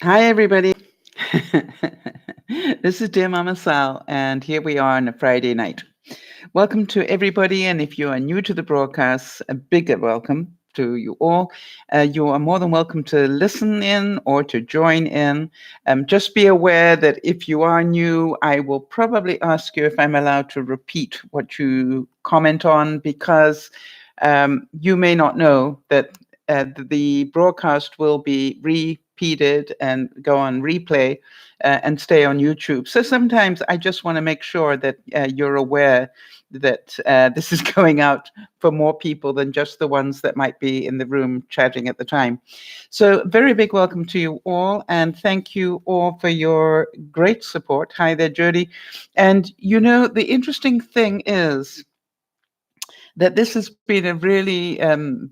Hi, everybody. This is DearMamaSal, and here we are on a Friday night. Welcome to everybody, and if you are new to the broadcast, a bigger welcome to you all. You are more than welcome to listen in or to join in. Just be aware that if you are new, I will probably ask you if I'm allowed to repeat what you comment on because you may not know that the broadcast will be repeated and go on replay and stay on YouTube. So sometimes I just want to make sure that you're aware that this is going out for more people than just the ones that might be in the room chatting at the time. So very big welcome to you all, and thank you all for your great support. Hi there, Jody. And the interesting thing is that this has been a really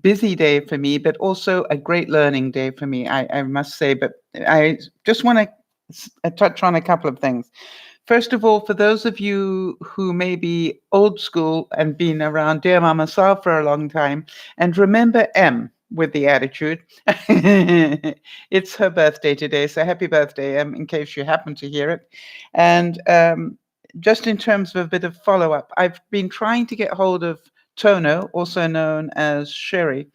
busy day for me, but also a great learning day for me, I must say. But I just want to touch on a couple of things. First of all, for those of you who may be old school and been around Dear Mama Sal for a long time, and remember M with the attitude, it's her birthday today, so happy birthday, M, in case you happen to hear it. And just in terms of a bit of follow-up, I've been trying to get hold of Tono, also known as Sherry,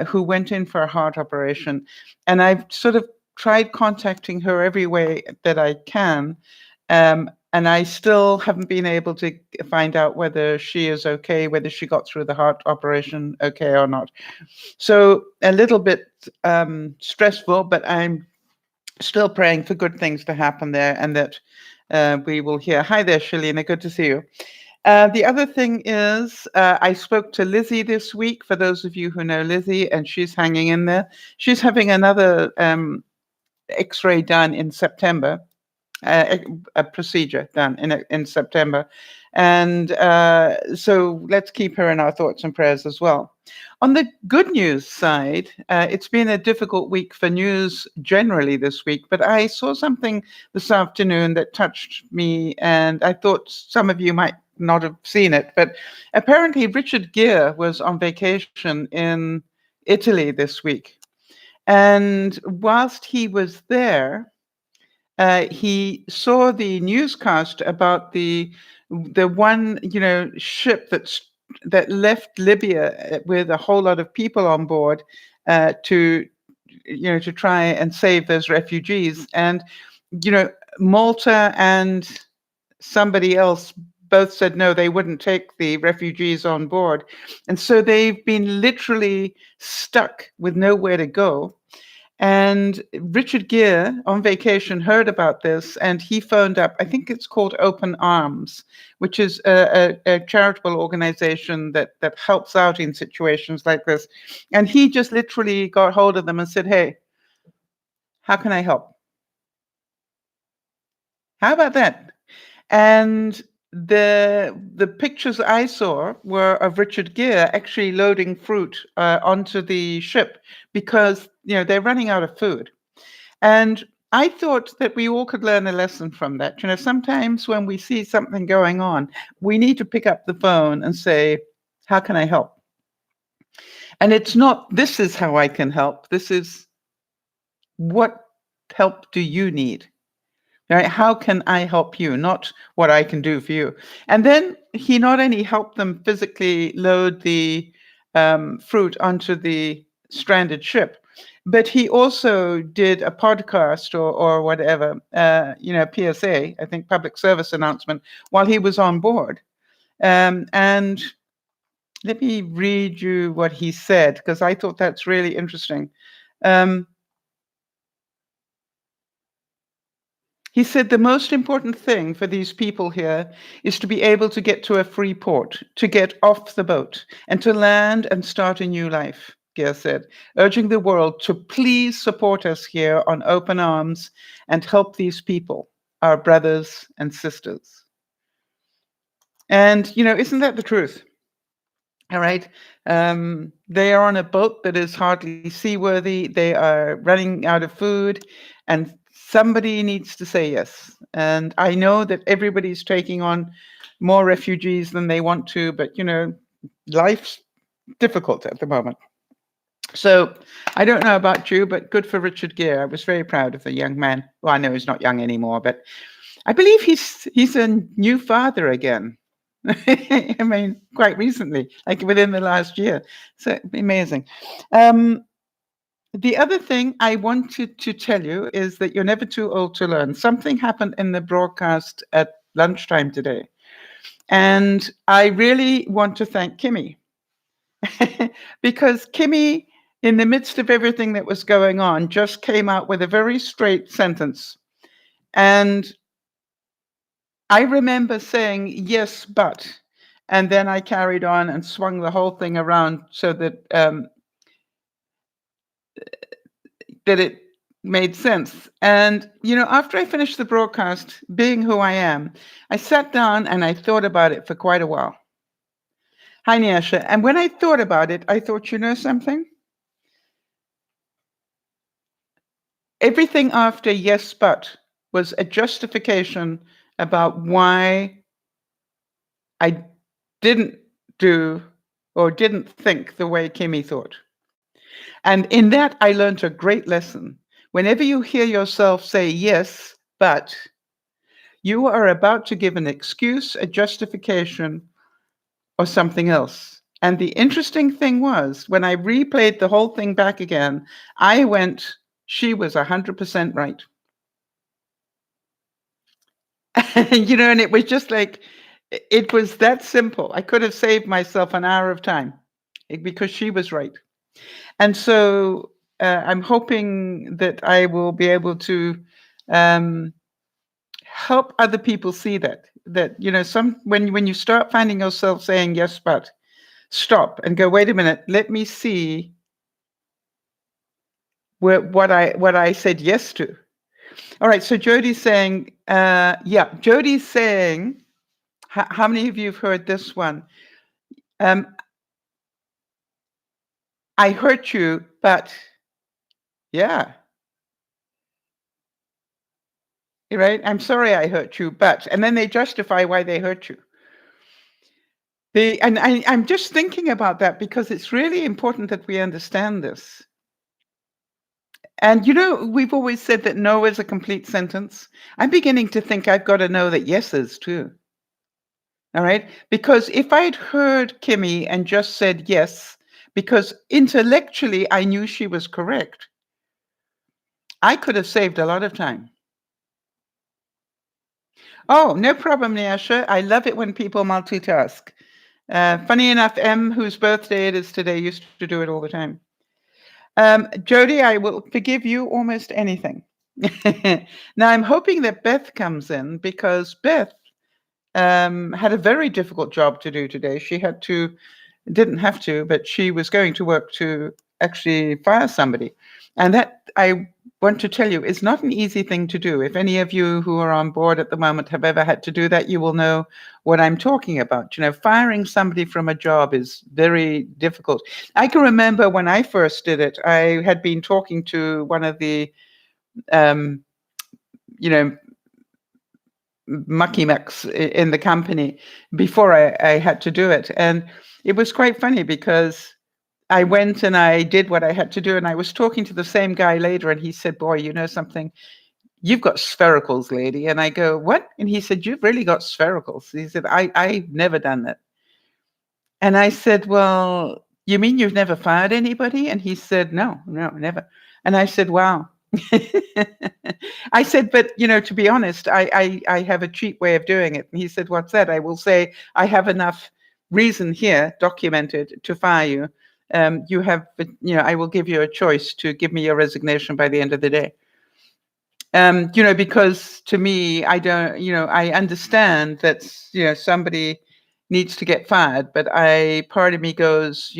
who went in for a heart operation. And I've sort of tried contacting her every way that I can. And I still haven't been able to find out whether she is okay, whether she got through the heart operation okay or not. So a little bit stressful, but I'm still praying for good things to happen there and that we will hear. Hi there, Shalina. Good to see you. The other thing is, I spoke to Lizzie this week, for those of you who know Lizzie, and she's hanging in there. She's having another X-ray done in September, a procedure done in September. And so let's keep her in our thoughts and prayers as well. On the good news side, it's been a difficult week for news generally this week, but I saw something this afternoon that touched me, and I thought some of you might not have seen it, but apparently Richard Gere was on vacation in Italy this week. And whilst he was there, he saw the newscast about the one ship that left Libya with a whole lot of people on board to to try and save those refugees, and Malta and somebody else both said no, they wouldn't take the refugees on board, and so they've been literally stuck with nowhere to go. And Richard Gere on vacation heard about this, and he phoned up, I think it's called Open Arms, which is a charitable organization that helps out in situations like this. And he just literally got hold of them and said, hey, how can I help? How about that? And the pictures I saw were of Richard Gere actually loading fruit onto the ship because they're running out of food. And I thought that we all could learn a lesson from that. Sometimes when we see something going on, we need to pick up the phone and say, how can I help? And it's not, this is how I can help. This is, what help do you need? Right? How can I help you? Not what I can do for you. And then he not only helped them physically load the fruit onto the stranded ship, but he also did a podcast or whatever, PSA, I think public service announcement, while he was on board. And let me read you what he said, because I thought that's really interesting. He said the most important thing for these people here is to be able to get to a free port, to get off the boat, and to land and start a new life, Gere said, urging the world to please support us here on Open Arms and help these people, our brothers and sisters. And, isn't that the truth? All right. They are on a boat that is hardly seaworthy. They are running out of food, and somebody needs to say yes. And I know that everybody's taking on more refugees than they want to, but life's difficult at the moment. So I don't know about you, but good for Richard Gere. I was very proud of the young man. Well, I know he's not young anymore, but I believe he's a new father again. I mean, quite recently, like within the last year. So amazing. The other thing I wanted to tell you is that you're never too old to learn. Something happened in the broadcast at lunchtime today. And I really want to thank Kimmy because Kimmy, in the midst of everything that was going on, just came out with a very straight sentence. And I remember saying, yes, but. And then I carried on and swung the whole thing around so that that it made sense. And, after I finished the broadcast, being who I am, I sat down and I thought about it for quite a while. Hi, Nyasha. And when I thought about it, I thought, you know something? Everything after yes, but was a justification about why I didn't do or didn't think the way Kimmy thought. And in that, I learned a great lesson. Whenever you hear yourself say yes, but, you are about to give an excuse, a justification, or something else. And the interesting thing was, when I replayed the whole thing back again, I went, she was 100% right. And it was just like, it was that simple. I could have saved myself an hour of time because she was right. And so I'm hoping that I will be able to help other people see that when you start finding yourself saying yes, but, stop and go, wait a minute, let me see what I said yes to. All right, so Jody's saying, Jody's saying, how many of you have heard this one? I hurt you, but yeah. Right? I'm sorry I hurt you, but, and then they justify why they hurt you. I'm just thinking about that because it's really important that we understand this. And we've always said that no is a complete sentence. I'm beginning to think I've got to know that yes is too. All right? Because if I'd heard Kimmy and just said yes, because intellectually I knew she was correct, I could have saved a lot of time. Oh, no problem, Nyasha. I love it when people multitask. Funny enough, M, whose birthday it is today, used to do it all the time. Jody, I will forgive you almost anything. Now, I'm hoping that Beth comes in because Beth had a very difficult job to do today. She didn't have to, but she was going to work to actually fire somebody. And that, I want to tell you, is not an easy thing to do. If any of you who are on board at the moment have ever had to do that, you will know what I'm talking about. Firing somebody from a job is very difficult. I can remember when I first did it, I had been talking to one of the, mucky mucks in the company before I had to do it. And it was quite funny because I went and I did what I had to do. And I was talking to the same guy later and he said, boy, you know something? You've got sphericals, lady. And I go, what? And he said, you've really got sphericals. He said, I've never done that. And I said, well, you mean you've never fired anybody? And he said, no, never. And I said, wow. I said, but to be honest, I have a cheap way of doing it. And he said, what's that? I will say, I have enough reason here documented to fire you. You have, I will give you a choice to give me your resignation by the end of the day. Because to me, I don't, I understand that, somebody needs to get fired, but part of me goes,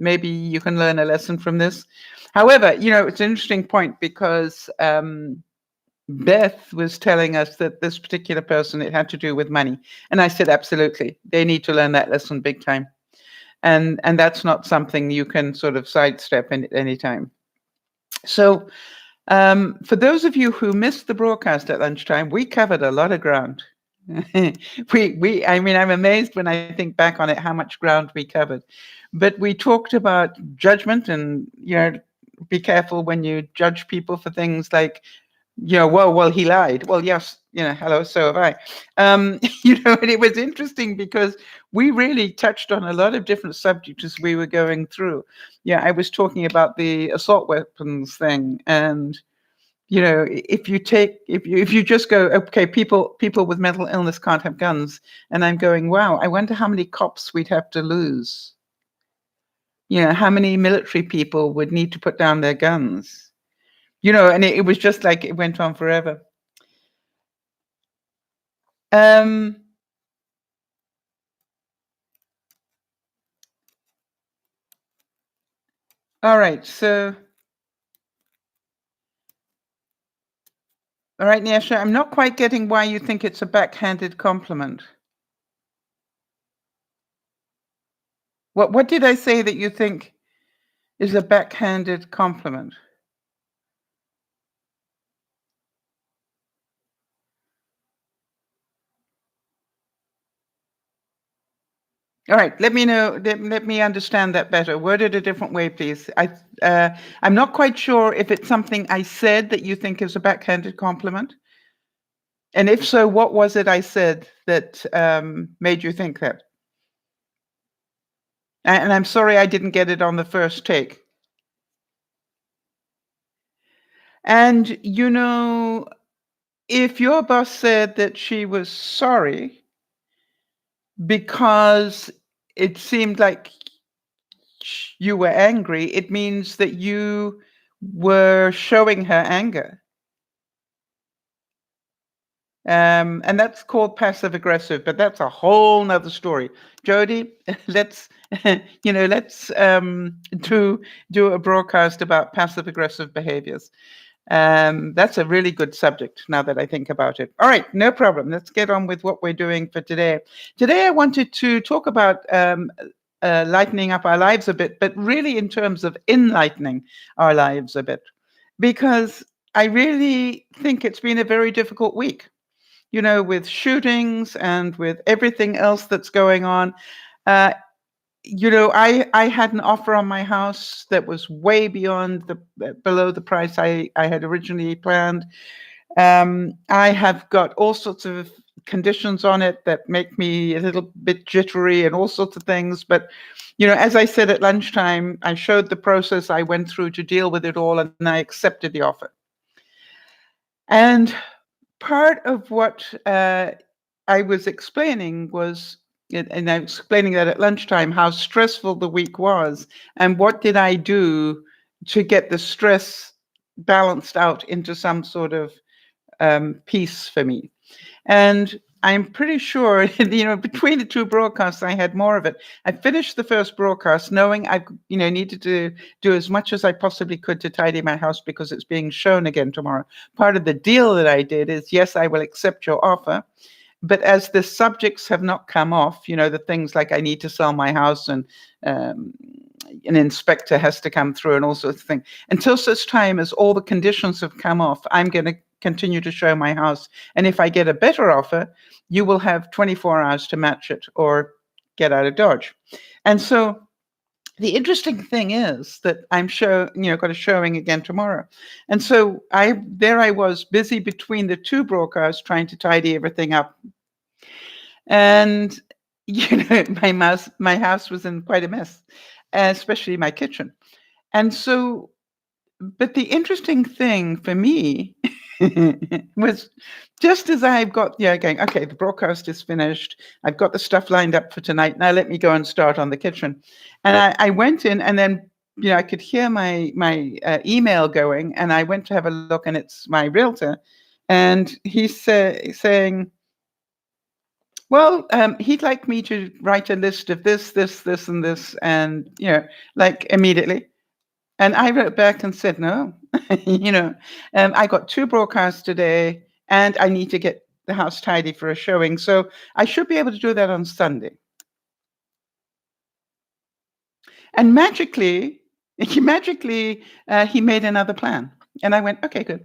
maybe you can learn a lesson from this. However, it's an interesting point because Beth was telling us that this particular person, it had to do with money. And I said, absolutely, they need to learn that lesson big time. And that's not something you can sort of sidestep at any time. So for those of you who missed the broadcast at lunchtime, we covered a lot of ground. I mean, I'm amazed when I think back on it, how much ground we covered. But we talked about judgment and, be careful when you judge people for things like, well, he lied. Well, yes, hello, so have I. And it was interesting because we really touched on a lot of different subjects as we were going through. Yeah, I was talking about the assault weapons thing, and if you just go, okay, people with mental illness can't have guns, and I'm going, wow, I wonder how many cops we'd have to lose. How many military people would need to put down their guns. And it was just like it went on forever. Um, all right, Nyasha, I'm not quite getting why you think it's a backhanded compliment. What did I say that you think is a backhanded compliment? All right, let me know. Let me understand that better. Word it a different way, please. I'm not quite sure if it's something I said that you think is a backhanded compliment, and if so, what was it I said that made you think that? And I'm sorry I didn't get it on the first take. And if your boss said that she was sorry because it seemed like you were angry, it means that you were showing her anger. And that's called passive aggressive, but that's a whole nother story. Jody, let's let's do a broadcast about passive aggressive behaviors. That's a really good subject now that I think about it. All right, no problem. Let's get on with what we're doing for today. Today, I wanted to talk about lightening up our lives a bit, but really in terms of enlightening our lives a bit, because I really think it's been a very difficult week, with shootings and with everything else that's going on. Uh, I had an offer on my house that was way beyond below the price I had originally planned. I have got all sorts of conditions on it that make me a little bit jittery and all sorts of things. But, as I said at lunchtime, I showed the process I went through to deal with it all, and I accepted the offer. And part of what I was explaining was, and I was explaining that at lunchtime, how stressful the week was, and what did I do to get the stress balanced out into some sort of peace for me. And I'm pretty sure, between the two broadcasts, I had more of it. I finished the first broadcast knowing I, needed to do as much as I possibly could to tidy my house because it's being shown again tomorrow. Part of the deal that I did is, yes, I will accept your offer. But as the subjects have not come off, the things like I need to sell my house and an inspector has to come through and all sorts of things. Until such time as all the conditions have come off, I'm going to continue to show my house. And if I get a better offer, you will have 24 hours to match it or get out of Dodge. And so the interesting thing is that I'm got a showing again tomorrow. And so I was busy between the two broadcasts trying to tidy everything up. And my house was in quite a mess, especially my kitchen. And so, but the interesting thing for me was just as I've got, going, okay, the broadcast is finished. I've got the stuff lined up for tonight. Now let me go and start on the kitchen. And I went in, and then, I could hear my email going, and I went to have a look, and it's my realtor. And he's saying, well, he'd like me to write a list of this, and this, and, like immediately. And I wrote back and said, no, I got two broadcasts today and I need to get the house tidy for a showing. So I should be able to do that on Sunday. And magically, he made another plan. And I went, okay, good.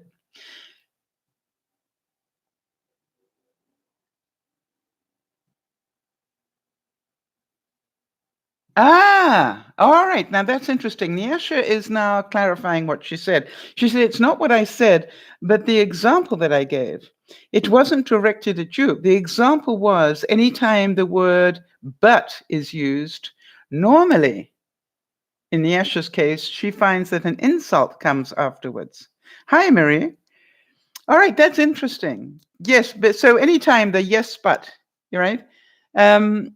All right. Now that's interesting. Nyasha is now clarifying what she said. She said, it's not what I said, but the example that I gave. It wasn't directed at you. The example was anytime the word but is used, normally, in Nyasha's case, she finds that an insult comes afterwards. Hi, Marie. All right, that's interesting. Yes, but so anytime the yes, but, you're right. Um,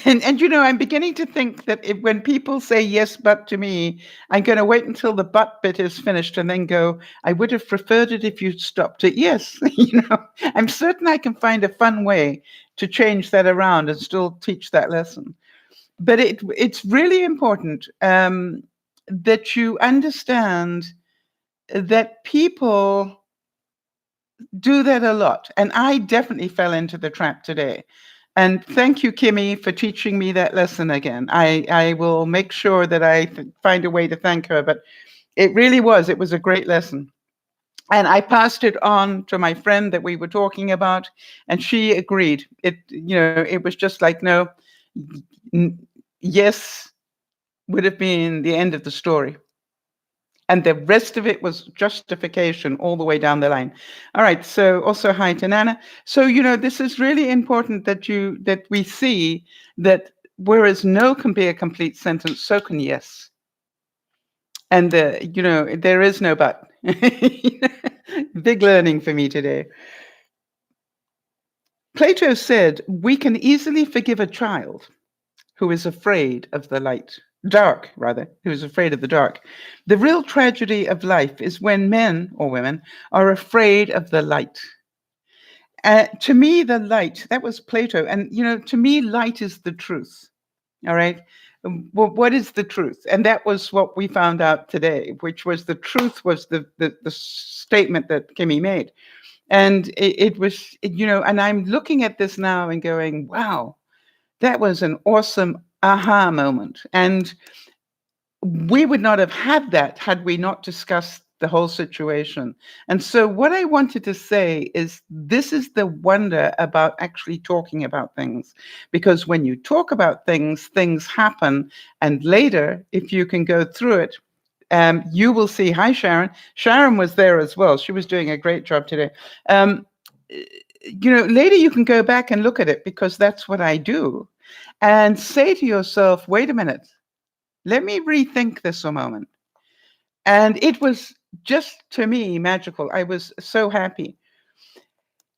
and I'm beginning to think that when people say yes, but to me, I'm going to wait until the but bit is finished and then go, I would have preferred it if you'd stopped at yes. I'm certain I can find a fun way to change that around and still teach that lesson. But it's really important that you understand that people do that a lot. And I definitely fell into the trap today. And thank you, Kimmy, for teaching me that lesson again. I will make sure that I find a way to thank her, but it was a great lesson. And I passed it on to my friend that we were talking about, and she agreed. It was just like, no, yes would have been the end of the story. And the rest of it was justification all the way down the line. All right. So also hi to Nana. So this is really important that we see that whereas no can be a complete sentence, so can yes. And there is no but. Big learning for me today. Plato said, we can easily forgive a child who is afraid of the light. Dark, rather, who is afraid of the dark. The real tragedy of life is when men or women are afraid of the light. To me, the light, that was Plato. And, to me, light is the truth. All right. Well, what is the truth? And that was what we found out today, which was the truth was the statement that Kimmy made. And it was, and I'm looking at this now and going, wow, that was an awesome aha moment. And we would not have had that had we not discussed the whole situation. And so what I wanted to say is this is the wonder about actually talking about things, because when you talk about things, things happen. And later, if you can go through it, you will see. Hi, Sharon. Sharon was there as well. She was doing a great job today. Later you can go back and look at it, because that's what I do, and say to yourself, wait a minute, let me rethink this a moment. And it was just, to me, magical. I was so happy.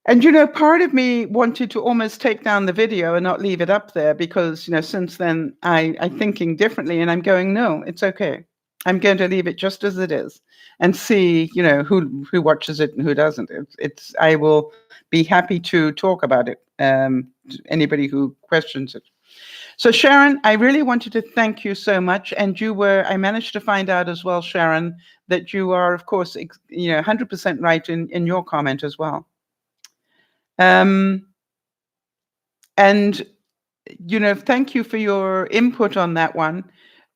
And, part of me wanted to almost take down the video and not leave it up there, because, since then I'm thinking differently, and I'm going, no, it's okay. I'm going to leave it just as it is and see, who watches it and who doesn't. I will be happy to talk about it. Anybody who questions it. So Sharon, I really wanted to thank you so much. And I managed to find out as well, Sharon, that you are, of course, 100% right in your comment as well. And, thank you for your input on that one.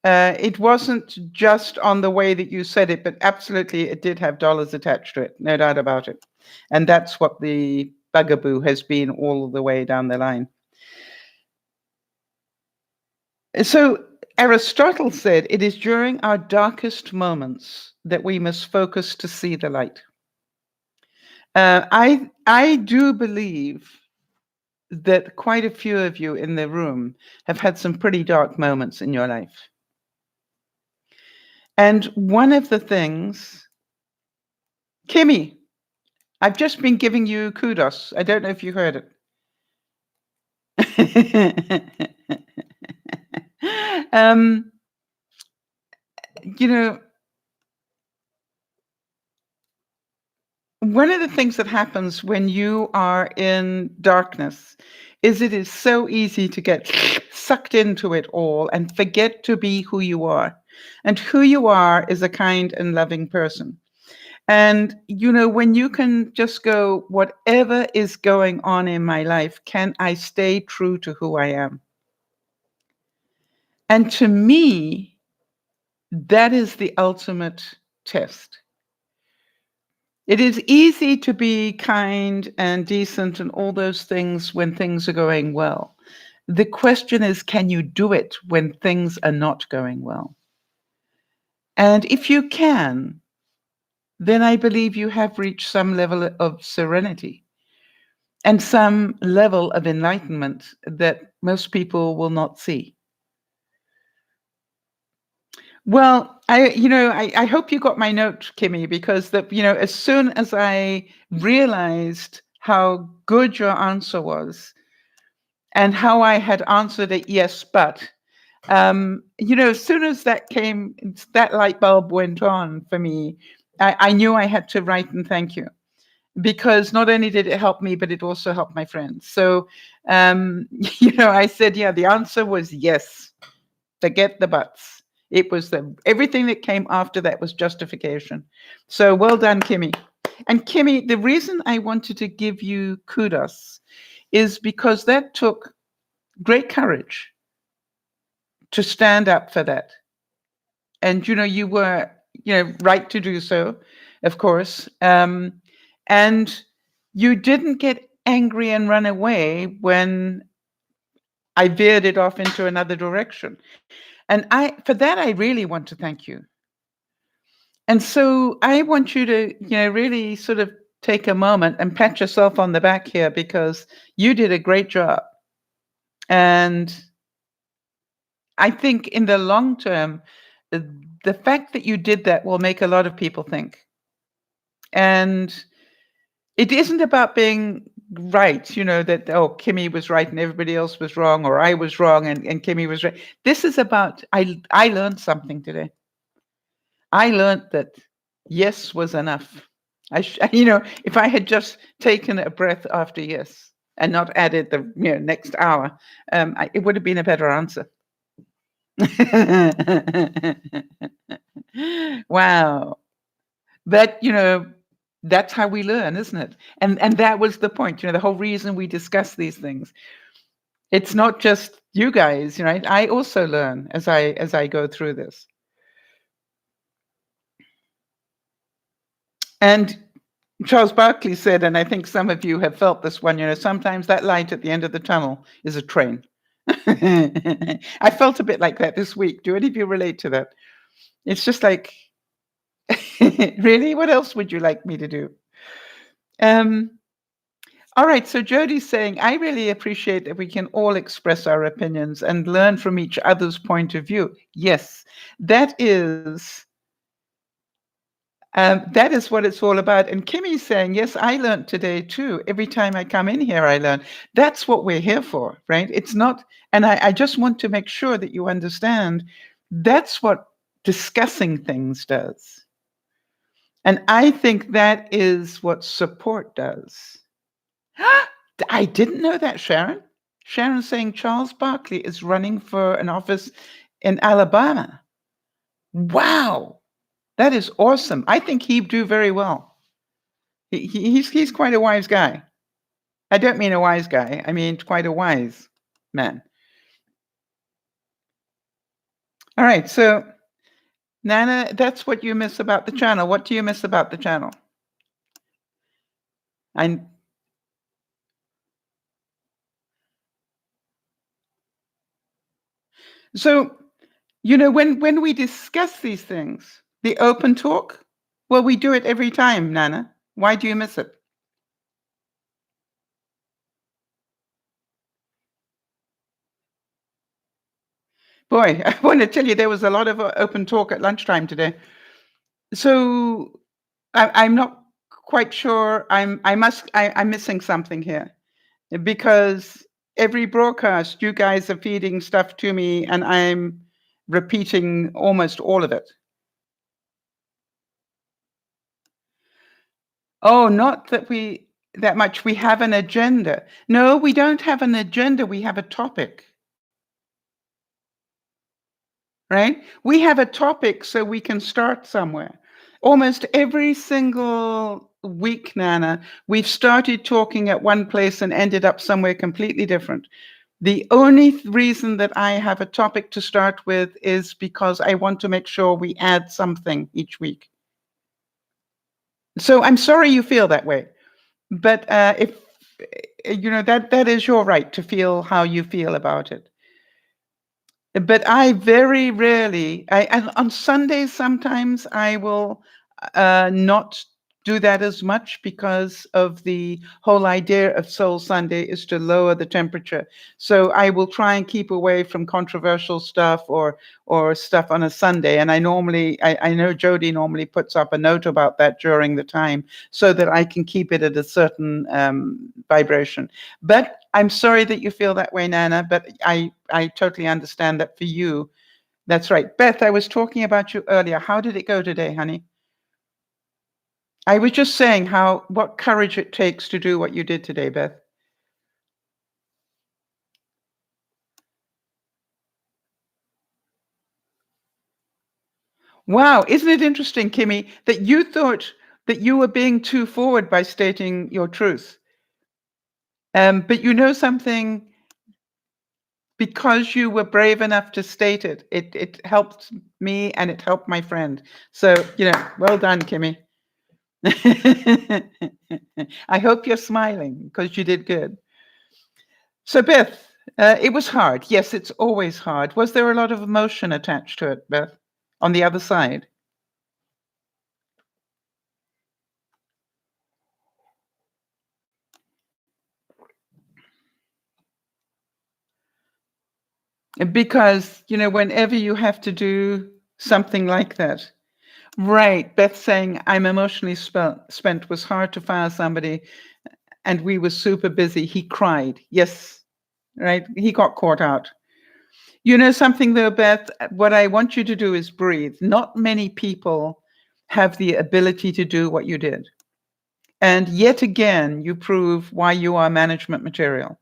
It wasn't just on the way that you said it, but absolutely it did have dollars attached to it, no doubt about it. And that's what the bugaboo has been all the way down the line. So Aristotle said, it is during our darkest moments that we must focus to see the light. I do believe that quite a few of you in the room have had some pretty dark moments in your life. And one of the things, Kimmy, I've just been giving you kudos. I don't know if you heard it. One of the things that happens when you are in darkness is it is so easy to get sucked into it all and forget to be who you are. And who you are is a kind and loving person. And, when you can just go, whatever is going on in my life, can I stay true to who I am? And to me, that is the ultimate test. It is easy to be kind and decent and all those things when things are going well. The question is, can you do it when things are not going well? And if you can, then I believe you have reached some level of serenity and some level of enlightenment that most people will not see. Well, I hope you got my note, Kimmy, because as soon as I realized how good your answer was and how I had answered it, yes, but, as soon as that came, that light bulb went on for me, I knew I had to write and thank you, because not only did it help me, but it also helped my friends. So, I said, yeah, the answer was yes. Forget the buts. It was everything that came after that was justification. So well done, Kimmy. And Kimmy, the reason I wanted to give you kudos is because that took great courage to stand up for that. And, you were, right to do so, of course. And you didn't get angry and run away when I veered it off into another direction. And for that, I really want to thank you. And so I want you to, really sort of take a moment and pat yourself on the back here, because you did a great job. And I think in the long term, the fact that you did that will make a lot of people think. And it isn't about being right, that, oh, Kimmy was right and everybody else was wrong, or I was wrong and Kimmy was right. This is about, I learned something today. I learned that yes was enough. If I had just taken a breath after yes and not added the next hour, it would have been a better answer. Wow. But that's how we learn, isn't it? And that was the point. The whole reason we discuss these things. It's not just you guys, right? I also learn as I go through this. And Charles Barkley said, and I think some of you have felt this one, sometimes that light at the end of the tunnel is a train. I felt a bit like that this week. Do any of you relate to that? It's just like, really? What else would you like me to do? All right, so Jody's saying, I really appreciate that we can all express our opinions and learn from each other's point of view. Yes, that is what it's all about. And Kimmy's saying, yes, I learned today too. Every time I come in here, I learn. That's what we're here for, right? It's not, and I just want to make sure that you understand that's what discussing things does. And I think that is what support does. I didn't know that, Sharon. Sharon's saying Charles Barkley is running for an office in Alabama. Wow. That is awesome. I think he'd do very well. He's quite a wise guy. I don't mean a wise guy. I mean quite a wise man. All right. So, Nana, that's what you miss about the channel. What do you miss about the channel? So, when we discuss these things, the open talk, well, we do it every time, Nana. Why do you miss it? Boy, I want to tell you, there was a lot of open talk at lunchtime today. So I'm not quite sure. I'm missing something here, because every broadcast you guys are feeding stuff to me and I'm repeating almost all of it. Oh, not that much. We have an agenda. No, we don't have an agenda. We have a topic. Right? We have a topic so we can start somewhere. Almost every single week, Nana, we've started talking at one place and ended up somewhere completely different. The only reason that I have a topic to start with is because I want to make sure we add something each week. So I'm sorry you feel that way. But if that is your right to feel how you feel about it. But I very rarely, and on Sundays sometimes I will not do that as much because of the whole idea of Soul Sunday is to lower the temperature. So I will try and keep away from controversial stuff or stuff on a Sunday. And I know Jody normally puts up a note about that during the time so that I can keep it at a certain vibration. But I'm sorry that you feel that way, Nana, but I totally understand that for you. That's right. Beth, I was talking about you earlier. How did it go today, honey? I was just saying what courage it takes to do what you did today, Beth. Wow, isn't it interesting, Kimmy, that you thought that you were being too forward by stating your truth? But you know something, because you were brave enough to state it, it helped me and it helped my friend. So, well done, Kimmy. I hope you're smiling because you did good. So, Beth, it was hard. Yes, it's always hard. Was there a lot of emotion attached to it, Beth, on the other side? Because, whenever you have to do something like that, right, Beth saying, I'm emotionally spent was hard to fire somebody and we were super busy. He cried. Yes, right. He got caught out. You know something though, Beth, what I want you to do is breathe. Not many people have the ability to do what you did. And yet again, you prove why you are management material.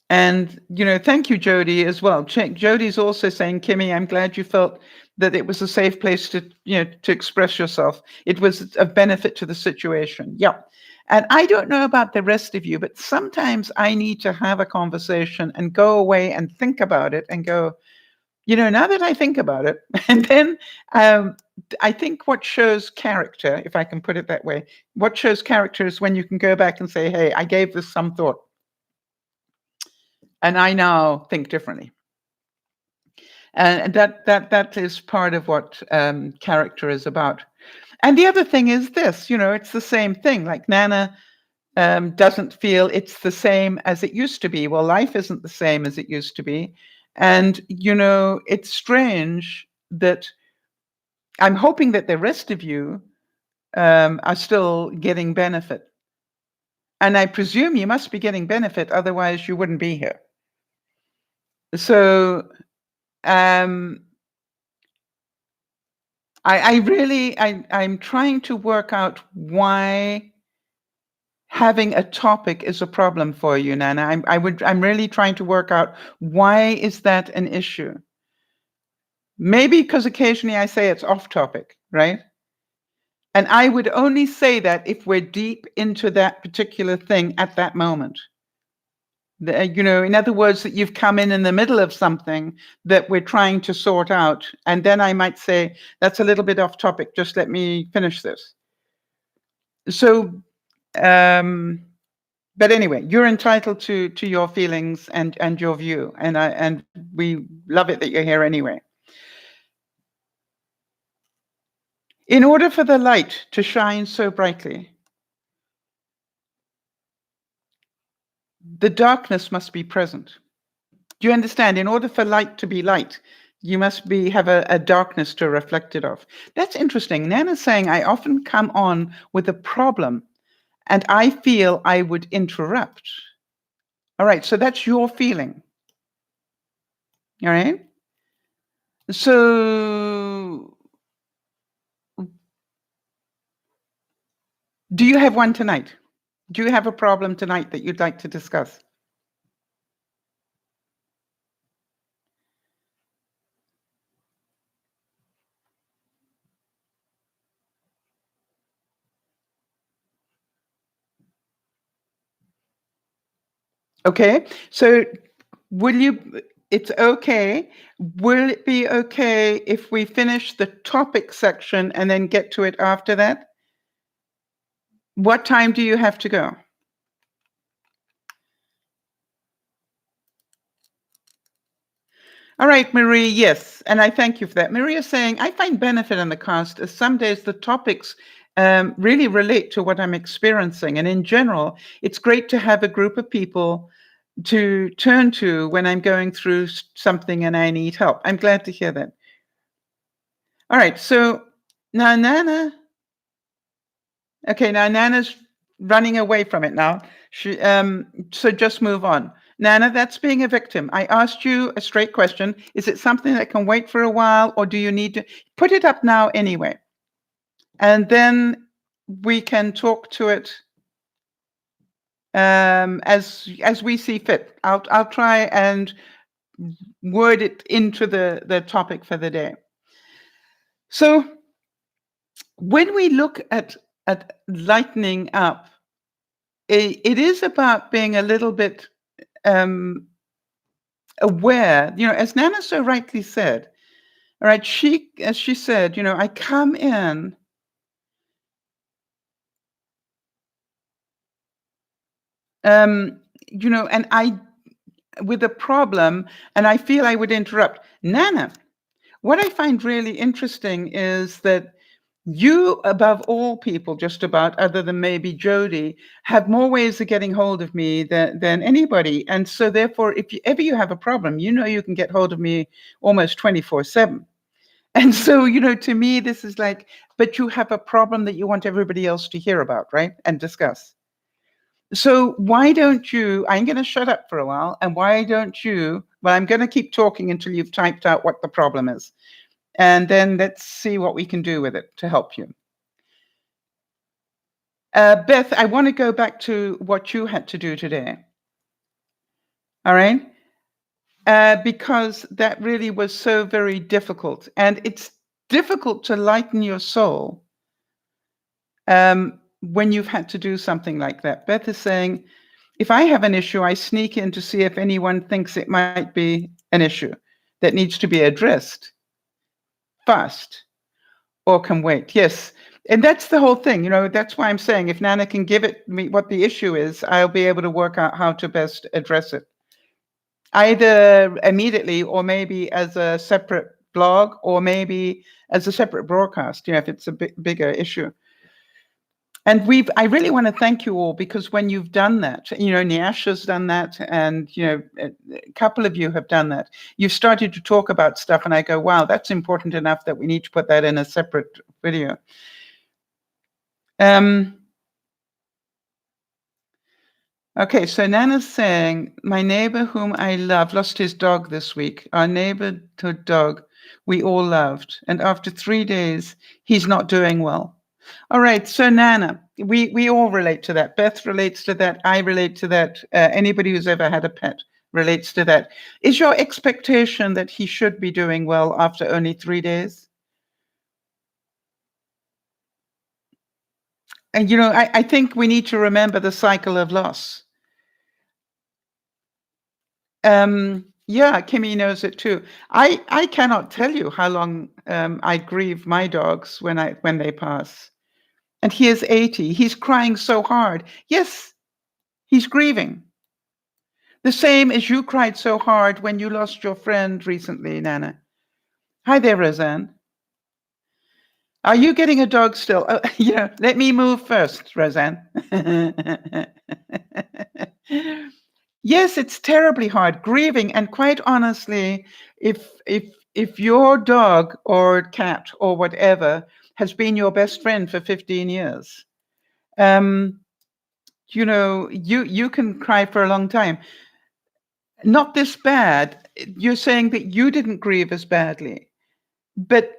And, thank you, Jody, as well. Jody's also saying, Kimmy, I'm glad you felt that it was a safe place to express yourself. It was of benefit to the situation. Yeah. And I don't know about the rest of you, but sometimes I need to have a conversation and go away and think about it and go, now that I think about it, and then I think what shows character, if I can put it that way, what shows character is when you can go back and say, hey, I gave this some thought. And I now think differently. And that is part of what character is about. And the other thing is this, it's the same thing. Like Nana doesn't feel it's the same as it used to be. Well, life isn't the same as it used to be. And, it's strange that I'm hoping that the rest of you are still getting benefit. And I presume you must be getting benefit, otherwise you wouldn't be here. So I'm trying to work out why having a topic is a problem for you, Nana. I'm really trying to work out why is that an issue? Maybe because occasionally I say it's off topic, right? And I would only say that if we're deep into that particular thing at that moment. In other words, that you've come in the middle of something that we're trying to sort out. And then I might say, that's a little bit off topic. Just let me finish this. So, but anyway, you're entitled to your feelings and your view. And we love it that you're here anyway. In order for the light to shine so brightly, the darkness must be present. Do you understand? In order for light to be light, you must have a darkness to reflect it off. That's interesting. Nana's saying, I often come on with a problem and I feel I would interrupt. All right, so that's your feeling. All right? So do you have one tonight? Do you have a problem tonight that you'd like to discuss? Okay, so it's okay. Will it be okay if we finish the topic section and then get to it after that? What time do you have to go? All right, Marie, yes. And I thank you for that. Marie is saying, I find benefit in the cast as some days the topics really relate to what I'm experiencing. And in general, it's great to have a group of people to turn to when I'm going through something and I need help. I'm glad to hear that. All right, so now Nana. Okay, now Nana's running away from it now. So just move on. Nana, that's being a victim. I asked you a straight question. Is it something that can wait for a while, or do you need to put it up now anyway? And then we can talk to it as we see fit. I'll try and word it into the topic for the day. So when we look at lightening up, it is about being a little bit aware, as Nana so rightly said. All right, as she said, I come in and I with a problem, and I feel I would interrupt. Nana, what I find really interesting is that you, above all people, just about, other than maybe Jody, have more ways of getting hold of me than anybody. And so therefore, if ever you have a problem, you can get hold of me almost 24/7. And so, to me, this is like, but you have a problem that you want everybody else to hear about, right? And discuss. So why don't you, I'm going to shut up for a while, and why don't you, well, I'm going to keep talking until you've typed out what the problem is. And then let's see what we can do with it to help you. Beth, I want to go back to what you had to do today. All right? Because that really was so very difficult. And it's difficult to lighten your soul when you've had to do something like that. Beth is saying, if I have an issue, I sneak in to see if anyone thinks it might be an issue that needs to be addressed fast or can wait. Yes. And that's the whole thing. That's why I'm saying if Nana can give me what the issue is, I'll be able to work out how to best address it. Either immediately or maybe as a separate blog or maybe as a separate broadcast, if it's a bigger issue. And I really want to thank you all, because when you've done that, Nyasha's done that, and, a couple of you have done that. You've started to talk about stuff, and I go, wow, that's important enough that we need to put that in a separate video. Okay, so Nana's saying, my neighbor whom I love lost his dog this week. Our neighborhood dog we all loved. And after 3 days, he's not doing well. All right, so Nana, we all relate to that. Beth relates to that. I relate to that. Anybody who's ever had a pet relates to that. Is your expectation that he should be doing well after only 3 days? And, I think we need to remember the cycle of loss. Yeah, Kimmy knows it too. I cannot tell you how long I grieve my dogs when they pass. And he is 80. He's crying so hard. Yes, he's grieving. The same as you cried so hard when you lost your friend recently, Nana. Hi there, Roseanne. Are you getting a dog still? Oh, let me move first, Roseanne. Yes, it's terribly hard, grieving. And quite honestly, if your dog or cat or whatever has been your best friend for 15 years, you can cry for a long time. Not this bad. You're saying that you didn't grieve as badly. But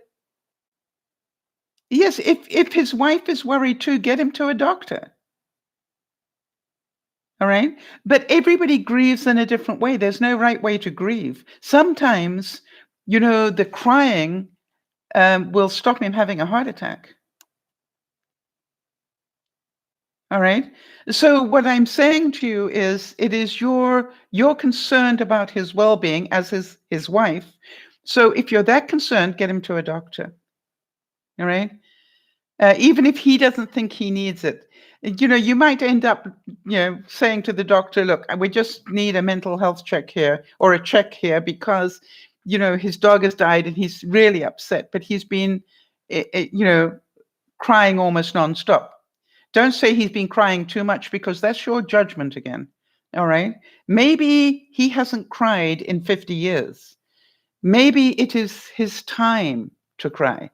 yes, if his wife is worried too, get him to a doctor. All right. But everybody grieves in a different way. There's no right way to grieve. Sometimes, the crying will stop him having a heart attack. All right. So what I'm saying to you is, it is you're concerned about his well-being as his wife. So if you're that concerned, get him to a doctor. All right. Even if he doesn't think he needs it. You might end up, saying to the doctor, look, we just need a mental health check here or a check here because, his dog has died and he's really upset, but he's been, crying almost nonstop. Don't say he's been crying too much because that's your judgment again. All right. Maybe he hasn't cried in 50 years. Maybe it is his time to cry.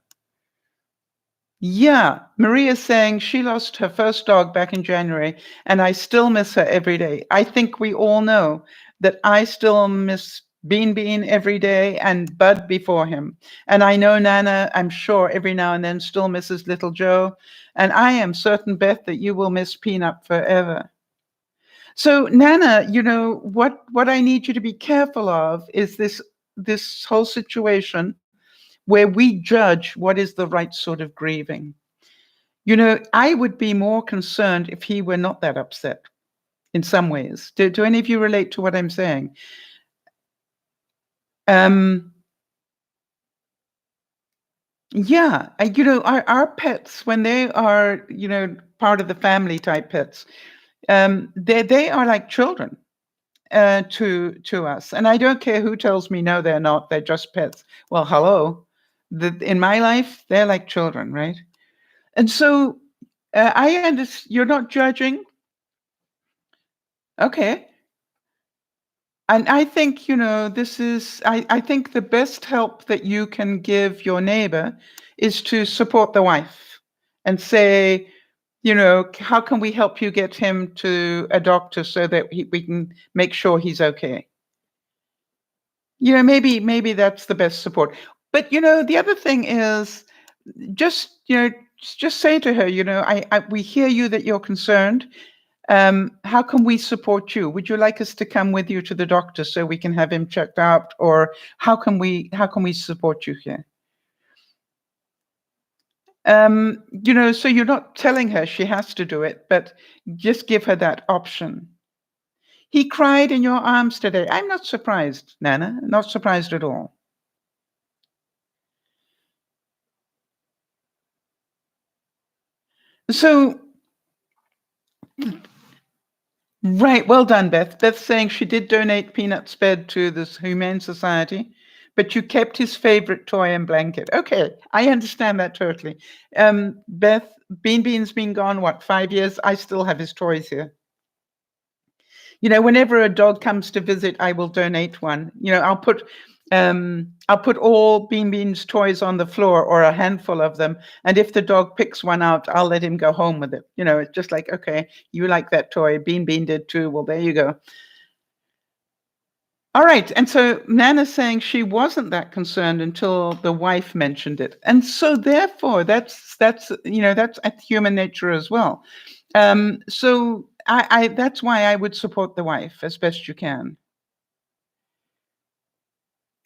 Yeah, Maria's saying she lost her first dog back in January, and I still miss her every day. I think we all know that I still miss Bean Bean every day and Bud before him. And I know Nana, I'm sure, every now and then still misses little Joe. And I am certain, Beth, that you will miss Peanut forever. So, Nana, what I need you to be careful of is this whole situation where we judge what is the right sort of grieving. I would be more concerned if he were not that upset in some ways. Do any of you relate to what I'm saying? Yeah, our pets, when they are, part of the family type pets, they are like children to us. And I don't care who tells me, no, they're not, they're just pets. Well, hello. In my life, they're like children, right? And so I understand you're not judging. Okay. And I think, I think the best help that you can give your neighbor is to support the wife and say, how can we help you get him to a doctor so that we can make sure he's okay? Maybe that's the best support. But, the other thing is just, just say to her, we hear you that you're concerned. How can we support you? Would you like us to come with you to the doctor so we can have him checked out? Or how can we support you here? So you're not telling her she has to do it, but just give her that option. He cried in your arms today. I'm not surprised, Nana, not surprised at all. So, right, well done, Beth. Beth's saying she did donate Peanut's bed to this Humane Society, but you kept his favorite toy and blanket. Okay, I understand that totally. Beth, Bean Bean's been gone, 5 years? I still have his toys here. Whenever a dog comes to visit, I will donate one. I'll put all Bean Bean's toys on the floor or a handful of them. And if the dog picks one out, I'll let him go home with it. It's just like, okay, you like that toy. Bean Bean did too. Well, there you go. All right. And so Nana's saying she wasn't that concerned until the wife mentioned it. And so therefore, that's human nature as well. So I that's why I would support the wife as best you can.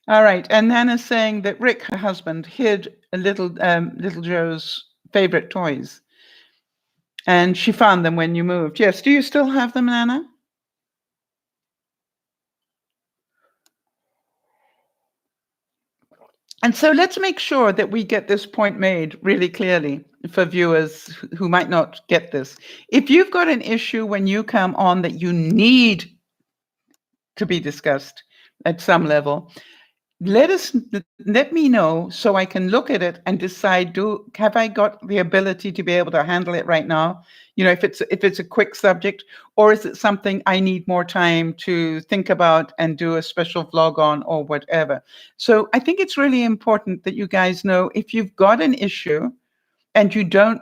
All right. And Nana's saying that Rick, her husband, hid a little Joe's favorite toys. And she found them when you moved. Yes. Do you still have them, Nana? And so let's make sure that we get this point made really clearly for viewers who might not get this. If you've got an issue when you come on that you need to be discussed at some level, let me know so I can look at it and decide, have I got the ability to be able to handle it right now? If it's a quick subject, or is it something I need more time to think about and do a special vlog on or whatever? So I think it's really important that you guys know if you've got an issue and you don't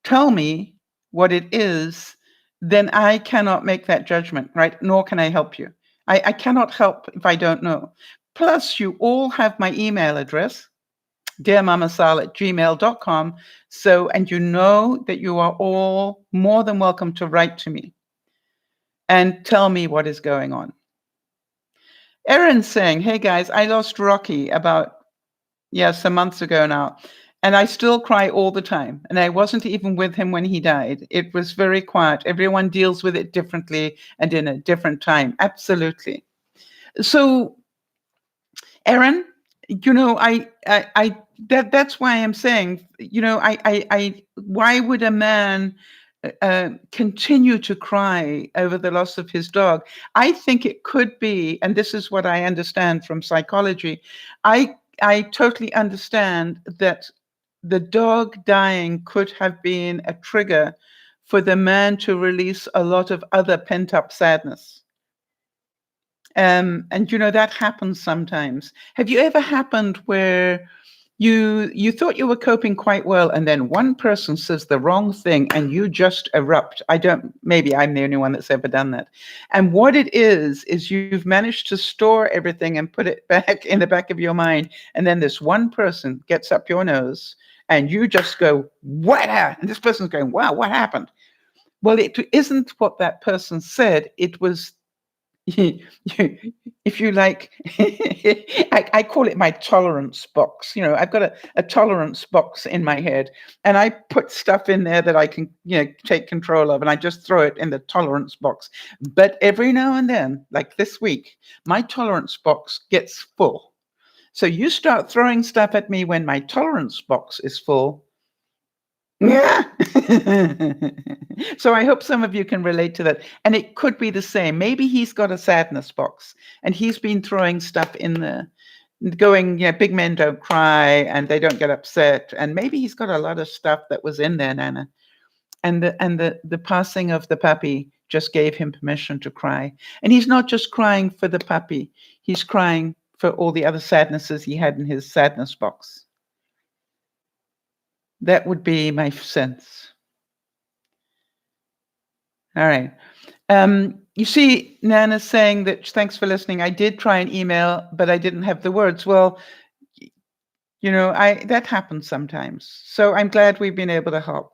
tell me what it is, then I cannot make that judgment, right? Nor can I help you. I cannot help if I don't know. Plus, you all have my email address, DearMamaSal@gmail.com. And you know that you are all more than welcome to write to me and tell me what is going on. Erin's saying, hey guys, I lost Rocky about, some months ago now. And I still cry all the time. And I wasn't even with him when he died. It was very quiet. Everyone deals with it differently and in a different time. Absolutely. So, Erin, that's why I'm saying, why would a man continue to cry over the loss of his dog. I think it could be, and this is what I understand from psychology, I totally understand that the dog dying could have been a trigger for the man to release a lot of other pent-up sadness. And that happens sometimes. Have you ever happened where you thought you were coping quite well, and then one person says the wrong thing and you just erupt? Maybe I'm the only one that's ever done that. And what it is you've managed to store everything and put it back in the back of your mind, and then this one person gets up your nose and you just go, what happened? And this person's going, wow, what happened? Well, it isn't what that person said. It was, if you like, I call it my tolerance box. I've got a tolerance box in my head, and I put stuff in there that I can, take control of, and I just throw it in the tolerance box. But every now and then, like this week, my tolerance box gets full. So you start throwing stuff at me when my tolerance box is full. Yeah. So I hope some of you can relate to that. And it could be the same. Maybe he's got a sadness box and he's been throwing stuff in there, going, big men don't cry and they don't get upset. And maybe he's got a lot of stuff that was in there, Nana. And the passing of the puppy just gave him permission to cry. And he's not just crying for the puppy. He's crying for all the other sadnesses he had in his sadness box. That would be my sense. All right. You see, Nana's saying that thanks for listening. I did try an email, but I didn't have the words. Well, that happens sometimes. So I'm glad we've been able to help.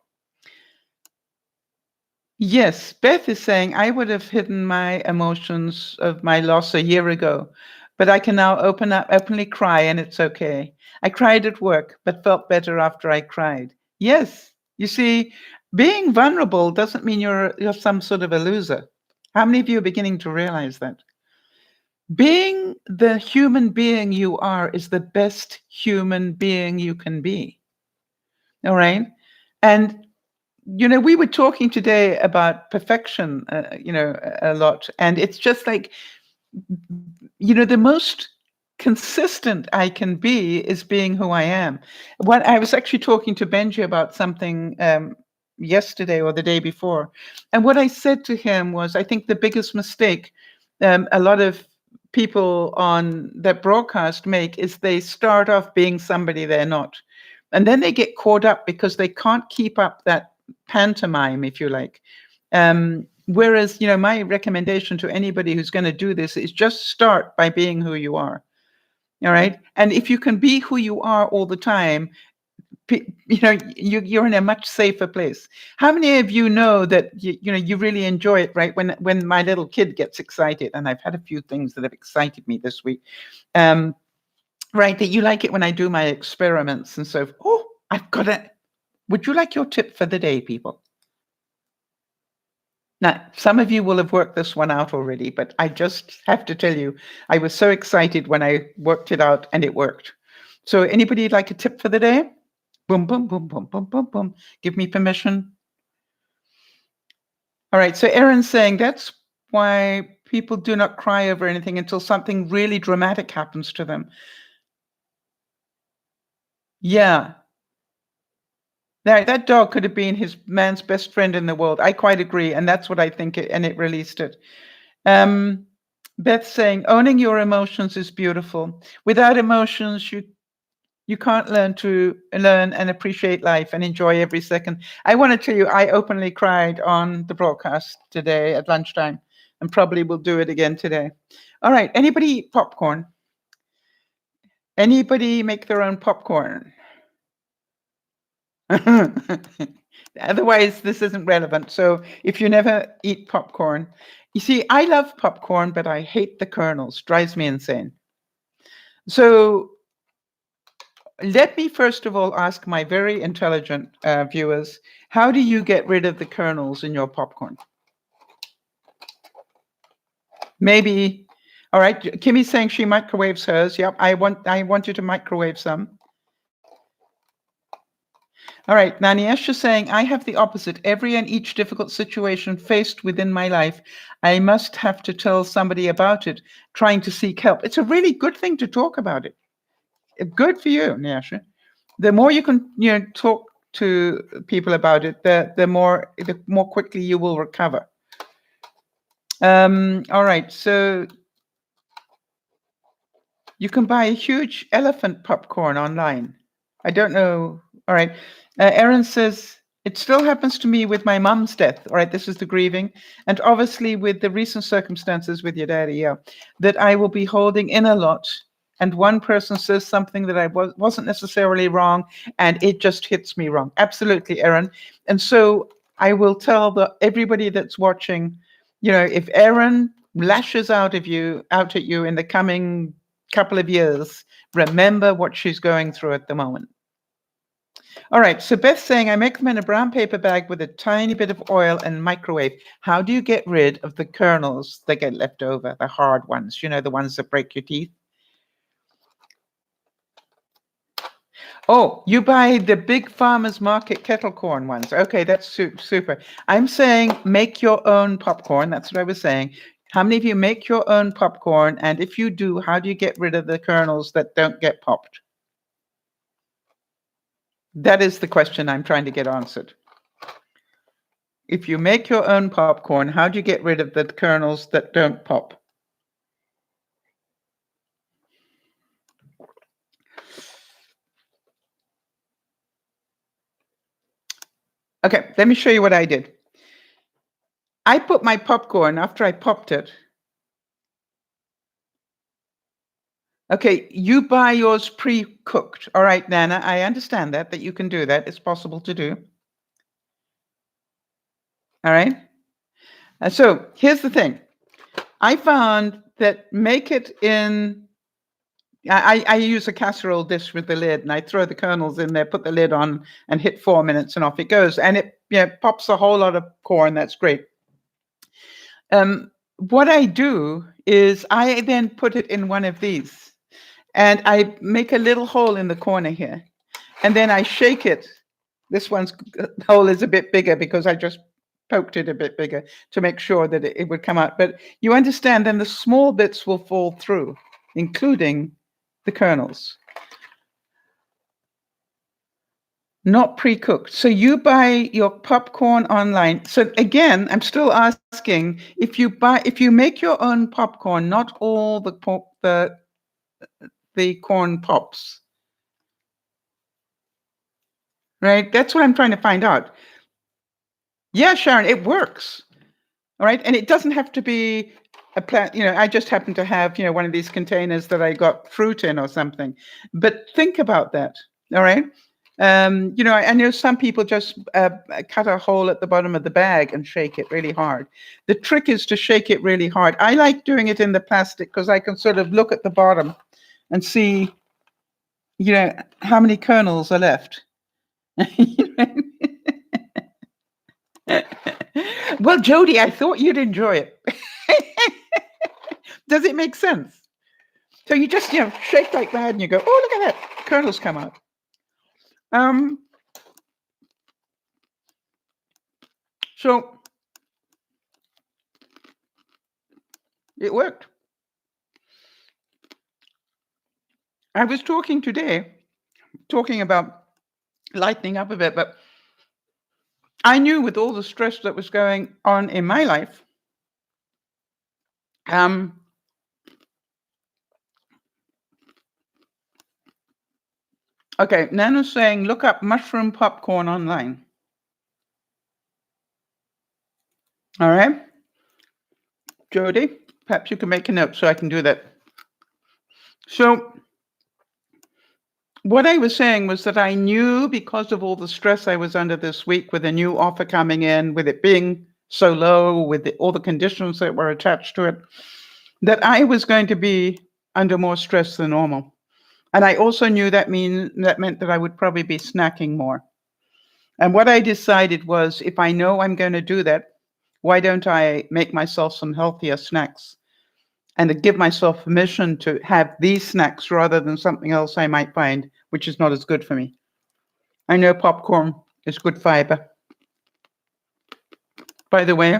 Yes, Beth is saying, I would have hidden my emotions of my loss a year ago, but I can now openly cry, and it's okay. I cried at work, but felt better after I cried. Yes, you see, being vulnerable doesn't mean you're some sort of a loser. How many of you are beginning to realize that? Being the human being you are is the best human being you can be. All right? And we were talking today about perfection, a lot. And it's just like, the most consistent I can be is being who I am. I was actually talking to Benji about something yesterday or the day before. And what I said to him was, I think the biggest mistake a lot of people on that broadcast make is they start off being somebody they're not. And then they get caught up because they can't keep up that pantomime, if you like. Whereas, my recommendation to anybody who's going to do this is just start by being who you are. All right. And if you can be who you are all the time, you're in a much safer place. How many of you know that you really enjoy it, right? When my little kid gets excited, and I've had a few things that have excited me this week, right? That you like it when I do my experiments and so. Oh, I've got it. Would you like your tip for the day, people? Now, some of you will have worked this one out already, but I just have to tell you, I was so excited when I worked it out and it worked. So anybody like a tip for the day? Boom, boom, boom, boom, boom, boom, boom. Give me permission. All right. So Erin's saying that's why people do not cry over anything until something really dramatic happens to them. Yeah. That dog could have been his man's best friend in the world. I quite agree. And that's what I think, and it released it. Beth saying, owning your emotions is beautiful. Without emotions, you can't learn and appreciate life and enjoy every second. I want to tell you, I openly cried on the broadcast today at lunchtime, and probably will do it again today. All right. Anybody eat popcorn? Anybody make their own popcorn? Otherwise, this isn't relevant. So if you never eat popcorn, you see, I love popcorn, but I hate the kernels. Drives me insane. So let me first of all ask my very intelligent viewers, how do you get rid of the kernels in your popcorn? Maybe, all right, Kimmy's saying she microwaves hers. Yep, I want you to microwave some. All right, Naniesh is saying, I have the opposite. Every and each difficult situation faced within my life, I must have to tell somebody about it, trying to seek help. It's a really good thing to talk about it. Good for you, Naniesh. The more you can, talk to people about it, the more quickly you will recover. All right, so you can buy a huge elephant popcorn online. I don't know. All right. Erin says, it still happens to me with my mum's death. All right, this is the grieving. And obviously with the recent circumstances with your daddy, yeah, that I will be holding in a lot. And one person says something that I wasn't necessarily wrong, and it just hits me wrong. Absolutely, Erin. And so I will tell everybody that's watching, if Erin lashes out at you in the coming couple of years, remember what she's going through at the moment. All right, so Beth's saying, I make them in a brown paper bag with a tiny bit of oil and microwave. How do you get rid of the kernels that get left over, the hard ones, the ones that break your teeth? Oh, you buy the big farmer's market kettle corn ones. Okay, that's super. I'm saying make your own popcorn. That's what I was saying. How many of you make your own popcorn? And if you do, how do you get rid of the kernels that don't get popped? That is the question I'm trying to get answered. If you make your own popcorn, how do you get rid of the kernels that don't pop? Okay, let me show you what I did. I put my popcorn, after I popped it. Okay, you buy yours pre-cooked. All right, Nana, I understand that you can do that. It's possible to do. All right. So here's the thing. I found that make it in, I use a casserole dish with the lid, and I throw the kernels in there, put the lid on, and hit 4 minutes, and off it goes. And it pops a whole lot of corn. That's great. What I do is I then put it in one of these, and I make a little hole in the corner here, and then I shake it. This one's hole is a bit bigger because I just poked it a bit bigger to make sure that it would come out. But you understand, then the small bits will fall through, including the kernels. Not pre-cooked. So you buy your popcorn online. So again, I'm still asking, if you make your own popcorn, not all the corn pops. Right? That's what I'm trying to find out. Yeah, Sharon, it works. All right. And it doesn't have to be a plant. I just happen to have, one of these containers that I got fruit in or something. But think about that. All right. I know some people just cut a hole at the bottom of the bag and shake it really hard. The trick is to shake it really hard. I like doing it in the plastic because I can sort of look at the bottom and see, how many kernels are left. Well, Jody, I thought you'd enjoy it. Does it make sense? So you just, shake like that and you go, oh, look at that. Kernels come out. So it worked. I was talking about lightening up a bit, but I knew with all the stress that was going on in my life, okay, Nano's saying, look up mushroom popcorn online. All right. Jody, perhaps you can make a note so I can do that. So what I was saying was that I knew, because of all the stress I was under this week with a new offer coming in, with it being so low, with all the conditions that were attached to it, that I was going to be under more stress than normal. And I also knew that meant that I would probably be snacking more. And what I decided was, if I know I'm going to do that, why don't I make myself some healthier snacks and to give myself permission to have these snacks rather than something else I might find which is not as good for me. I know popcorn is good fiber. By the way,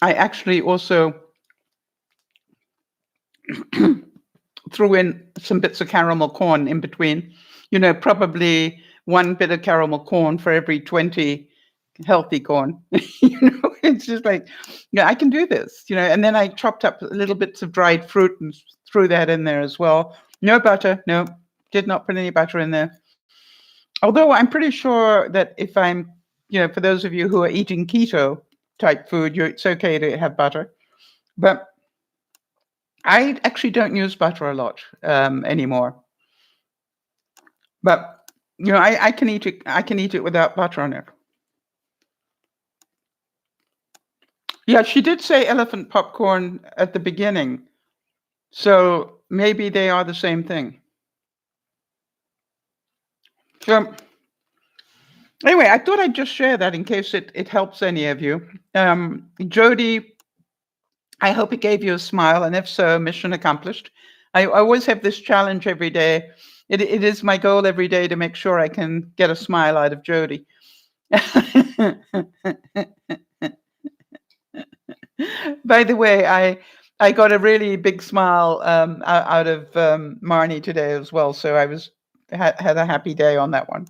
I actually also threw in some bits of caramel corn in between. Probably one bit of caramel corn for every 20 healthy corn. It's just like, yeah, I can do this, and then I chopped up little bits of dried fruit and threw that in there as well. No butter. No, did not put any butter in there. Although I'm pretty sure that if I'm, for those of you who are eating keto type food, it's okay to have butter. But I actually don't use butter a lot anymore. But I can eat it. I can eat it without butter on it. Yeah, she did say elephant popcorn at the beginning, so maybe they are the same thing. So anyway, I thought I'd just share that in case it helps any of you. Jody, I hope it gave you a smile, and if so, mission accomplished. I always have this challenge every day. It is my goal every day to make sure I can get a smile out of Jody. By the way, I got a really big smile out of Marnie today as well, so I had a happy day on that one.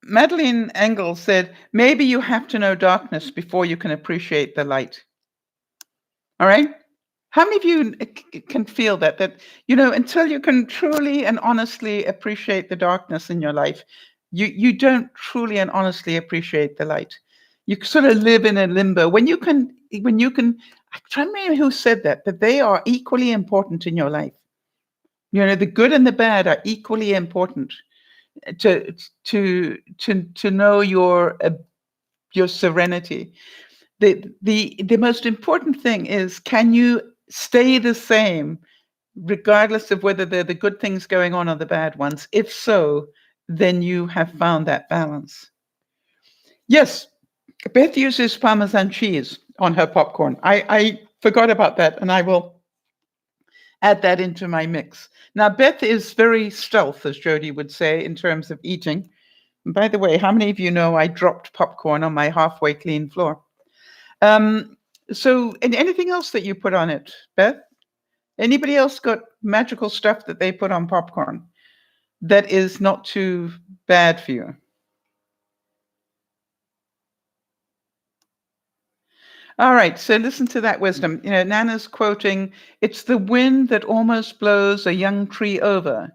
Madeline Engel said, maybe you have to know darkness before you can appreciate the light. All right? How many of you can feel that until you can truly and honestly appreciate the darkness in your life, you don't truly and honestly appreciate the light. You sort of live in a limbo. When you can, I can't remember who said that they are equally important in your life. The good and the bad are equally important to know your serenity. The most important thing is, can you stay the same regardless of whether they're the good things going on or the bad ones? If so, then you have found that balance. Yes, Beth uses Parmesan cheese on her popcorn. I forgot about that, and I will add that into my mix. Now, Beth is very stealth, as Jody would say, in terms of eating. And by the way, how many of you know I dropped popcorn on my halfway clean floor? So, and anything else that you put on it, Beth? Anybody else got magical stuff that they put on popcorn that is not too bad for you? All right, so listen to that wisdom. Nana's quoting, it's the wind that almost blows a young tree over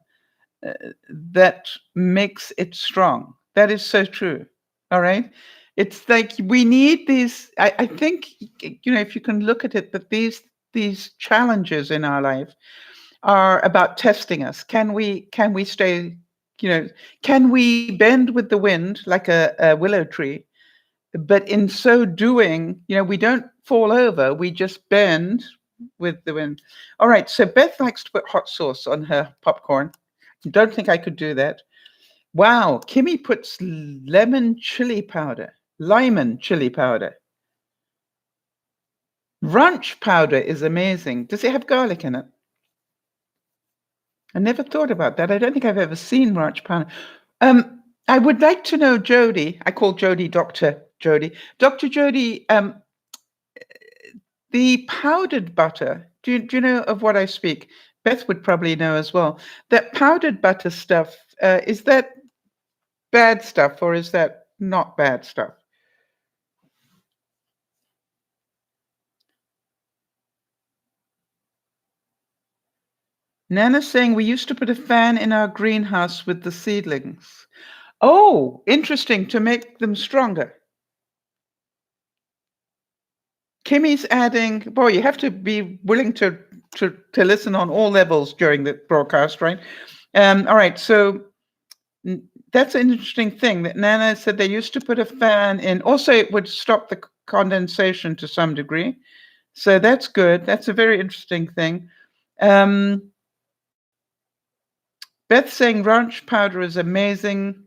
that makes it strong. That is so true. All right. It's like we need these. I think if you can look at it, that these challenges in our life are about testing us. Can we stay? Can we bend with the wind like a willow tree? But in so doing, we don't fall over. We just bend with the wind. All right. So Beth likes to put hot sauce on her popcorn. Don't think I could do that. Wow, Kimmy puts lemon chili powder. Ranch powder is amazing. Does it have garlic in it? I never thought about that. I don't think I've ever seen ranch powder. I would like to know, Jody. I call Jody Dr. Jody. Dr. Jody, the powdered butter, do you know of what I speak? Beth would probably know as well. That powdered butter stuff, is that bad stuff or is that not bad stuff? Nana's saying we used to put a fan in our greenhouse with the seedlings. Oh, interesting, to make them stronger. Kimmy's adding, boy, you have to be willing to listen on all levels during the broadcast, right? All right, so that's an interesting thing that Nana said they used to put a fan in. Also, it would stop the condensation to some degree. So that's good. That's a very interesting thing. Beth saying ranch powder is amazing.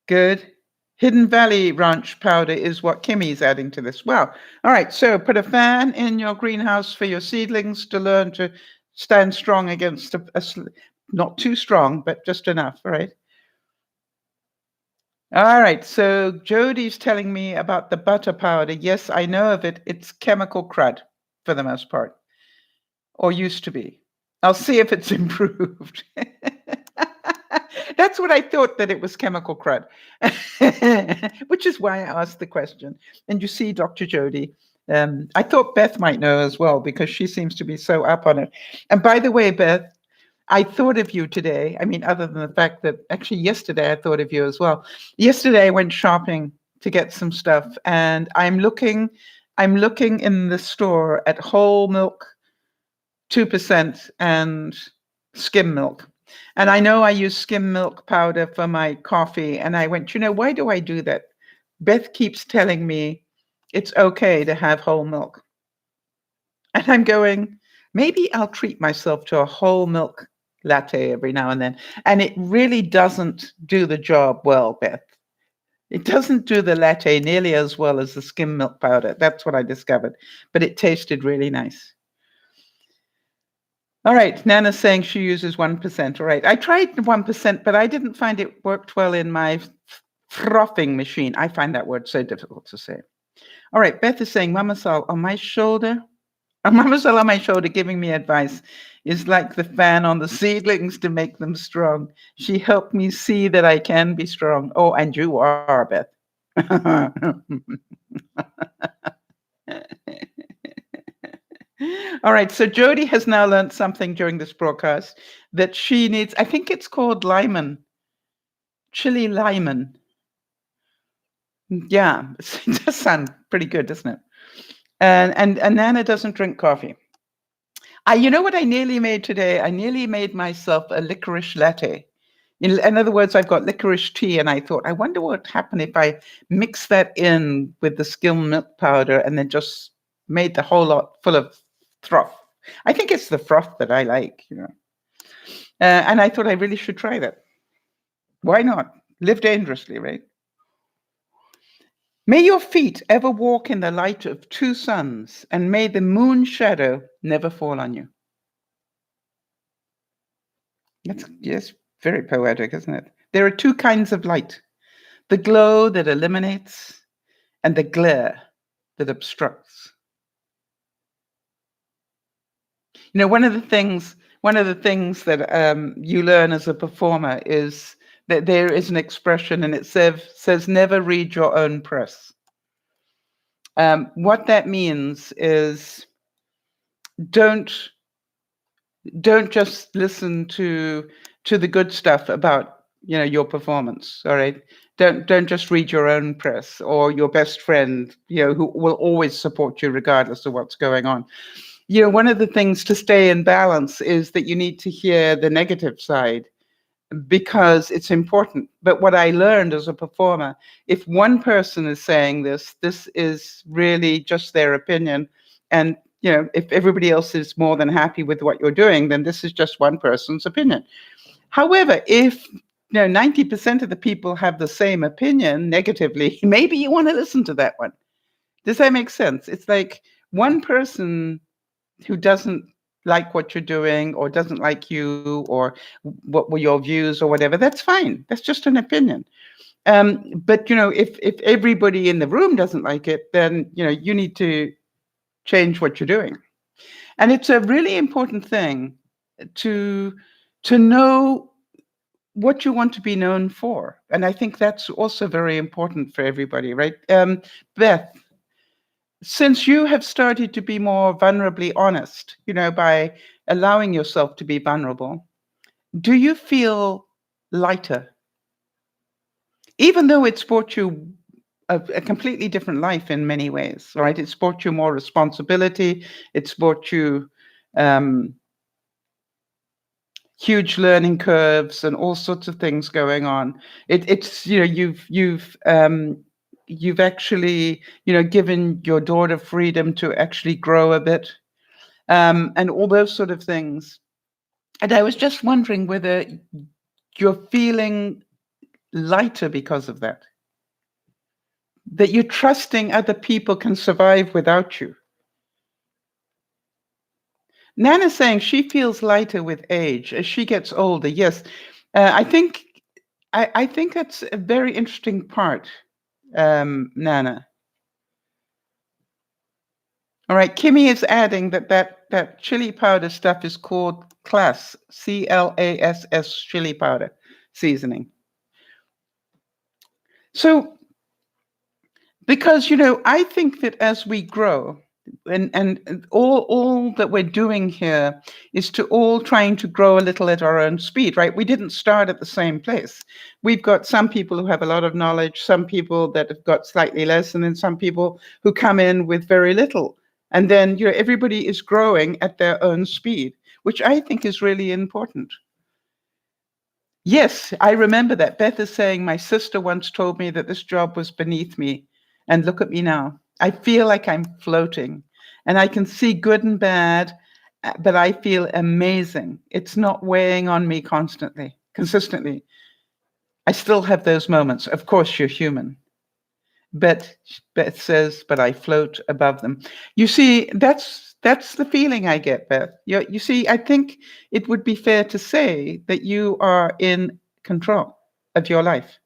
Good. Hidden Valley ranch powder is what Kimmy's adding to this. Wow. All right. So put a fan in your greenhouse for your seedlings to learn to stand strong against not too strong, but just enough, right? All right, so Jody's telling me about the butter powder. Yes, I know of it. It's chemical crud for the most part, or used to be. I'll see if it's improved. That's what I thought, that it was chemical crud, which is why I asked the question. And you see, Dr. Jody, I thought Beth might know as well, because she seems to be so up on it. And by the way, Beth, I thought of you today. I mean, other than the fact that actually yesterday I thought of you as well. Yesterday I went shopping to get some stuff, and I'm looking in the store at whole milk, 2%, and skim milk. And I know I use skim milk powder for my coffee. And I went, why do I do that? Beth keeps telling me it's okay to have whole milk. And I'm going, maybe I'll treat myself to a whole milk latte every now and then. And it really doesn't do the job well, Beth. It doesn't do the latte nearly as well as the skim milk powder. That's what I discovered. But it tasted really nice. All right, Nana's saying she uses 1%. All right, I tried 1%, but I didn't find it worked well in my frothing machine. I find that word so difficult to say. All right, Beth is saying, MamaSal on my shoulder, MamaSal on my shoulder giving me advice is like the fan on the seedlings to make them strong. She helped me see that I can be strong. Oh, and you are, Beth. All right, so Jody has now learned something during this broadcast that she needs. I think it's called Lighten, chili Lighten. Yeah, it does sound pretty good, doesn't it? And Nana doesn't drink coffee. You know what I nearly made today? I nearly made myself a licorice latte. In other words, I've got licorice tea, and I thought, I wonder what would happen if I mix that in with the skim milk powder and then just made the whole lot full of froth. I think it's the froth that I like, and I thought I really should try that. Why not? Live dangerously, right? May your feet ever walk in the light of two suns, and may the moon shadow never fall on you. Yes, very poetic, isn't it? There are two kinds of light: the glow that illuminates and the glare that obstructs. One of the things that you learn as a performer is that there is an expression, and it says never read your own press. What that means is don't just listen to the good stuff about your performance. All right, don't just read your own press or your best friend, who will always support you regardless of what's going on. One of the things to stay in balance is that you need to hear the negative side, because it's important. But what I learned as a performer, if one person is saying this is really just their opinion. And if everybody else is more than happy with what you're doing, then this is just one person's opinion. However, if 90% of the people have the same opinion negatively, maybe you want to listen to that one. Does that make sense? It's like one person who doesn't like what you're doing or doesn't like you or what were your views or whatever, that's fine. That's just an opinion. But if everybody in the room doesn't like it, then you need to change what you're doing. And it's a really important thing to know what you want to be known for. And I think that's also very important for everybody, right? Beth, since you have started to be more vulnerably honest, by allowing yourself to be vulnerable, do you feel lighter? Even though it's brought you a completely different life in many ways, right? It's brought you more responsibility. It's brought you huge learning curves and all sorts of things going on. It's you've actually given your daughter freedom to actually grow a bit, and all those sort of things. And I was just wondering whether you're feeling lighter because of that you're trusting other people can survive without you. Nana's saying she feels lighter with age as she gets older. Yes, I think I think that's a very interesting part, Nana. All right, Kimmy is adding that chili powder stuff is called class, CLASS chili powder seasoning. So, because I think that as we grow, and all that we're doing here is to all trying to grow a little at our own speed, right? We didn't start at the same place. We've got some people who have a lot of knowledge, some people that have got slightly less, and then some people who come in with very little. And then everybody is growing at their own speed, which I think is really important. Yes, I remember that. Beth is saying, my sister once told me that this job was beneath me. And look at me now. I feel like I'm floating and I can see good and bad, but I feel amazing. It's not weighing on me consistently. I still have those moments. Of course, you're human. But Beth says, but I float above them. You see, that's the feeling I get, Beth. You see, I think it would be fair to say that you are in control of your life.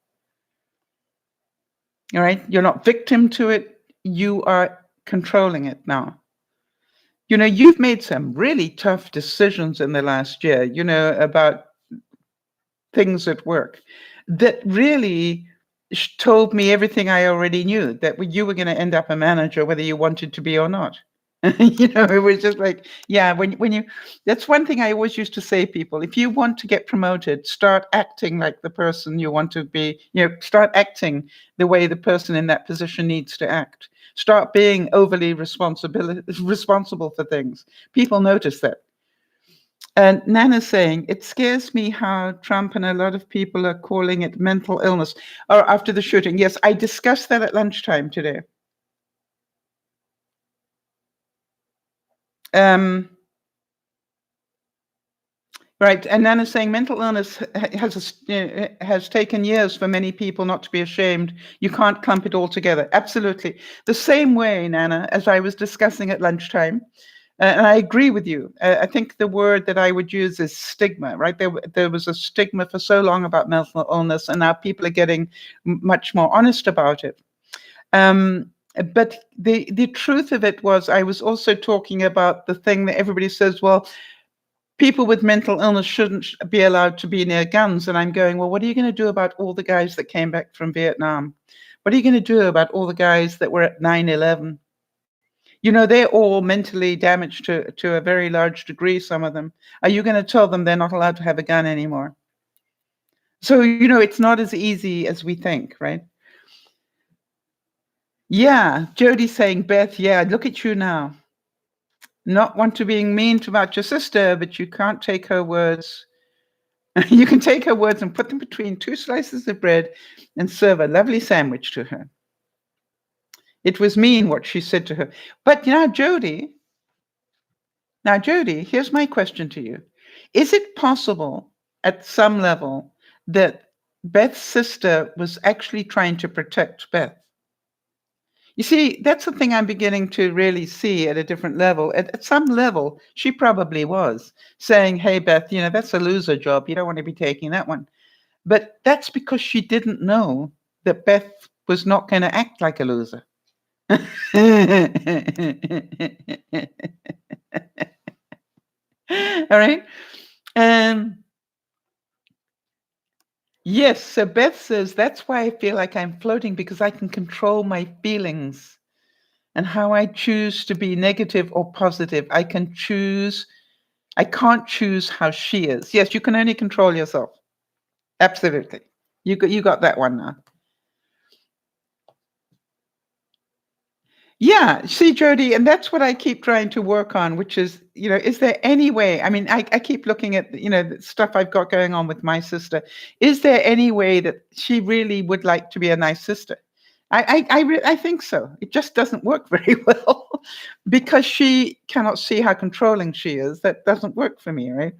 All right? You're not victim to it. You are controlling it now. You've made some really tough decisions in the last year, about things at work that really told me everything I already knew, that you were going to end up a manager, whether you wanted to be or not. It was just like, yeah, when you, that's one thing I always used to say to people, if you want to get promoted, start acting like the person you want to be, start acting the way the person in that position needs to act. Start being overly responsible for things. People notice that. And Nana's saying, it scares me how Trump and a lot of people are calling it mental illness. Or after the shooting. Yes, I discussed that at lunchtime today. Right, and Nana's saying mental illness has taken years for many people not to be ashamed. You can't clump it all together. Absolutely. The same way, Nana, as I was discussing at lunchtime, and I agree with you. I think the word that I would use is stigma, right? There was a stigma for so long about mental illness, and now people are getting much more honest about it. But the truth of it was, I was also talking about the thing that everybody says, well, people with mental illness shouldn't be allowed to be near guns. And I'm going, well, what are you going to do about all the guys that came back from Vietnam? What are you going to do about all the guys that were at 9/11? They're all mentally damaged to a very large degree, some of them. Are you going to tell them they're not allowed to have a gun anymore? So, it's not as easy as we think, right? Yeah, Jody's saying, Beth, yeah, look at you now. Not want to being mean about your sister, but you can't take her words. You can take her words and put them between two slices of bread and serve a lovely sandwich to her. It was mean what she said to her. But Jody, here's my question to you. Is it possible at some level that Beth's sister was actually trying to protect Beth? You see, that's the thing I'm beginning to really see at a different level. At some level, she probably was saying, hey, Beth, that's a loser job. You don't want to be taking that one. But that's because she didn't know that Beth was not going to act like a loser. All right. Yes. So Beth says, that's why I feel like I'm floating, because I can control my feelings and how I choose to be negative or positive. I can't choose how she is. Yes, you can only control yourself. Absolutely. You got that one now. Yeah, see, Jody, and that's what I keep trying to work on, which is, is there any way? I mean, I keep looking at, the stuff I've got going on with my sister. Is there any way that she really would like to be a nice sister? I think so. It just doesn't work very well because she cannot see how controlling she is. That doesn't work for me, right?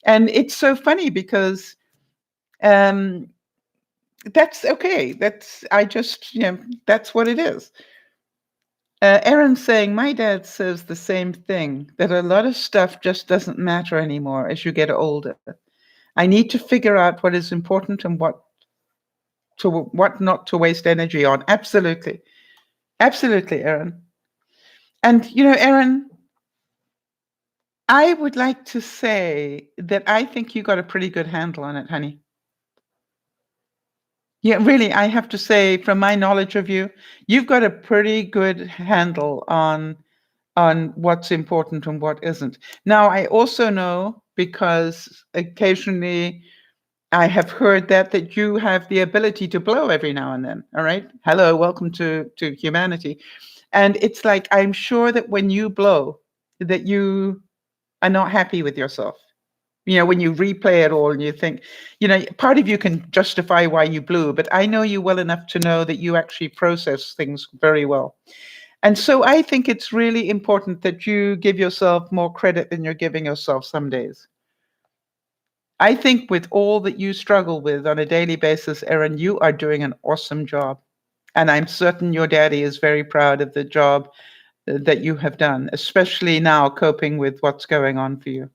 And it's so funny because that's okay. That's what it is. Erin's saying, my dad says the same thing, that a lot of stuff just doesn't matter anymore as you get older. I need to figure out what is important and what not to waste energy on. Absolutely. Absolutely, Erin. And, Erin, I would like to say that I think you got a pretty good handle on it, honey. Yeah, really, I have to say, from my knowledge of you, you've got a pretty good handle on what's important and what isn't. Now, I also know, because occasionally I have heard that you have the ability to blow every now and then. All right. Hello, welcome to humanity. And it's like, I'm sure that when you blow, that you are not happy with yourself. When you replay it all and you think, part of you can justify why you blew, but I know you well enough to know that you actually process things very well. And so I think it's really important that you give yourself more credit than you're giving yourself some days. I think with all that you struggle with on a daily basis, Erin, you are doing an awesome job. And I'm certain your daddy is very proud of the job that you have done, especially now coping with what's going on for you.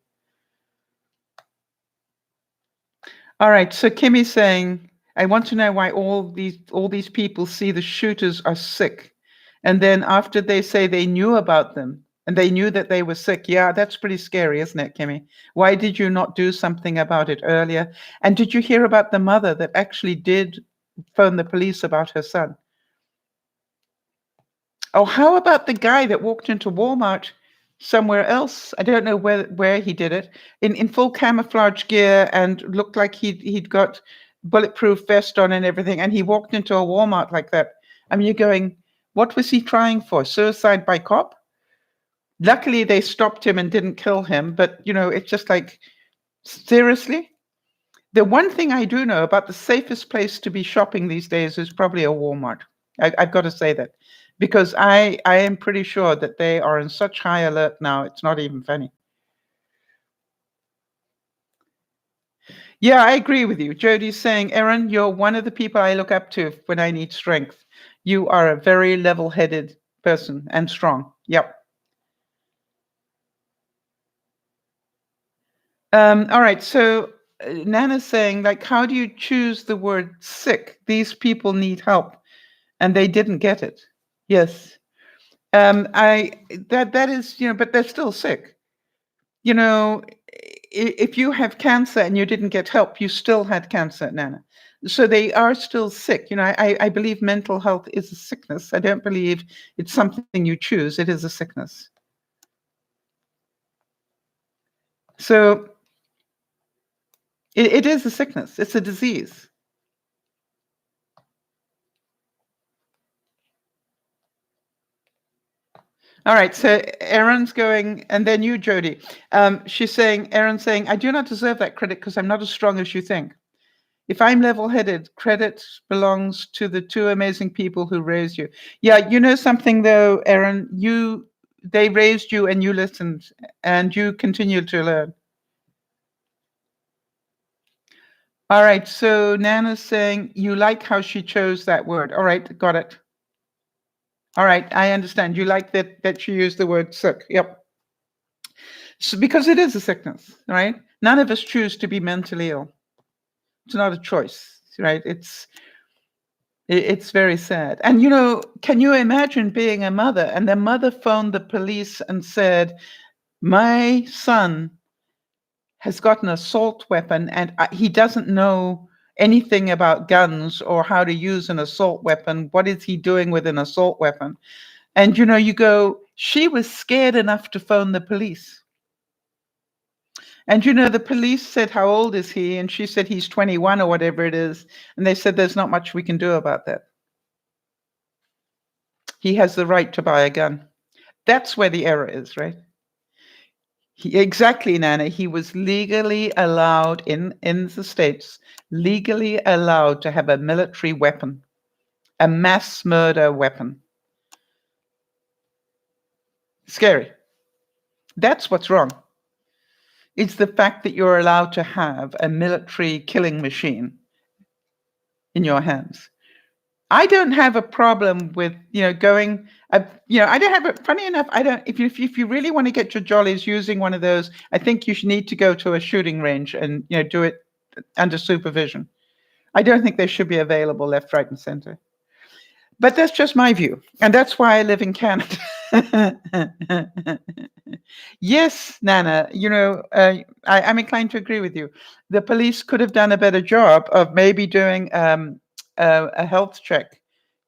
All right. So Kimmy's saying, I want to know why all these people see the shooters are sick. And then after they say they knew about them and they knew that they were sick. Yeah, that's pretty scary, isn't it, Kimmy? Why did you not do something about it earlier? And did you hear about the mother that actually did phone the police about her son? Oh, how about the guy that walked into Walmart somewhere else? I don't know where he did it, in full camouflage gear and looked like he'd got bulletproof vest on and everything, and he walked into a Walmart like that. I mean, you're going, what was he trying for? Suicide by cop? Luckily, they stopped him and didn't kill him, but it's just like, seriously? The one thing I do know about the safest place to be shopping these days is probably a Walmart. I've got to say that, because I am pretty sure that they are in such high alert now, it's not even funny. Yeah, I agree with you. Jody's saying, Erin, you're one of the people I look up to when I need strength. You are a very level-headed person and strong. Yep. All right, so Nana's saying, like, how do you choose the word sick? These people need help and they didn't get it. Yes. I that is, but they're still sick. If you have cancer and you didn't get help, you still had cancer, Nana. So they are still sick. I believe mental health is a sickness. I don't believe it's something you choose. It is a sickness. So it is a sickness. It's a disease. All right, so Erin's going, and then you, Jody. She's saying, Erin's saying, I do not deserve that credit because I'm not as strong as you think. If I'm level-headed, credit belongs to the two amazing people who raised you. Yeah, you know something though, Erin, they raised you and you listened and you continue to learn. All right, so Nana's saying you like how she chose that word. All right, got it. All right, I understand. You like that she used the word sick. Yep. So, because it is a sickness, right? None of us choose to be mentally ill. It's not a choice, right? It's very sad. And can you imagine being a mother and the mother phoned the police and said, my son has got an assault weapon and he doesn't know anything about guns or how to use an assault weapon. What is he doing with an assault weapon? And you go, she was scared enough to phone the police. And the police said, how old is he? And she said, he's 21 or whatever it is. And they said, there's not much we can do about that. He has the right to buy a gun. That's where the error is, right? Exactly, Nana. He was legally allowed in the States, legally allowed to have a military weapon, a mass murder weapon. Scary. That's what's wrong. It's the fact that you're allowed to have a military killing machine in your hands. I don't have a problem with, going, I don't have it. Funny enough, I don't, if you really want to get your jollies using one of those, I think you should need to go to a shooting range and, do it under supervision. I don't think they should be available left, right, and center. But that's just my view. And that's why I live in Canada. Yes, Nana, I'm inclined to agree with you. The police could have done a better job of maybe doing a health check,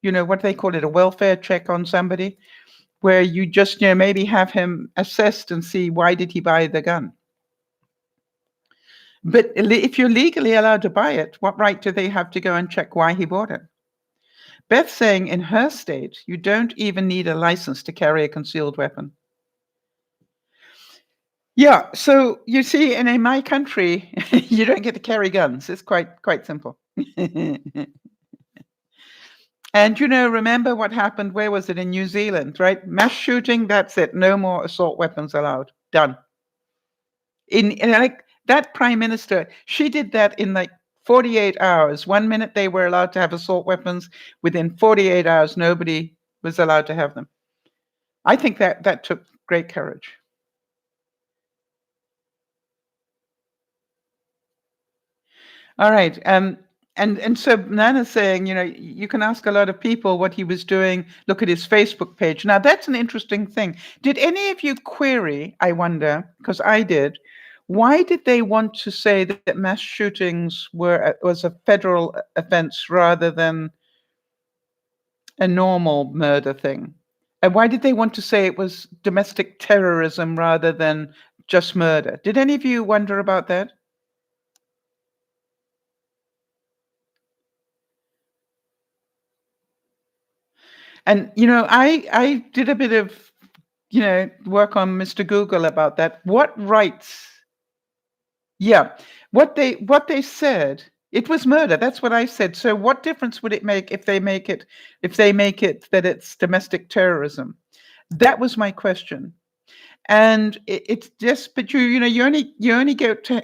what they call it, a welfare check on somebody, where you just, maybe have him assessed and see why did he buy the gun. But if you're legally allowed to buy it, what right do they have to go and check why he bought it? Beth's saying in her state, you don't even need a license to carry a concealed weapon. Yeah, so you see, and in my country, you don't get to carry guns. It's quite simple. And remember what happened? Where was it? In New Zealand, right? Mass shooting. That's it. No more assault weapons allowed. Done. In like that prime minister, she did that in like 48 hours. 1 minute they were allowed to have assault weapons. Within 48 hours, nobody was allowed to have them. I think that took great courage. All right. And so Nana's saying, you can ask a lot of people what he was doing. Look at his Facebook page. Now, that's an interesting thing. Did any of you query, I wonder, because I did, why did they want to say that mass shootings was a federal offense rather than a normal murder thing? And why did they want to say it was domestic terrorism rather than just murder? Did any of you wonder about that? And I did a bit of work on Mr. Google about that. What rights? Yeah, what they said, it was murder. That's what I said. So what difference would it make if they make it that it's domestic terrorism? That was my question. And it's just, but you only go to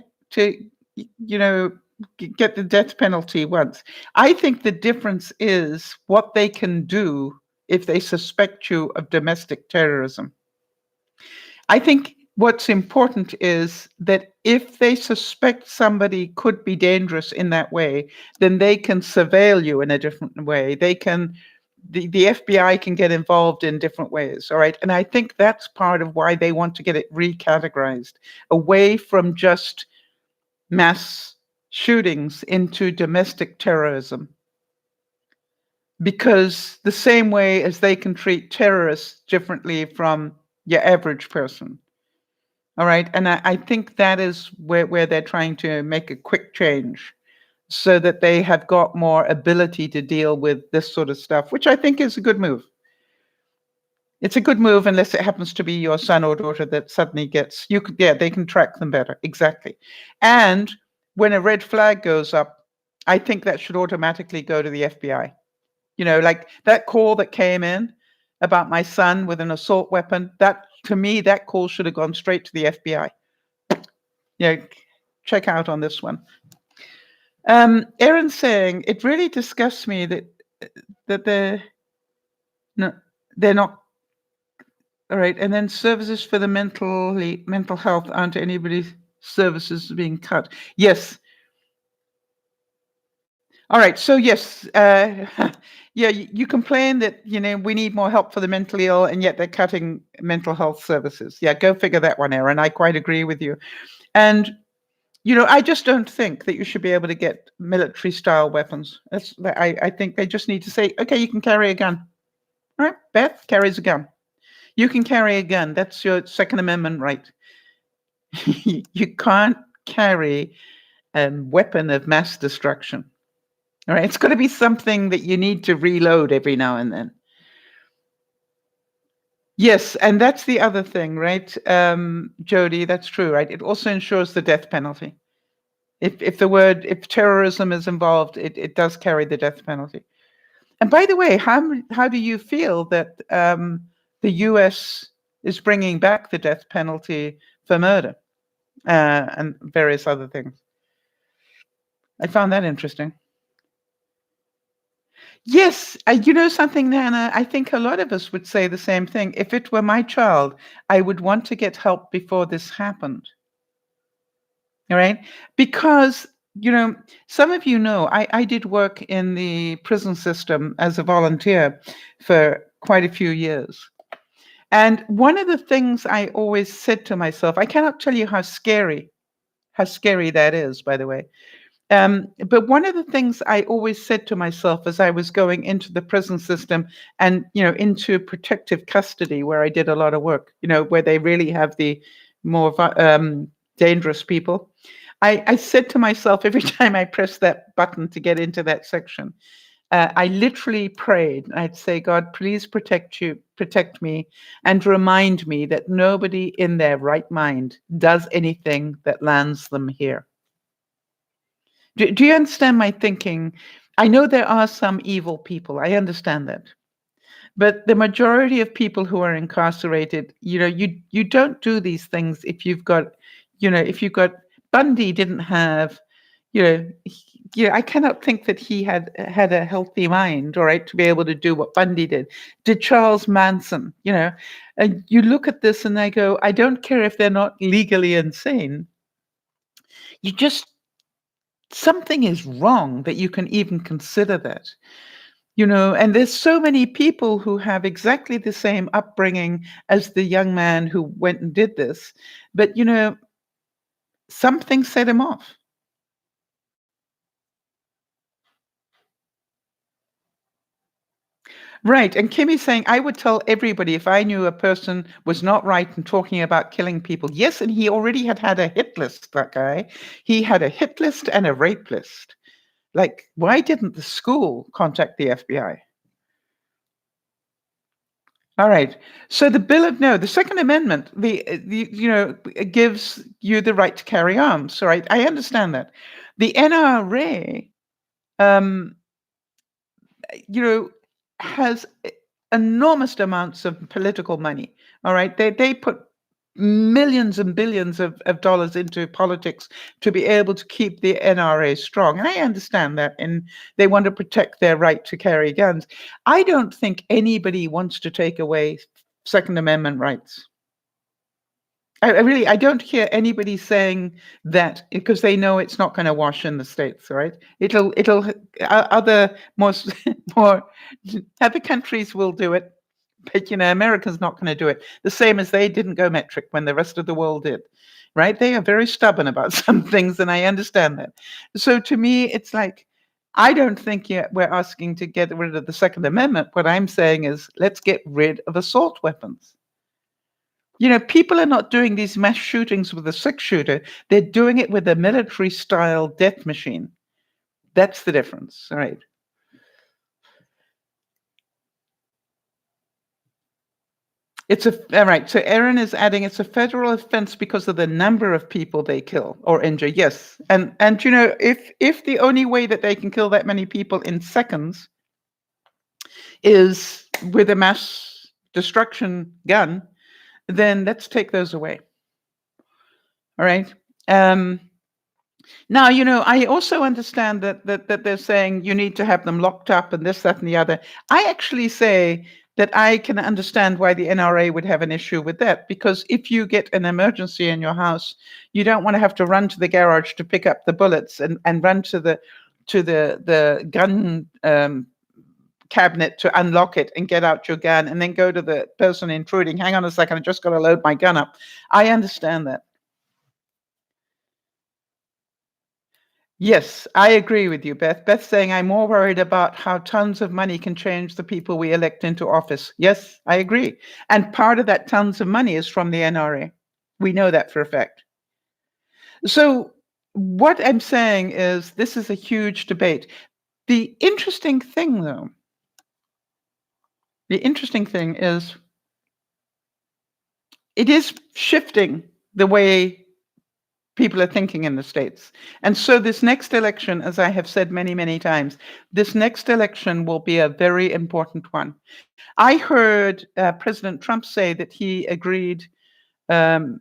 get the death penalty once. I think the difference is what they can do if they suspect you of domestic terrorism. I think what's important is that if they suspect somebody could be dangerous in that way, then they can surveil you in a different way. They can, the FBI can get involved in different ways. All right. And I think that's part of why they want to get it recategorized away from just mass shootings into domestic terrorism. Because the same way as they can treat terrorists differently from your average person. All right. And I think that is where they're trying to make a quick change so that they have got more ability to deal with this sort of stuff, which I think is a good move. It's a good move unless it happens to be your son or daughter that suddenly gets, they can track them better. Exactly. And when a red flag goes up, I think that should automatically go to the FBI. Like that call that came in about my son with an assault weapon, that to me, that call should have gone straight to the FBI. Check out on this one. Erin's saying, it really disgusts me that they're not. All right. And then services for the mental health aren't anybody's services being cut. Yes. All right. So yes, you complain that we need more help for the mentally ill, and yet they're cutting mental health services. Yeah, go figure that one, Erin. I quite agree with you. And I just don't think that you should be able to get military-style weapons. I think they just need to say, okay, you can carry a gun. All right, Beth carries a gun. You can carry a gun. That's your Second Amendment right. You can't carry a weapon of mass destruction. All right, it's got to be something that you need to reload every now and then. Yes, and that's the other thing, right, Jody? That's true, right? It also ensures the death penalty. If terrorism is involved, it does carry the death penalty. And by the way, how do you feel that the U.S. is bringing back the death penalty for murder and various other things? I found that interesting. Yes, you know something, Nana? I think a lot of us would say the same thing. If it were my child, I would want to get help before this happened. All right. Because, you know, some of you know, I did work in the prison system as a volunteer for quite a few years. And one of the things I always said to myself, I cannot tell you how scary that is, by the way. But one of the things I always said to myself as I was going into the prison system and, you know, into protective custody, where I did a lot of work, you know, where they really have the more dangerous people. I said to myself every time I pressed that button to get into that section, I literally prayed. I'd say, God, please protect me, and remind me that nobody in their right mind does anything that lands them here. Do you understand my thinking? I know there are some evil people. I understand that. But the majority of people who are incarcerated, you know, you don't do these things if you've got, you know, if you've got Bundy didn't have, you know, I cannot think that he had a healthy mind, all right, to be able to do what Bundy did. Did Charles Manson, you know, and you look at this and I go, I don't care if they're not legally insane. You just something is wrong that you can even consider that. You know, and there's so many people who have exactly the same upbringing as the young man who went and did this, but you know, something set him off. Right. And Kimmy's saying, I would tell everybody if I knew a person was not right and talking about killing people. Yes, and he already had a hit list, that guy. He had a hit list and a rape list. Like, why didn't the school contact the FBI? All right. So the Second Amendment, the you know, it gives you the right to carry arms. All right, I understand that. The NRA, um, you know, has enormous amounts of political money. All right, they put millions and billions of dollars into politics to be able to keep the NRA strong. And I understand that. And they want to protect their right to carry guns. I don't think anybody wants to take away Second Amendment rights. I really I don't hear anybody saying that because they know it's not going to wash in the states, right? Other most more other countries will do it, but you know America's not going to do it. The same as they didn't go metric when the rest of the world did, right? They are very stubborn about some things, and I understand that. So to me, it's like I don't think yet we're asking to get rid of the Second Amendment. What I'm saying is let's get rid of assault weapons. You know, people are not doing these mass shootings with a six-shooter. They're doing it with a military-style death machine. That's the difference. All right. It's a all right. So Aaron is adding it's a federal offense because of the number of people they kill or injure. Yes. And you know, if the only way that they can kill that many people in seconds is with a mass destruction gun, then let's take those away. All right. Now, you know, I also understand that they're saying you need to have them locked up and this, that, and the other. I actually say that I can understand why the NRA would have an issue with that, because if you get an emergency in your house, you don't want to have to run to the garage to pick up the bullets and run to the gun cabinet to unlock it and get out your gun and then go to the person intruding. Hang on a second, I just got to load my gun up. I understand that. Yes, I agree with you, Beth. Beth's saying I'm more worried about how tons of money can change the people we elect into office. Yes, I agree. And part of that tons of money is from the NRA. We know that for a fact. So what I'm saying is this is a huge debate. The interesting thing, though, the interesting thing is it is shifting the way people are thinking in the States. And so this next election, as I have said many, many times, this next election will be a very important one. I heard President Trump say that he agreed um,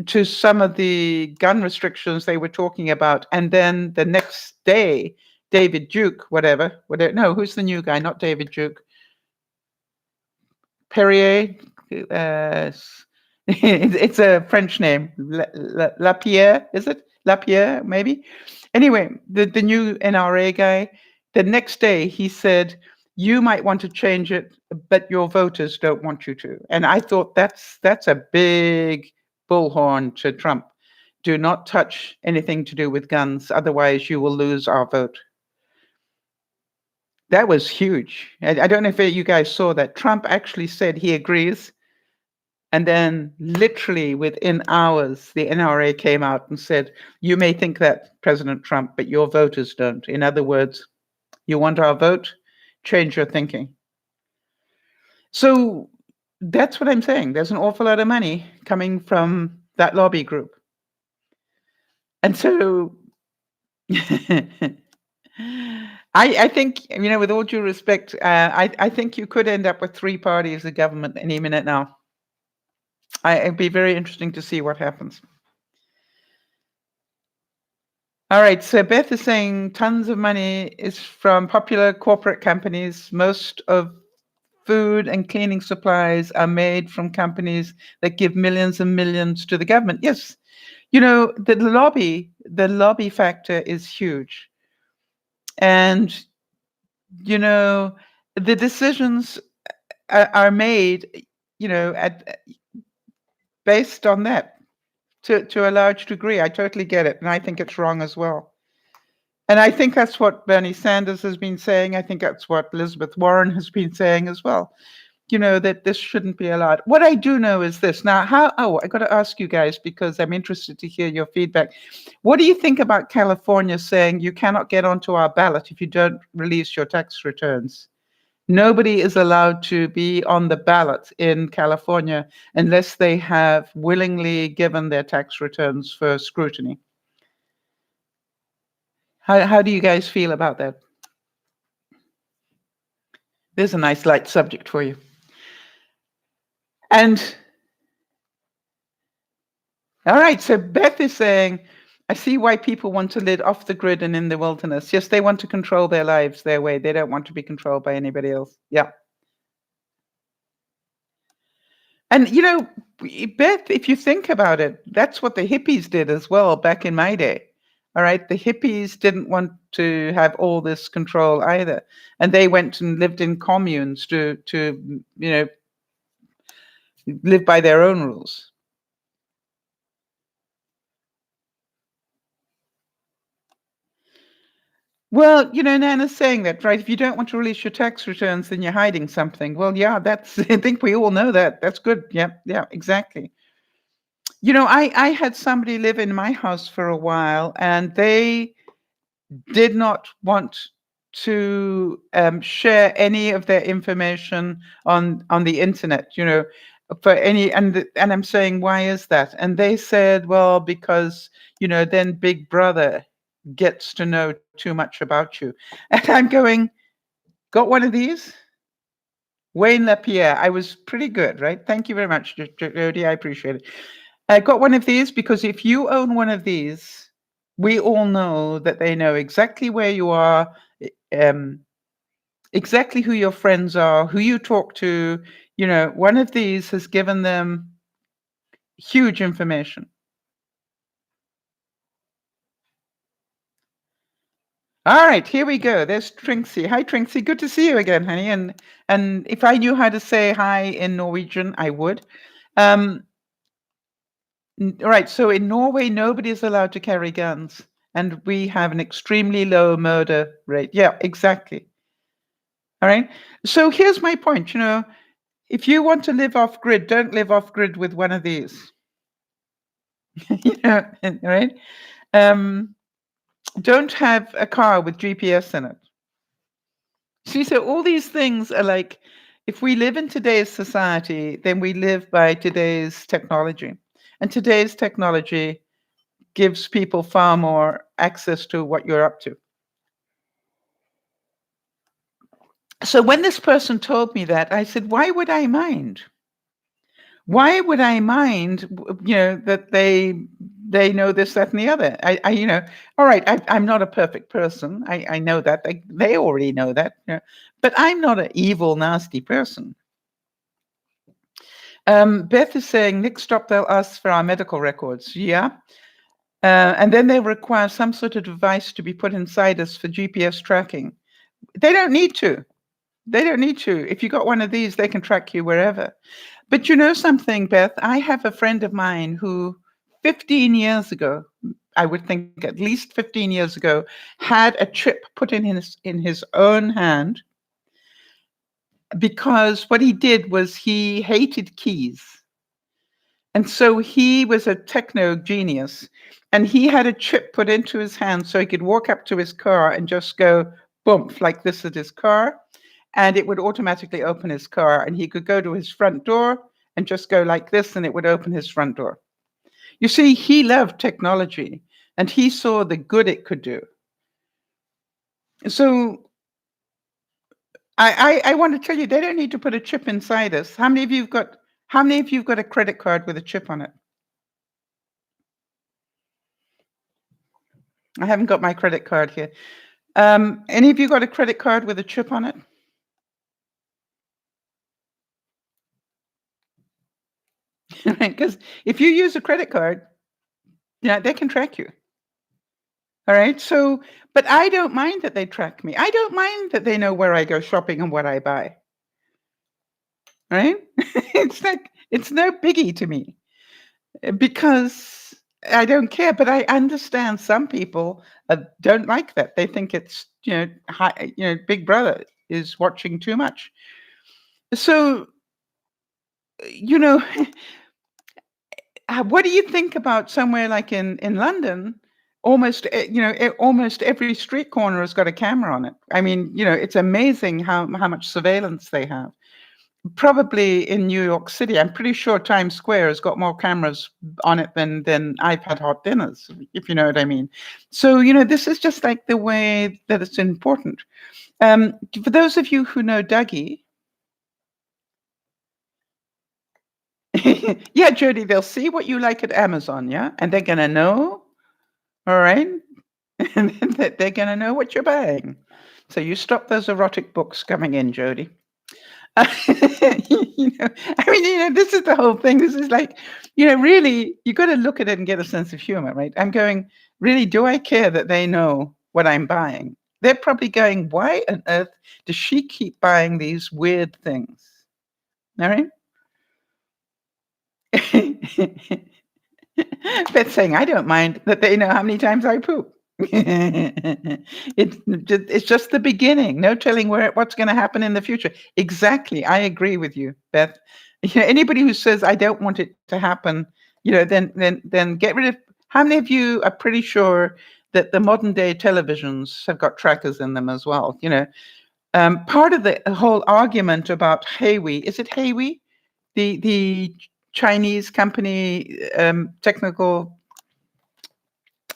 to some of the gun restrictions they were talking about. And then the next day, David Duke, whatever. No, who's the new guy? Not David Duke. Perrier. Uh, it's a French name. Lapierre, is it? Lapierre, maybe? Anyway, the new NRA guy, the next day he said, you might want to change it, but your voters don't want you to. And I thought that's a big bullhorn to Trump. Do not touch anything to do with guns, otherwise you will lose our vote. That was huge. I don't know if you guys saw that. Trump actually said he agrees. And then literally within hours, the NRA came out and said, you may think that, President Trump, but your voters don't. In other words, you want our vote? Change your thinking. So that's what I'm saying. There's an awful lot of money coming from that lobby group. And so I think, with all due respect, I think you could end up with 3 parties of government any minute now. It'd be very interesting to see what happens. All right, so Beth is saying tons of money is from popular corporate companies. Most of food and cleaning supplies are made from companies that give millions and millions to the government. Yes, the lobby factor is huge. And, the decisions are made, based on that to a large degree. I totally get it. And I think it's wrong as well. And I think that's what Bernie Sanders has been saying. I think that's what Elizabeth Warren has been saying as well. That this shouldn't be allowed. What I do know is this. Now, I got to ask you guys, because I'm interested to hear your feedback. What do you think about California saying you cannot get onto our ballot if you don't release your tax returns? Nobody is allowed to be on the ballot in California unless they have willingly given their tax returns for scrutiny. How do you guys feel about that? There's a nice light subject for you. And all right, so Beth is saying, I see why people want to live off the grid and in the wilderness. Yes, they want to control their lives their way. They don't want to be controlled by anybody else. Yeah. And, Beth, if you think about it, that's what the hippies did as well back in my day. All right. The hippies didn't want to have all this control either. And they went and lived in communes to live by their own rules. Well, Nana's saying that, right? If you don't want to release your tax returns, then you're hiding something. Well, yeah, I think we all know that. That's good. Yeah, exactly. I had somebody live in my house for a while, and they did not want to share any of their information on the internet, for any, and I'm saying, why is that? And they said, well, because, then Big Brother gets to know too much about you. And I'm going, got one of these? Wayne Lapierre. I was pretty good, right? Thank you very much, Jody. I appreciate it. I got one of these because if you own one of these, we all know that they know exactly where you are, exactly who your friends are, who you talk to. One of these has given them huge information. All right, here we go. There's Trinksy. Hi, Trinksy. Good to see you again, honey. And if I knew how to say hi in Norwegian, I would. All right, so in Norway, nobody is allowed to carry guns, and we have an extremely low murder rate. Yeah, exactly. All right. So here's my point. If you want to live off grid, don't live off grid with one of these. Right? Don't have a car with GPS in it. See, so all these things are like, if we live in today's society, then we live by today's technology. And today's technology gives people far more access to what you're up to. So when this person told me that, I said, why would I mind? Why would I mind, that they know this, that, and the other? All right, I'm not a perfect person. I know that. They already know that. But I'm not an evil, nasty person. Beth is saying, next stop, they'll ask for our medical records. Yeah. And then they require some sort of device to be put inside us for GPS tracking. They don't need to. They don't need to. If you got one of these, they can track you wherever. But you know something, Beth? I have a friend of mine who 15 years ago, I would think at least 15 years ago, had a chip put in his own hand because what he did was he hated keys. And so he was a techno genius, and he had a chip put into his hand so he could walk up to his car and just go boom, like this at his car, and it would automatically open his car, and he could go to his front door and just go like this, and it would open his front door. You see, he loved technology, and he saw the good it could do. So I want to tell you, they don't need to put a chip inside us. How many of you've got a credit card with a chip on it? I haven't got my credit card here. Any of you got a credit card with a chip on it? Because if you use a credit card, they can track you. All right. So, but I don't mind that they track me. I don't mind that they know where I go shopping and what I buy. Right? it's no biggie to me because I don't care. But I understand some people don't like that. They think it's Big Brother is watching too much. So, what do you think about somewhere like in London? Almost every street corner has got a camera on it. I mean, it's amazing how much surveillance they have. Probably in New York City, I'm pretty sure Times Square has got more cameras on it than I've had hot dinners, if you know what I mean. So, this is just like the way that it's important. For those of you who know Dougie, yeah, Jody, they'll see what you like at Amazon, yeah? And they're going to know, all right? And they're going to know what you're buying. So you stop those erotic books coming in, Jody. This is the whole thing. This is like, really, you got to look at it and get a sense of humor, right? I'm going, really, do I care that they know what I'm buying? They're probably going, why on earth does she keep buying these weird things? All right? Beth's saying, I don't mind that they know how many times I poop. It's just the beginning. No telling what's going to happen in the future. Exactly. I agree with you, Beth. Anybody who says I don't want it to happen, then get rid of. How many of you are pretty sure that the modern day televisions have got trackers in them as well? Part of the whole argument about Huawei, is it Huawei, the Chinese company, technical,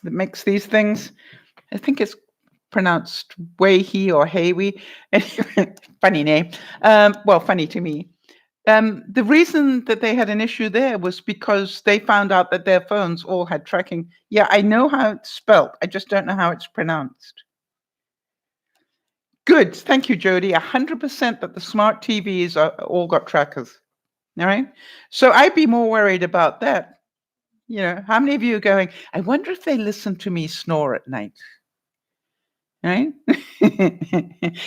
that makes these things? I think it's pronounced Weihe or Huawei. Funny name. Well, funny to me. The reason that they had an issue there was because they found out that their phones all had tracking. Yeah, I know how it's spelled. I just don't know how it's pronounced. Good. Thank you, Jody. 100% that the smart TVs are all got trackers. All right. So I'd be more worried about that. How many of you are going, I wonder if they listen to me snore at night? Right?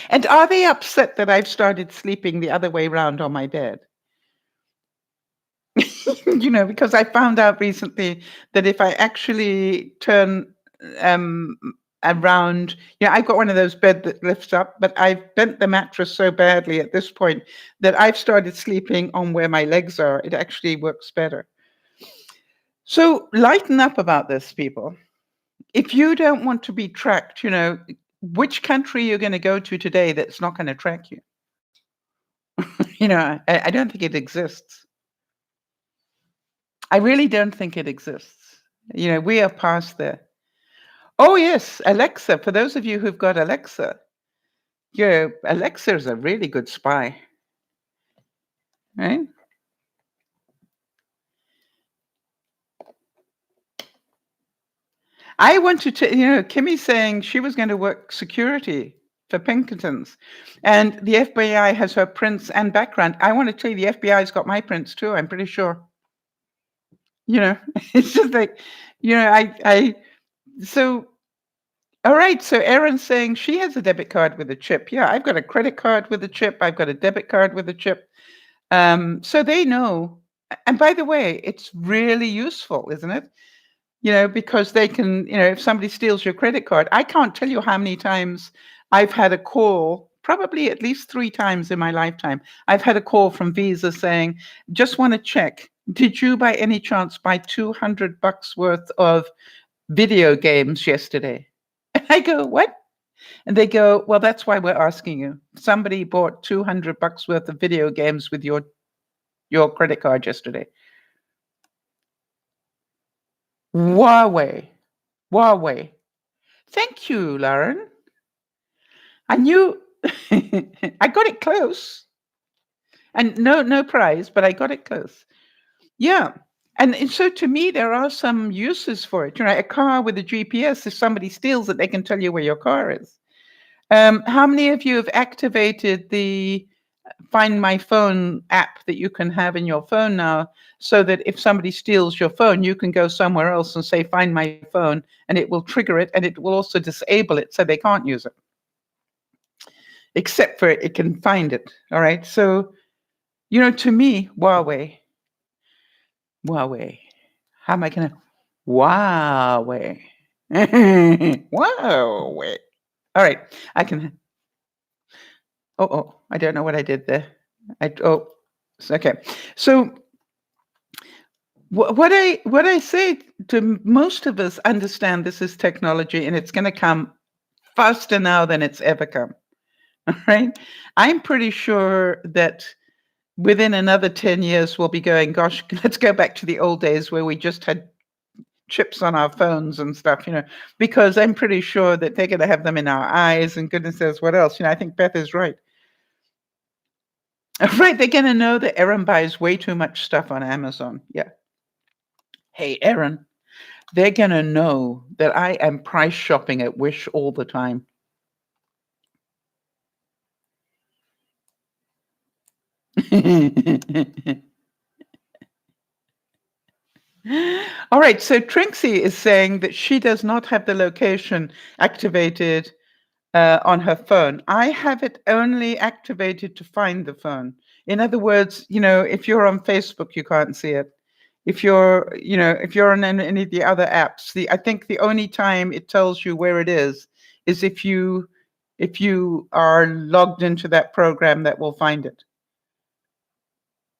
And are they upset that I've started sleeping the other way around on my bed? Because I found out recently that if I actually turn around, I've got one of those beds that lifts up, but I've bent the mattress so badly at this point that I've started sleeping on where my legs are. It actually works better. So lighten up about this, people. If you don't want to be tracked, which country you're going to go to today that's not going to track you? I don't think it exists. I really don't think it exists. We are past there. Oh, yes, Alexa. For those of you who've got Alexa, Alexa is a really good spy, right? I wanted to, Kimmy's saying she was going to work security for Pinkertons, and the FBI has her prints and background. I want to tell you, the FBI's got my prints too. I'm pretty sure. It's just like, so. All right, so Erin's saying she has a debit card with a chip. Yeah, I've got a credit card with a chip. I've got a debit card with a chip. So they know. And by the way, it's really useful, isn't it? Because they can, if somebody steals your credit card, I can't tell you how many times I've had a call, probably at least 3 times in my lifetime. I've had a call from Visa saying, just want to check, did you by any chance buy $200 worth of video games yesterday? And I go, what? And they go, well, that's why we're asking you. Somebody bought $200 worth of video games with your credit card yesterday. Huawei. Thank you, Lauren. I knew I got it close. And no prize, but I got it close. Yeah. And so to me, there are some uses for it. A car with a GPS, if somebody steals it, they can tell you where your car is. How many of you have activated the Find My Phone app that you can have in your phone now, so that if somebody steals your phone, you can go somewhere else and say, Find My Phone, and it will trigger it, and it will also disable it so they can't use it. Except for it can find it. All right. So, to me, Huawei. How am I going to? Huawei. Huawei. All right. I can. Oh, I don't know what I did there. Okay. So what I say to most of us, understand this is technology and it's going to come faster now than it's ever come. All right. I'm pretty sure that within another 10 years, we'll be going, gosh, let's go back to the old days where we just had chips on our phones and stuff, because I'm pretty sure that they're going to have them in our eyes and goodness knows what else. I think Beth is right. Right, they're going to know that Erin buys way too much stuff on Amazon. Yeah. Hey, Erin, they're going to know that I am price shopping at Wish all the time. All right, so Trinksy is saying that she does not have the location activated on her phone. I have it only activated to find the phone. In other words, if you're on Facebook, you can't see it. If you're on any of the other apps, I think the only time it tells you where it is if you are logged into that program that will find it.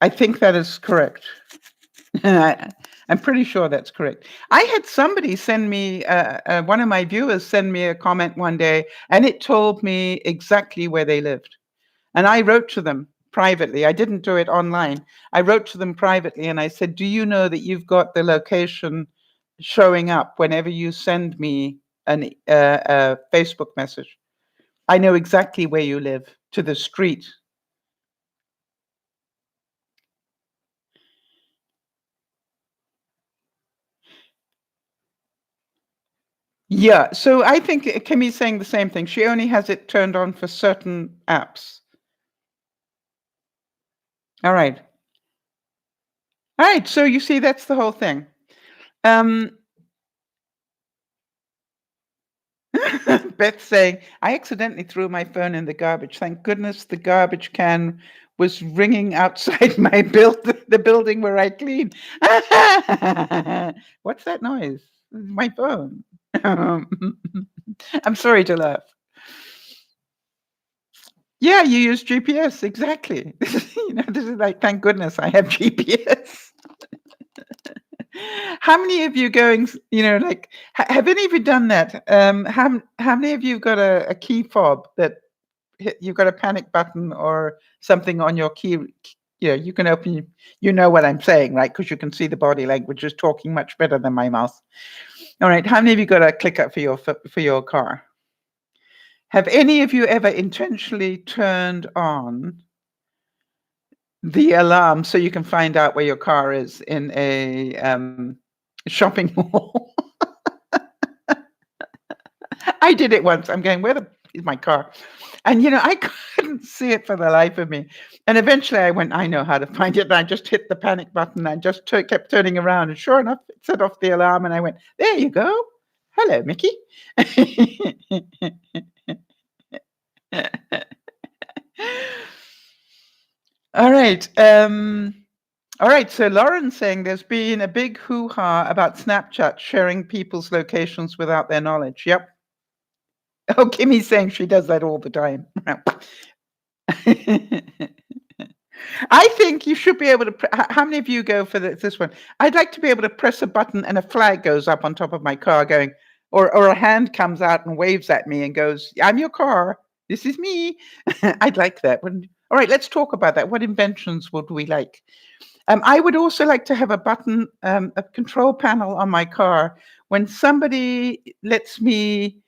I think that is correct. I'm pretty sure that's correct. I had somebody send me, one of my viewers send me a comment one day, and it told me exactly where they lived. And I wrote to them privately. I didn't do it online. I wrote to them privately and I said, do you know that you've got the location showing up whenever you send me a Facebook message? I know exactly where you live, to the street. Yeah, so I think Kimmy's saying the same thing. She only has it turned on for certain apps. All right. So you see, that's the whole thing. Beth saying, I accidentally threw my phone in the garbage. Thank goodness the garbage can was ringing outside the building where I clean. What's that noise? My phone. I'm sorry to laugh. Yeah, you use GPS, exactly. This is like, thank goodness I have GPS. How many of you going, have any of you done that? How many of you got a key fob that you've got a panic button or something on your key? You can open, what I'm saying, right? Because you can see the body language is talking much better than my mouth. All right, how many of you got a clicker for your car? Have any of you ever intentionally turned on the alarm so you can find out where your car is in a shopping mall? I did it once. I'm going, where is my car? And, I couldn't see it for the life of me. And eventually I went, I know how to find it. And I just hit the panic button. I just kept turning around. And sure enough, it set off the alarm. And I went, there you go. Hello, Mickey. All right. All right. So Lauren's saying there's been a big hoo-ha about Snapchat sharing people's locations without their knowledge. Yep. Oh, Kimmy's saying she does that all the time. I think you should be able to. How many of you go for this one? I'd like to be able to press a button and a flag goes up on top of my car, going, or a hand comes out and waves at me and goes, "I'm your car. This is me." I'd like that. All right, let's talk about that. What inventions would we like? I would also like to have a button, a control panel on my car. When somebody lets me,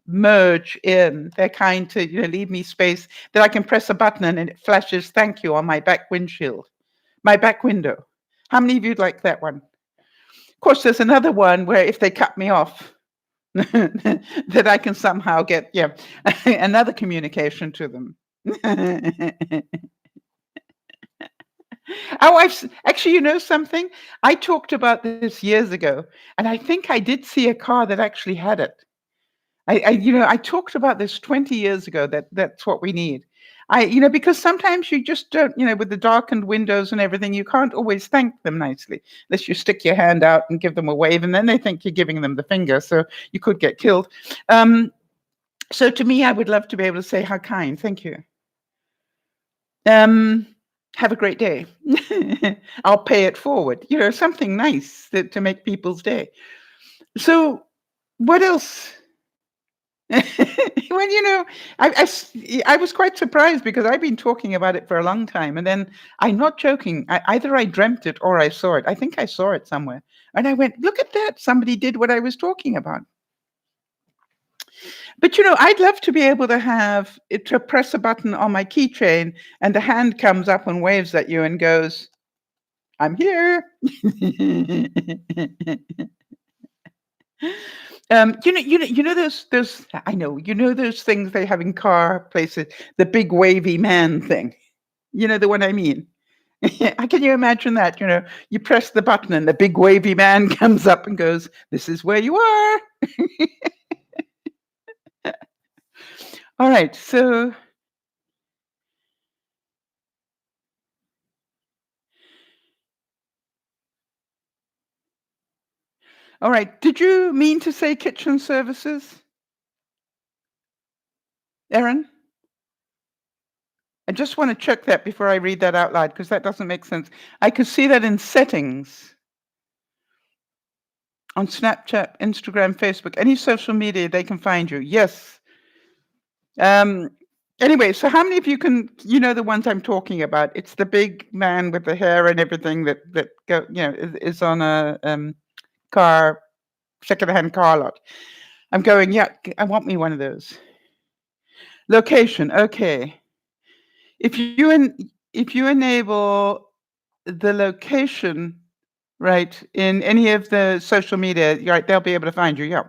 merge in, they're kind to, leave me space, that I can press a button and it flashes "thank you" on my back windshield, my back window. How many of you'd like that one? Of course, there's another one where if they cut me off, that I can somehow get, another communication to them. Oh, actually, something? I talked about this years ago, and I think I did see a car that actually had it. I talked about this 20 years ago, that's what we need. Because sometimes you just don't, with the darkened windows and everything, you can't always thank them nicely unless you stick your hand out and give them a wave, and then they think you're giving them the finger, so you could get killed. So to me, I would love to be able to say, how kind, thank you. Have a great day. I'll pay it forward. Something nice to make people's day. So what else? Well, I was quite surprised because I've been talking about it for a long time, and then I'm not joking. Either I dreamt it or I saw it. I think I saw it somewhere, and I went, "Look at that! Somebody did what I was talking about." But I'd love to be able to have it to press a button on my keychain, and the hand comes up and waves at you and goes, "I'm here." Those I know, those things they have in car places, the big wavy man thing. You know the one I mean? Can you imagine that? You press the button and the big wavy man comes up and goes, "This is where you are." All right, so all right. Did you mean to say kitchen services, Erin? I just want to check that before I read that out loud because that doesn't make sense. I could see that in settings on Snapchat, Instagram, Facebook, any social media, they can find you. Yes. Anyway, so how many of you the ones I'm talking about? It's the big man with the hair and everything that is on a secondhand car lot. I'm going, yeah, I want me one of those. Location, okay. If you enable the location, right, in any of the social media, right, they'll be able to find you. Yeah.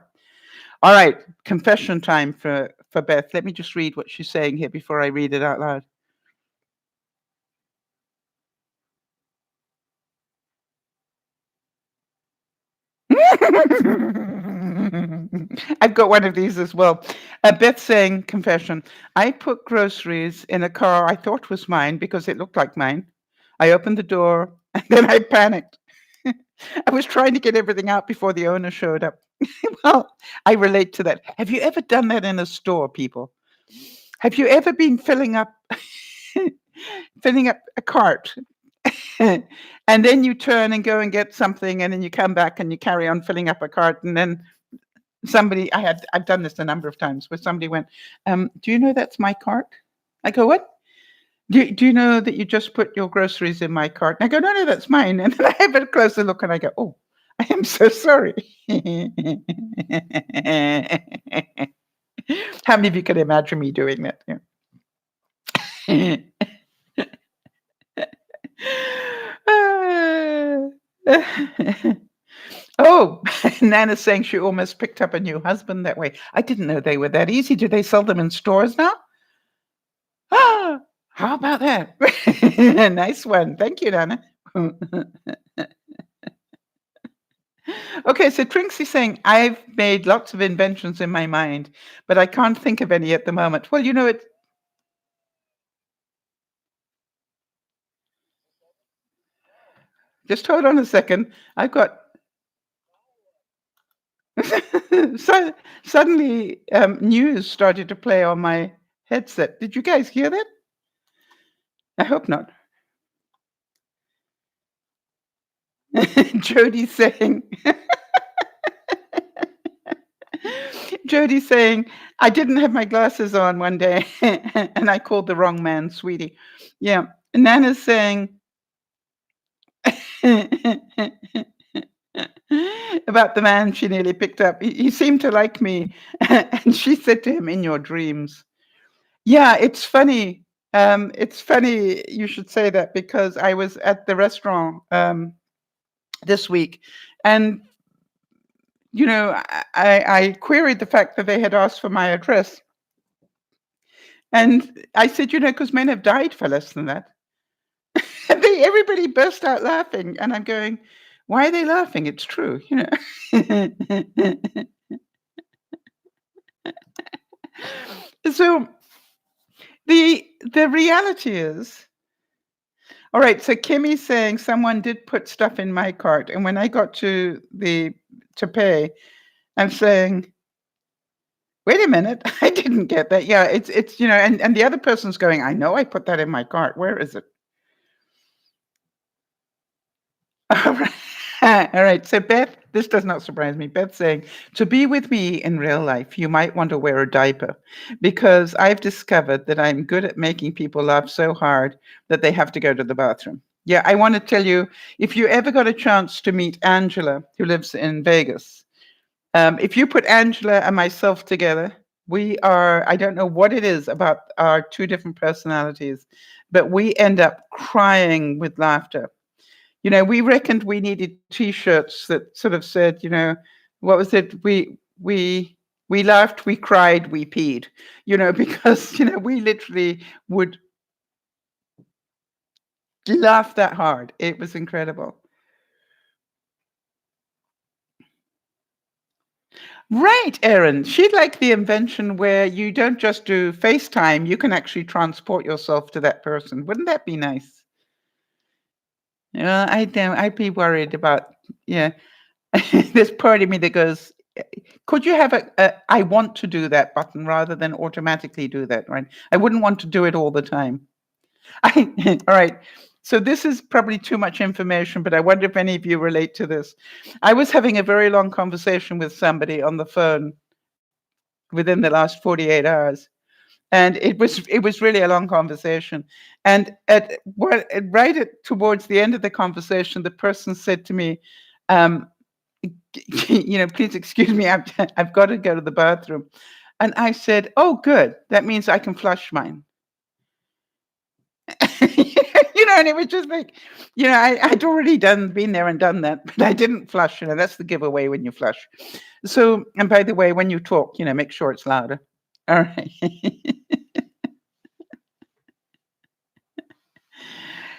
All right. Confession time for Beth. Let me just read what she's saying here before I read it out loud. I've got one of these as well. Beth saying, confession. I put groceries in a car I thought was mine because it looked like mine. I opened the door and then I panicked. I was trying to get everything out before the owner showed up. Well, I relate to that. Have you ever done that in a store, people? Have you ever been filling up a cart and then you turn and go and get something and then you come back and you carry on filling up a cart and then I've done this a number of times where somebody went, do you know that's my cart? I go, what? Do you know that you just put your groceries in my cart? And I go, no, that's mine. And then I have a closer look and I go, oh, I am so sorry. How many of you can imagine me doing that? Yeah. Oh, Nana's saying she almost picked up a new husband that way. I didn't know they were that easy. Do they sell them in stores now? Ah, how about that? Nice one. Thank you, Nana. Okay, so Trinxie's saying, I've made lots of inventions in my mind, but I can't think of any at the moment. Well, it. Just hold on a second. I've got. So, suddenly, news started to play on my headset. Did you guys hear that? I hope not. Jody's saying, Jody's saying, I didn't have my glasses on one day and I called the wrong man, sweetie. Yeah. Nana's saying, about the man she nearly picked up. He seemed to like me. And she said to him, in your dreams. Yeah, it's funny. It's funny you should say that because I was at the restaurant this week and I queried the fact that they had asked for my address. And I said, because men have died for less than that. And everybody burst out laughing. And I'm going, why are they laughing? It's true, So the reality is, all right, so Kimmy's saying someone did put stuff in my cart. And when I got to pay, I'm saying, wait a minute, I didn't get that. Yeah, it's and the other person's going, I know I put that in my cart. Where is it? All right. All right. So Beth, this does not surprise me. Beth's saying, to be with me in real life, you might want to wear a diaper because I've discovered that I'm good at making people laugh so hard that they have to go to the bathroom. Yeah, I want to tell you, if you ever got a chance to meet Angela, who lives in Vegas, if you put Angela and myself together, we are, I don't know what it is about our two different personalities, but we end up crying with laughter. We reckoned we needed T-shirts that sort of said, what was it? We laughed, we cried, we peed. Because we literally would laugh that hard. It was incredible. Right, Erin. She'd like the invention where you don't just do FaceTime, you can actually transport yourself to that person. Wouldn't that be nice? I don't. I'd be worried about, yeah. There's part of me that goes, could you have a I want to do that button rather than automatically do that, right? I wouldn't want to do it all the time. All right. So this is probably too much information, but I wonder if any of you relate to this. I was having a very long conversation with somebody on the phone within the last 48 hours. And it was really a long conversation. And towards the end of the conversation, the person said to me, please excuse me, I've got to go to the bathroom. And I said, oh, good. That means I can flush mine. And it was just like, I'd already been there and done that, but I didn't flush. That's the giveaway when you flush. So, and by the way, when you talk, make sure it's louder. All right.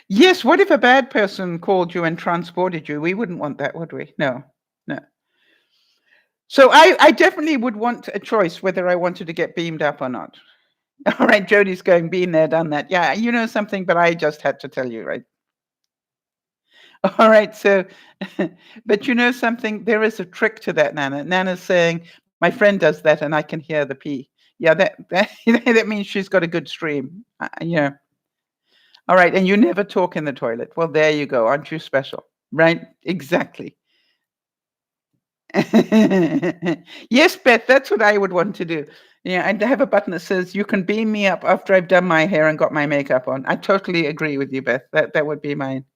Yes, what if a bad person called you and transported you? We wouldn't want that, would we? No. So I definitely would want a choice whether I wanted to get beamed up or not. All right, Jody's going, been there, done that. Yeah, you know something, but I just had to tell you, right? All right, so, but you know something? There is a trick to that, Nana. Nana's saying, my friend does that and I can hear the pee. Yeah, that means she's got a good stream. All right, and you never talk in the toilet. Well, there you go. Aren't you special? Right? Exactly. Yes, Beth, that's what I would want to do. Yeah, I'd have a button that says, you can beam me up after I've done my hair and got my makeup on. I totally agree with you, Beth. That would be mine.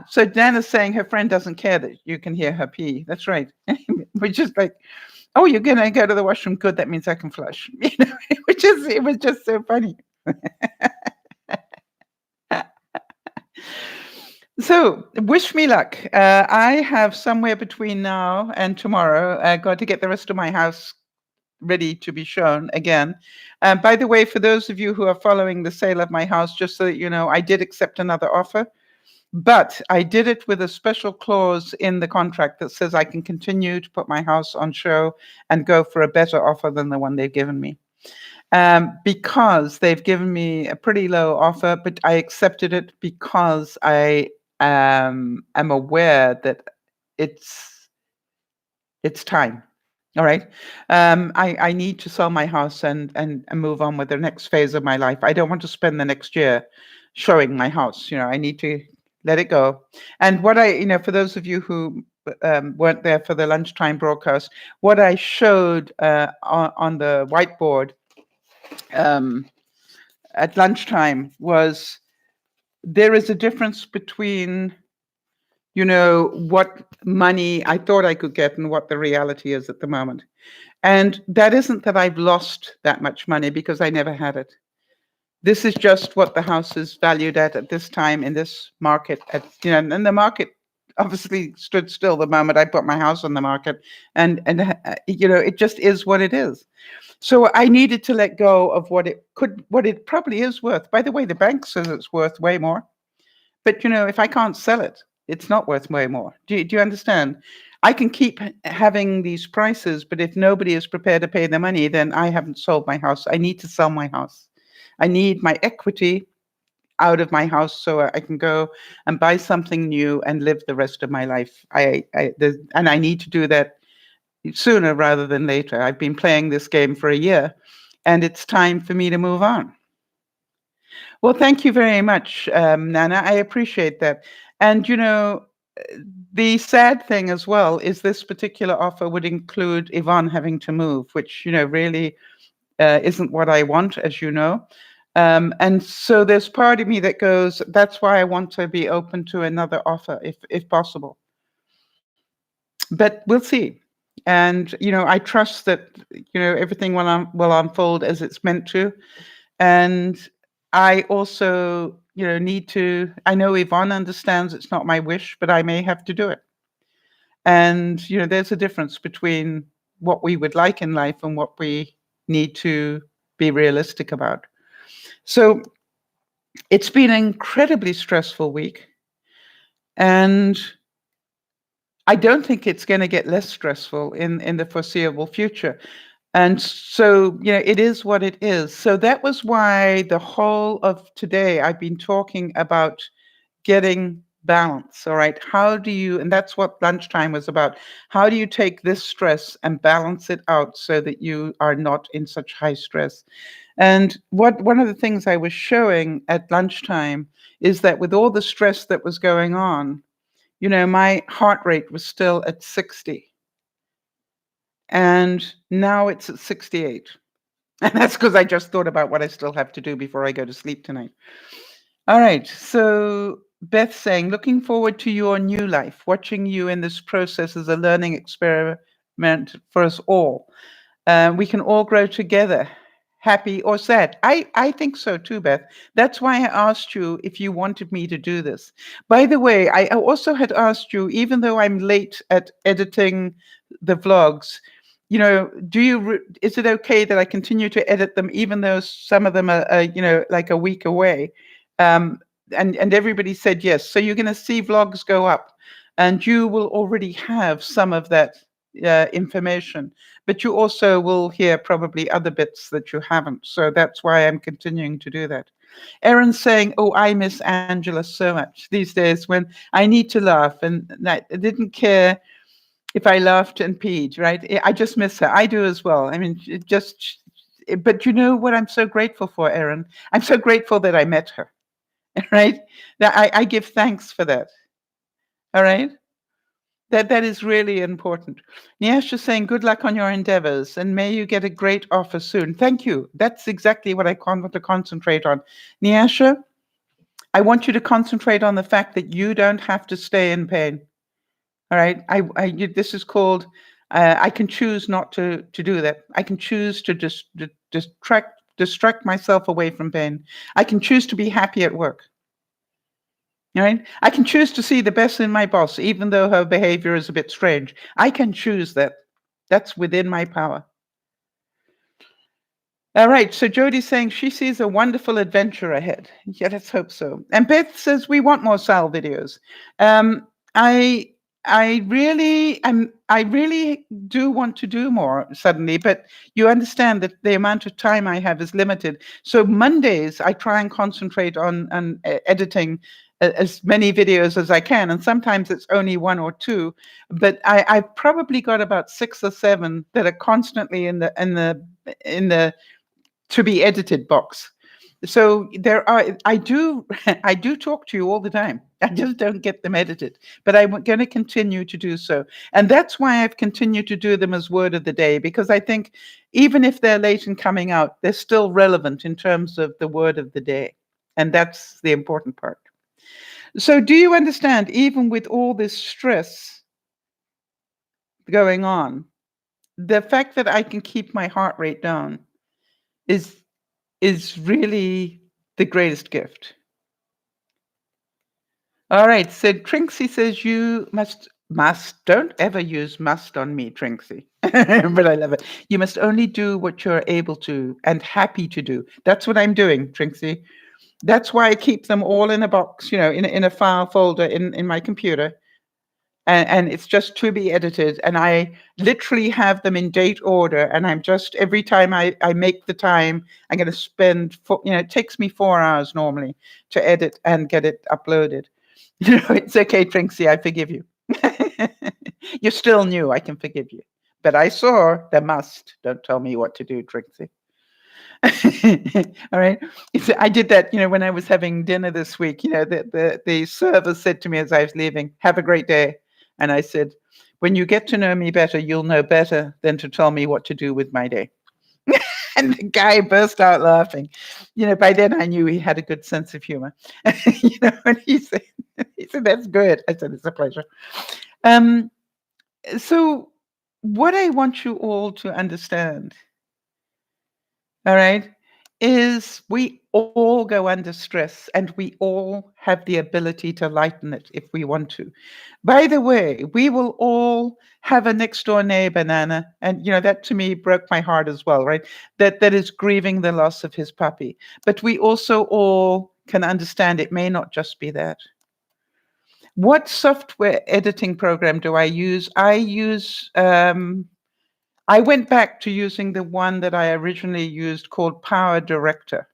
So Nana's saying her friend doesn't care that you can hear her pee. That's right. We're just like, oh, you're going to go to the washroom. Good. That means I can flush. It was just so funny. So wish me luck. I have somewhere between now and tomorrow got to get the rest of my house ready to be shown again. By the way, for those of you who are following the sale of my house, just so that you know, I did accept another offer, but I did it with a special clause in the contract that says I can continue to put my house on show and go for a better offer than the one they've given me. Because they've given me a pretty low offer, but I accepted it because I am aware that it's it's time. All right. I need to sell my house and move on with the next phase of my life. I don't want to spend the next year showing my house. You know, I need to let it go. And what for those of you who weren't there for the lunchtime broadcast, what I showed on the whiteboard um, at lunchtime was there is a difference between what money I thought I could get and what the reality is at the moment. And that isn't that I've lost that much money because I never had it. This is just what the house is valued at this time in this market. And the market obviously stood still the moment I put my house on the market, and it just is what it is. So I needed to let go of what it probably is worth. By the way, the bank says it's worth way more. But if I can't sell it, it's not worth way more. Do you understand? I can keep having these prices, but if nobody is prepared to pay the money, then I haven't sold my house. I need to sell my house. I need my equity out of my house so I can go and buy something new and live the rest of my life. And I need to do that sooner rather than later. I've been playing this game for a year, and it's time for me to move on. Well, thank you very much, Nana. I appreciate that. And the sad thing as well is this particular offer would include Yvonne having to move, which really isn't what I want, as you know. And so there's part of me that goes, that's why I want to be open to another offer, if possible. But we'll see. And I trust that everything will unfold as it's meant to. And I also need to. I know Yvonne understands it's not my wish, but I may have to do it. And there's a difference between what we would like in life and what we need to be realistic about. So it's been an incredibly stressful week, and I don't think it's going to get less stressful in the foreseeable future. And so, it is what it is. So that was why the whole of today I've been talking about getting balance. All right. How do you, and that's what lunchtime was about. How do you take this stress and balance it out so that you are not in such high stress? And one of the things I was showing at lunchtime is that with all the stress that was going on, my heart rate was still at 60. And now it's at 68. And that's because I just thought about what I still have to do before I go to sleep tonight. All right. So Beth saying, looking forward to your new life. Watching you in this process is a learning experiment for us all. We can all grow together, happy or sad. I think so too, Beth. That's why I asked you if you wanted me to do this. By the way, I also had asked you, even though I'm late at editing the vlogs, is it okay that I continue to edit them, even though some of them are, like a week away? And everybody said yes. So you're going to see vlogs go up, and you will already have some of that information, but you also will hear probably other bits that you haven't. So that's why I'm continuing to do that. Erin's saying, oh, I miss Angela so much these days when I need to laugh, and I didn't care if I laughed and peed, right? I just miss her. I do as well. I mean, but you know what I'm so grateful for, Erin? I'm so grateful that I met her, right? That I give thanks for that, all right? That is really important. Nyasha saying, good luck on your endeavors and may you get a great offer soon. Thank you. That's exactly what I want to concentrate on. Nyasha, I want you to concentrate on the fact that you don't have to stay in pain. All right. This is called, I can choose not to do that. I can choose to distract myself away from pain. I can choose to be happy at work. Right? I can choose to see the best in my boss, even though her behavior is a bit strange. I can choose that. That's within my power. All right. So Jodie's saying she sees a wonderful adventure ahead. Yeah, let's hope so. And Beth says we want more Sal videos. Um, I I really do want to do more suddenly, but you understand that the amount of time I have is limited. So Mondays I try and concentrate on editing as many videos as I can, and sometimes it's only one or two. But I've probably got about 6 or 7 that are constantly in the to be edited box. So there are I do I do talk to you all the time. I just don't get them edited, but I'm going to continue to do so. And that's why I've continued to do them as word of the day, because I think even if they're late in coming out, they're still relevant in terms of the word of the day. And that's the important part. So do you understand, even with all this stress going on, the fact that I can keep my heart rate down is is really the greatest gift. All right. So Trinksy says you must don't ever use must on me, Trinksy. But I love it. You must only do what you're able to and happy to do. That's what I'm doing, Trinksy. That's why I keep them all in a box, in a file folder in my computer. And it's just to be edited. And I literally have them in date order. And I'm just, every time I make the time, I'm going to spend, it takes me 4 hours normally to edit and get it uploaded. It's okay, Trinksy, I forgive you. You're still new, I can forgive you. But I saw the must. Don't tell me what to do, Trixie. All right. I did that, when I was having dinner this week. The server said to me as I was leaving, "Have a great day." And I said, "When you get to know me better, you'll know better than to tell me what to do with my day." And the guy burst out laughing. By then I knew he had a good sense of humor. And he said, "That's good." I said, "It's a pleasure." Um, so what I want you all to understand, all right, is we all go under stress and we all have the ability to lighten it if we want to. By the way, we will all have a next door neighbor, Nana, and that to me broke my heart as well, right? That is grieving the loss of his puppy. But we also all can understand it may not just be that. What software editing program do I use? I went back to using the one that I originally used called Power Director,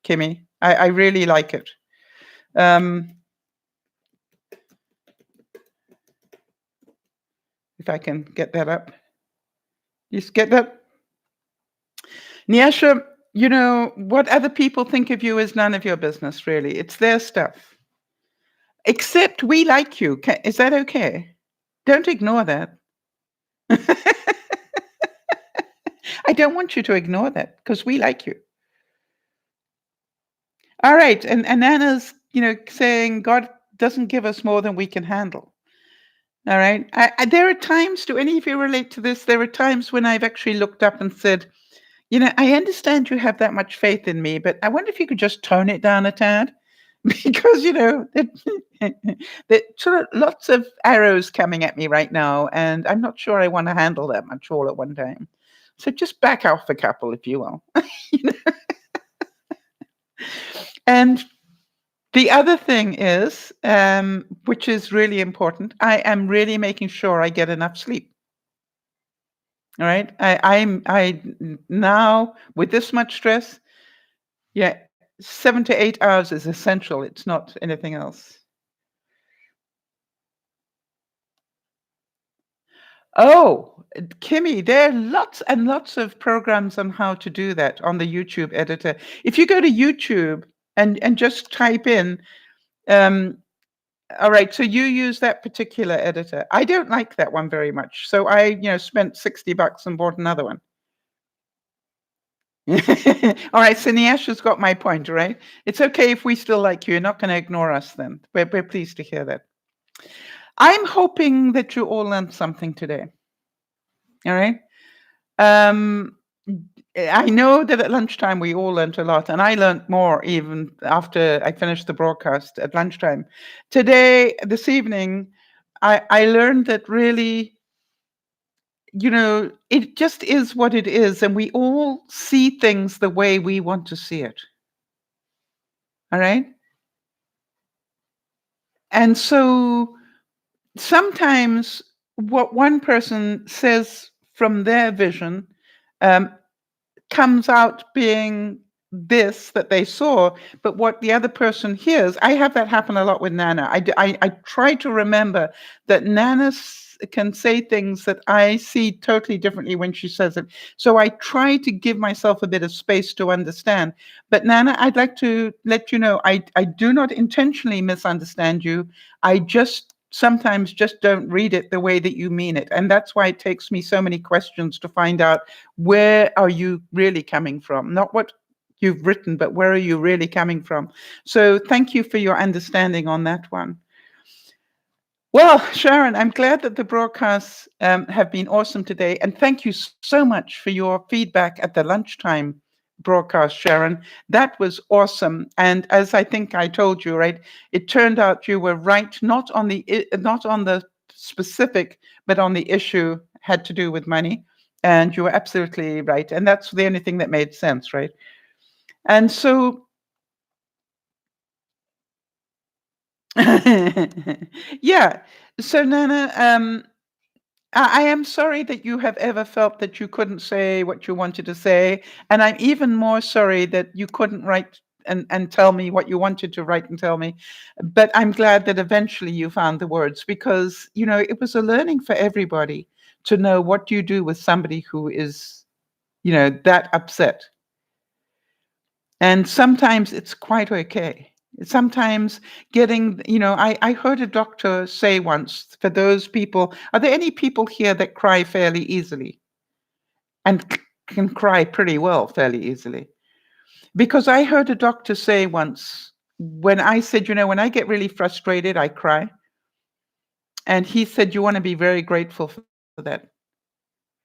Kimmy. I really like it. If I can get that up. You get that? Nyasha, what other people think of you is none of your business, really. It's their stuff. Except we like you. Is that okay? Don't ignore that. I don't want you to ignore that because we like you. All right. And Anna's, saying God doesn't give us more than we can handle. All right. There are times, do any of you relate to this? There are times when I've actually looked up and said, I understand you have that much faith in me, but I wonder if you could just tone it down a tad. Because, there's sort of lots of arrows coming at me right now, and I'm not sure I want to handle that much all at one time. So just back off a couple, if you will. And the other thing is, which is really important, I am really making sure I get enough sleep. All right. I now with this much stress, yeah, 7 to 8 hours is essential. It's not anything else. Oh, Kimmy, there are lots and lots of programs on how to do that on the YouTube editor. If you go to YouTube and just type in, all right, so you use that particular editor. I don't like that one very much. So I, spent $60 and bought another one. All right, so Nyasha's got my point, right? It's okay if we still like you. You're not going to ignore us then. We're pleased to hear that. I'm hoping that you all learned something today. All right. I know that at lunchtime we all learnt a lot, and I learnt more even after I finished the broadcast at lunchtime. This evening, I learned that really, it just is what it is, and we all see things the way we want to see it. All right? And so sometimes what one person says from their vision um, comes out being this that they saw, but what the other person hears, I have that happen a lot with Nana. I try to remember that Nana can say things that I see totally differently when she says it. So I try to give myself a bit of space to understand. But Nana, I'd like to let you know, I do not intentionally misunderstand you. I just sometimes just don't read it the way that you mean it. And that's why it takes me so many questions to find out where are you really coming from? Not what you've written, but where are you really coming from? So thank you for your understanding on that one. Well, Sharon, I'm glad that the broadcasts have been awesome today. And thank you so much for your feedback at the lunchtime broadcast, Sharon. That was awesome. And as I think I told you, right, it turned out you were right, not on the specific, but on the issue had to do with money. And you were absolutely right. And that's the only thing that made sense, right? And so, yeah. So, Nana, I am sorry that you have ever felt that you couldn't say what you wanted to say. And I'm even more sorry that you couldn't write and tell me what you wanted to write and tell me. But I'm glad that eventually you found the words because, it was a learning for everybody to know what you do with somebody who is, that upset. And sometimes it's quite okay. Sometimes I heard a doctor say once for those people, are there any people here that cry fairly easily and can cry pretty well fairly easily? Because I heard a doctor say once, when I said, when I get really frustrated, I cry. And he said, you want to be very grateful for that.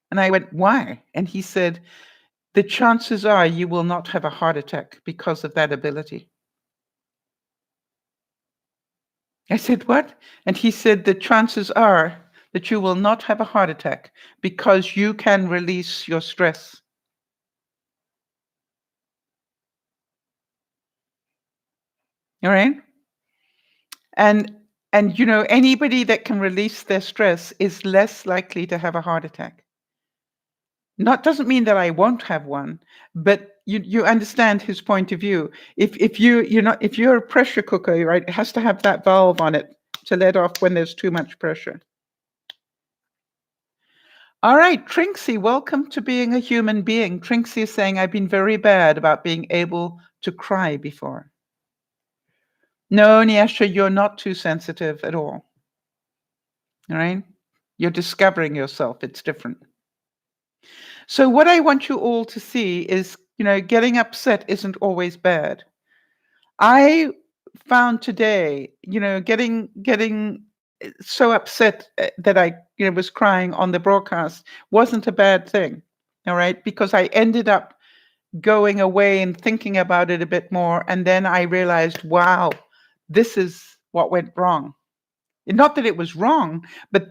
And I went, why? And he said, the chances are you will not have a heart attack because of that ability. I said, what? And he said, the chances are that you will not have a heart attack because you can release your stress. All right? And anybody that can release their stress is less likely to have a heart attack. Not doesn't mean that I won't have one, but you understand his point of view. If you're a pressure cooker, right, it has to have that valve on it to let off when there's too much pressure. All right, Trinksy, welcome to being a human being. Trinksy is saying, I've been very bad about being able to cry before. No, Nyasha, you're not too sensitive at all. All right? You're discovering yourself. It's different. So what I want you all to see is, getting upset isn't always bad. I found today, getting so upset that I, was crying on the broadcast wasn't a bad thing. All right, because I ended up going away and thinking about it a bit more, and then I realized, wow, this is what went wrong. Not that it was wrong, but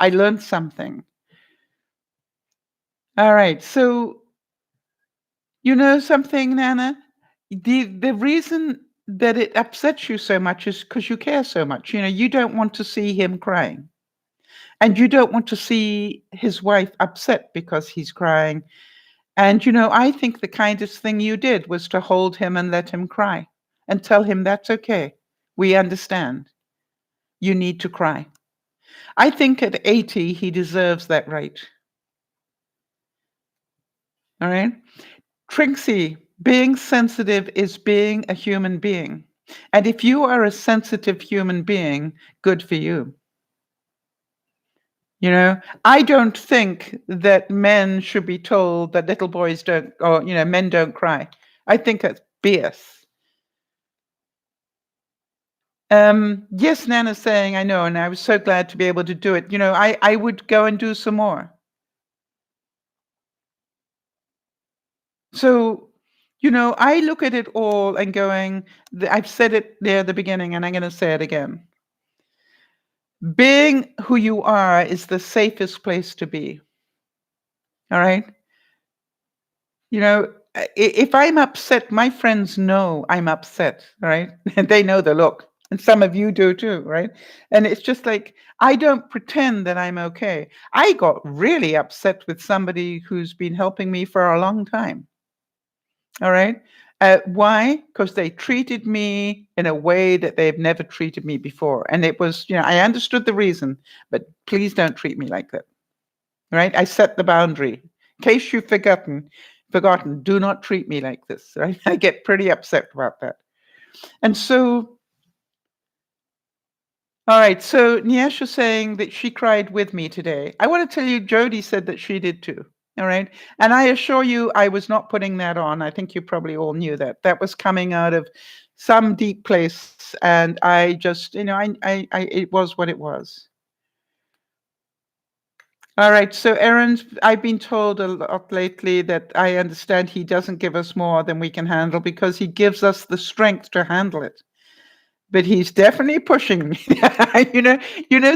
I learned something. All right, so you know something, Nana? The reason that it upsets you so much is because you care so much. You don't want to see him crying. And you don't want to see his wife upset because he's crying. And I think the kindest thing you did was to hold him and let him cry and tell him that's okay. We understand. You need to cry. I think at 80, he deserves that right. All right? Trinksy, being sensitive is being a human being. And if you are a sensitive human being, good for you. I don't think that men should be told that little boys don't, or, men don't cry. I think that's BS. Yes, Nana's saying, I know, and I was so glad to be able to do it. I would go and do some more. So, I look at it all and going, I've said it there at the beginning, and I'm going to say it again. Being who you are is the safest place to be. All right. If I'm upset, my friends know I'm upset, right? And they know the look. And some of you do too, right? And it's just like, I don't pretend that I'm okay. I got really upset with somebody who's been helping me for a long time. All right. Why? Because they treated me in a way that they've never treated me before. And it was, I understood the reason, but please don't treat me like that. Right? I set the boundary. In case you've forgotten, do not treat me like this. Right? I get pretty upset about that. And so, all right. So Nyasha saying that she cried with me today. I want to tell you, Jody said that she did too. All right. And I assure you, I was not putting that on. I think you probably all knew that. That was coming out of some deep place. And I just, it was what it was. All right. So, Aaron, I've been told a lot lately that I understand he doesn't give us more than we can handle because he gives us the strength to handle it. But he's definitely pushing me.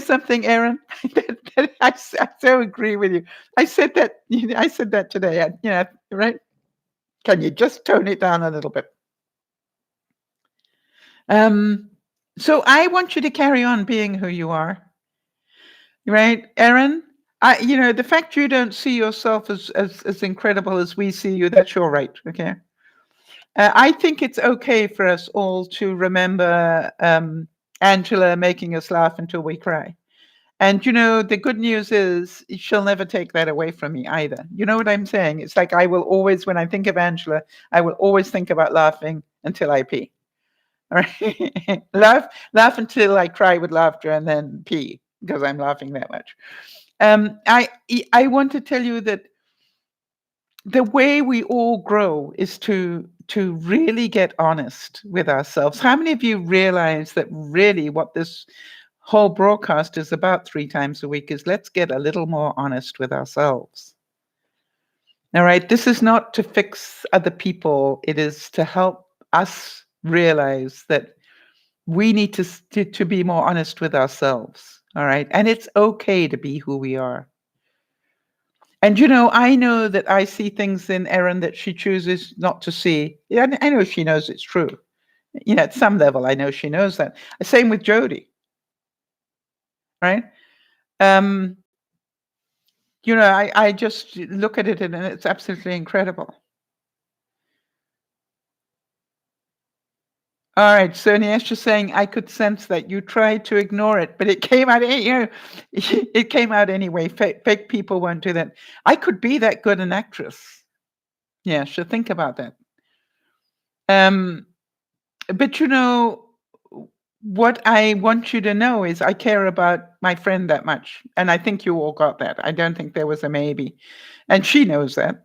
Something, Aaron. I so agree with you. I said that. I said that today. Right? Can you just tone it down a little bit? So I want you to carry on being who you are, right, Aaron? The fact you don't see yourself as incredible as we see you, that's your right. Okay. I think it's okay for us all to remember Angela making us laugh until we cry. And the good news is she'll never take that away from me either. You know what I'm saying? It's like I will always, when I think of Angela, I will always think about laughing until I pee. All right. laugh until I cry with laughter and then pee because I'm laughing that much. I want to tell you that the way we all grow is to really get honest with ourselves. How many of you realize that really what this whole broadcast is about 3 times a week is let's get a little more honest with ourselves? All right, this is not to fix other people. It is to help us realize that we need to be more honest with ourselves. All right, and it's okay to be who we are. And I know that I see things in Erin that she chooses not to see. Yeah, I know she knows it's true. At some level, I know she knows that. Same with Jody, right? I just look at it and it's absolutely incredible. All right, so Niesha's saying I could sense that you tried to ignore it, but it came out. It came out anyway. Fake people won't do that. I could be that good an actress. Yeah, so think about that. But what I want you to know is I care about my friend that much, and I think you all got that. I don't think there was a maybe, and she knows that.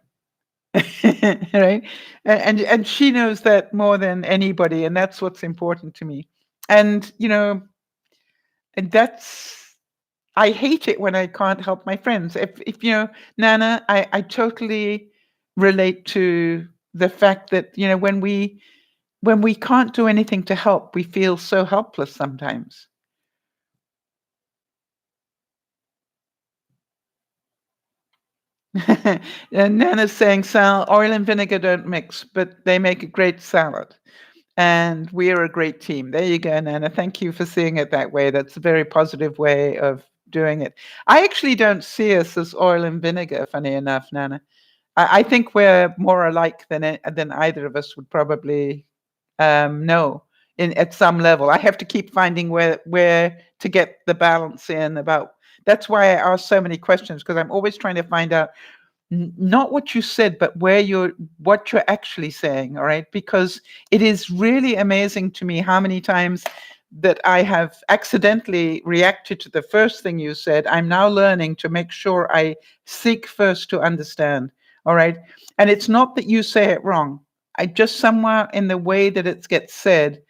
Right? And she knows that more than anybody, and that's what's important to me. And and that's I hate it when I can't help my friends. If Nana, I totally relate to the fact that when we can't do anything to help, we feel so helpless sometimes. And Nana's saying, Sal, oil and vinegar don't mix, but they make a great salad. And we are a great team. There you go, Nana. Thank you for seeing it that way. That's a very positive way of doing it. I actually don't see us as oil and vinegar, funny enough, Nana. I think we're more alike than either of us would probably know at some level. I have to keep finding where to get the balance in about. That's why I ask so many questions, because I'm always trying to find out not what you said, but what you're actually saying. All right, because it is really amazing to me how many times that I have accidentally reacted to the first thing you said. I'm now learning to make sure I seek first to understand. All right, and it's not that you say it wrong. I just somewhere in the way that it gets said,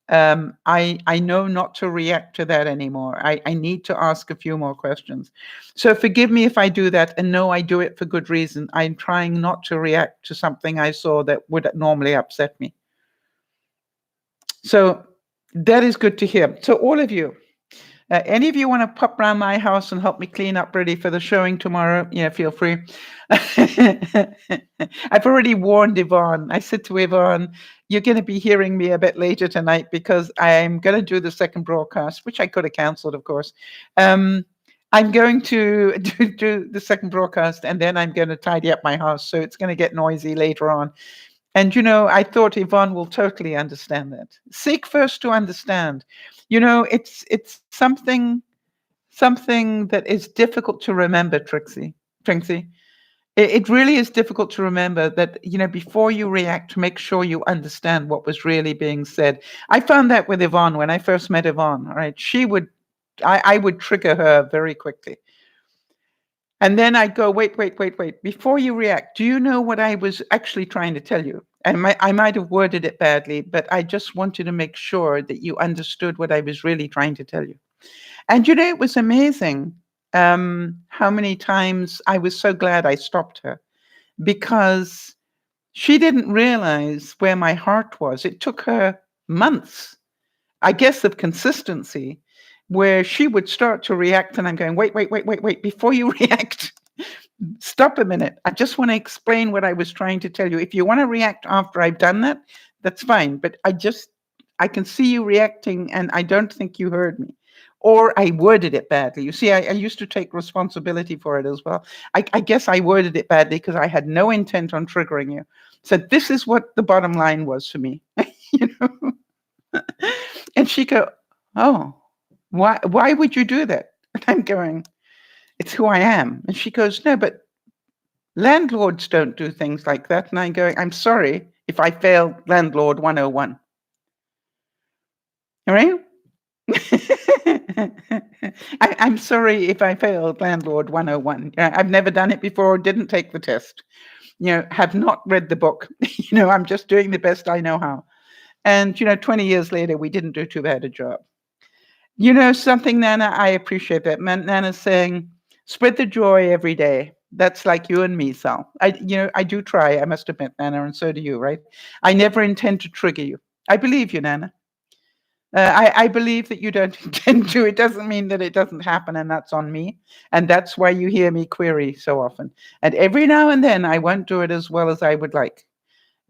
I know not to react to that anymore. I need to ask a few more questions. So forgive me if I do that, and no, I do it for good reason. I'm trying not to react to something I saw that would normally upset me. So that is good to hear. So all of you, any of you want to pop around my house and help me clean up ready for the showing tomorrow? Yeah, feel free. I've already warned Yvonne. I said to Yvonne, you're going to be hearing me a bit later tonight because I'm going to do the second broadcast, which I could have cancelled, of course. I'm going to do the second broadcast, and then I'm going to tidy up my house. So it's going to get noisy later on. And, I thought Yvonne will totally understand that. Seek first to understand. It's something that is difficult to remember, Trixie. It really is difficult to remember that, before you react, make sure you understand what was really being said. I found that with Yvonne when I first met Yvonne, right? I would trigger her very quickly. And then I'd go, wait. Before you react, do you know what I was actually trying to tell you? I might have worded it badly, but I just wanted to make sure that you understood what I was really trying to tell you. And it was amazing how many times I was so glad I stopped her, because she didn't realize where my heart was. It took her months, I guess, of consistency, where she would start to react, and I'm going, wait, before you react, stop a minute. I just want to explain what I was trying to tell you. If you want to react after I've done that, that's fine. But I can see you reacting, and I don't think you heard me. Or I worded it badly. You see, I used to take responsibility for it as well. I guess I worded it badly because I had no intent on triggering you. So this is what the bottom line was for me. And she go, oh, why would you do that? And I'm going, it's who I am. And she goes, no, but landlords don't do things like that. And I'm going, I'm sorry if I failed Landlord 101. All right? I'm sorry if I failed Landlord 101. I've never done it before, didn't take the test, have not read the book. I'm just doing the best I know how. And, 20 years later, we didn't do too bad a job. Something, Nana, I appreciate that. Nana's saying, spread the joy every day. That's like you and me, Sal. I do try, I must admit, Nana, and so do you, right? I never intend to trigger you. I believe you, Nana. I believe that you don't intend to. It doesn't mean that it doesn't happen, and that's on me. And that's why you hear me query so often. And every now and then, I won't do it as well as I would like.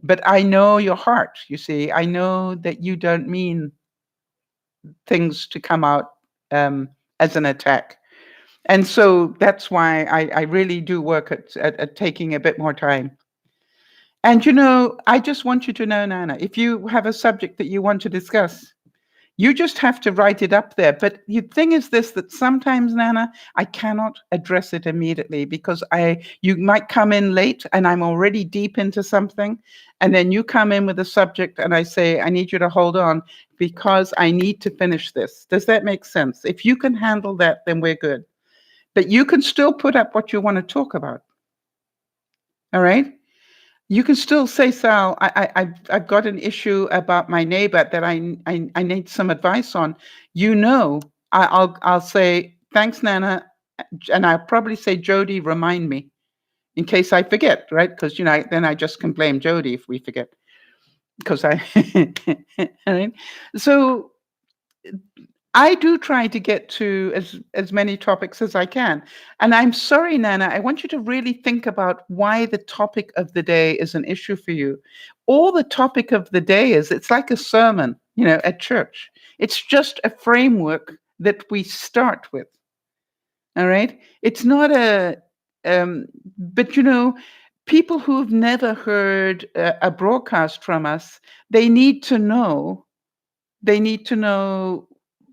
But I know your heart, you see. I know that you don't mean things to come out as an attack. And so that's why I really do work at taking a bit more time. And, I just want you to know, Nana, if you have a subject that you want to discuss, you just have to write it up there. But the thing is this, that sometimes, Nana, I cannot address it immediately because you might come in late and I'm already deep into something. And then you come in with a subject and I say, I need you to hold on because I need to finish this. Does that make sense? If you can handle that, then we're good. But you can still put up what you want to talk about. All right? You can still say, Sal, I've got an issue about my neighbor that I need some advice on. I'll say, thanks, Nana. And I'll probably say, Jody, remind me in case I forget, right? Because, then I just can blame Jody if we forget. Because right? So I do try to get to as many topics as I can. And I'm sorry, Nana, I want you to really think about why the topic of the day is an issue for you. All the topic of the day is, it's like a sermon, at church. It's just a framework that we start with. All right? It's not but people who've never heard a broadcast from us, they need to know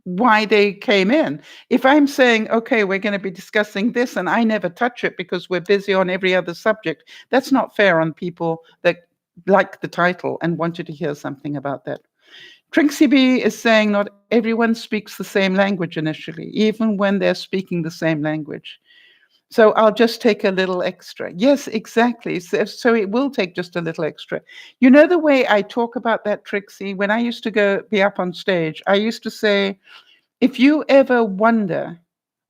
why they came in. If I'm saying, okay, we're going to be discussing this and I never touch it because we're busy on every other subject, that's not fair on people that like the title and wanted to hear something about that. Trixie B is saying not everyone speaks the same language initially, even when they're speaking the same language. So I'll just take a little extra. Yes, exactly. So it will take just a little extra. You know the way I talk about that, Trixie? When I used to go be up on stage, I used to say, if you ever wonder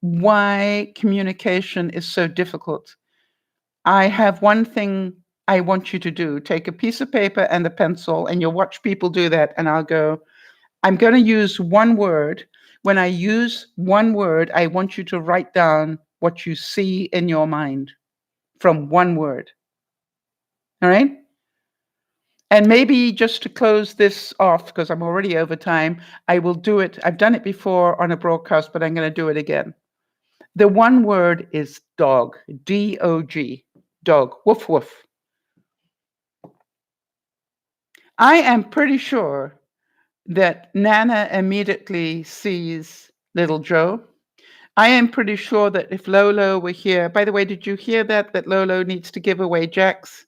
why communication is so difficult, I have one thing I want you to do. Take a piece of paper and a pencil, and you'll watch people do that. And I'll go, I'm going to use one word. When I use one word, I want you to write down what you see in your mind from one word. All right? And maybe just to close this off, because I'm already over time, I will do it. I've done it before on a broadcast, but I'm going to do it again. The one word is dog, D-O-G, dog, woof, woof. I am pretty sure that Nana immediately sees little Joe. I am pretty sure that if Lolo were here, by the way, did you hear that Lolo needs to give away Jax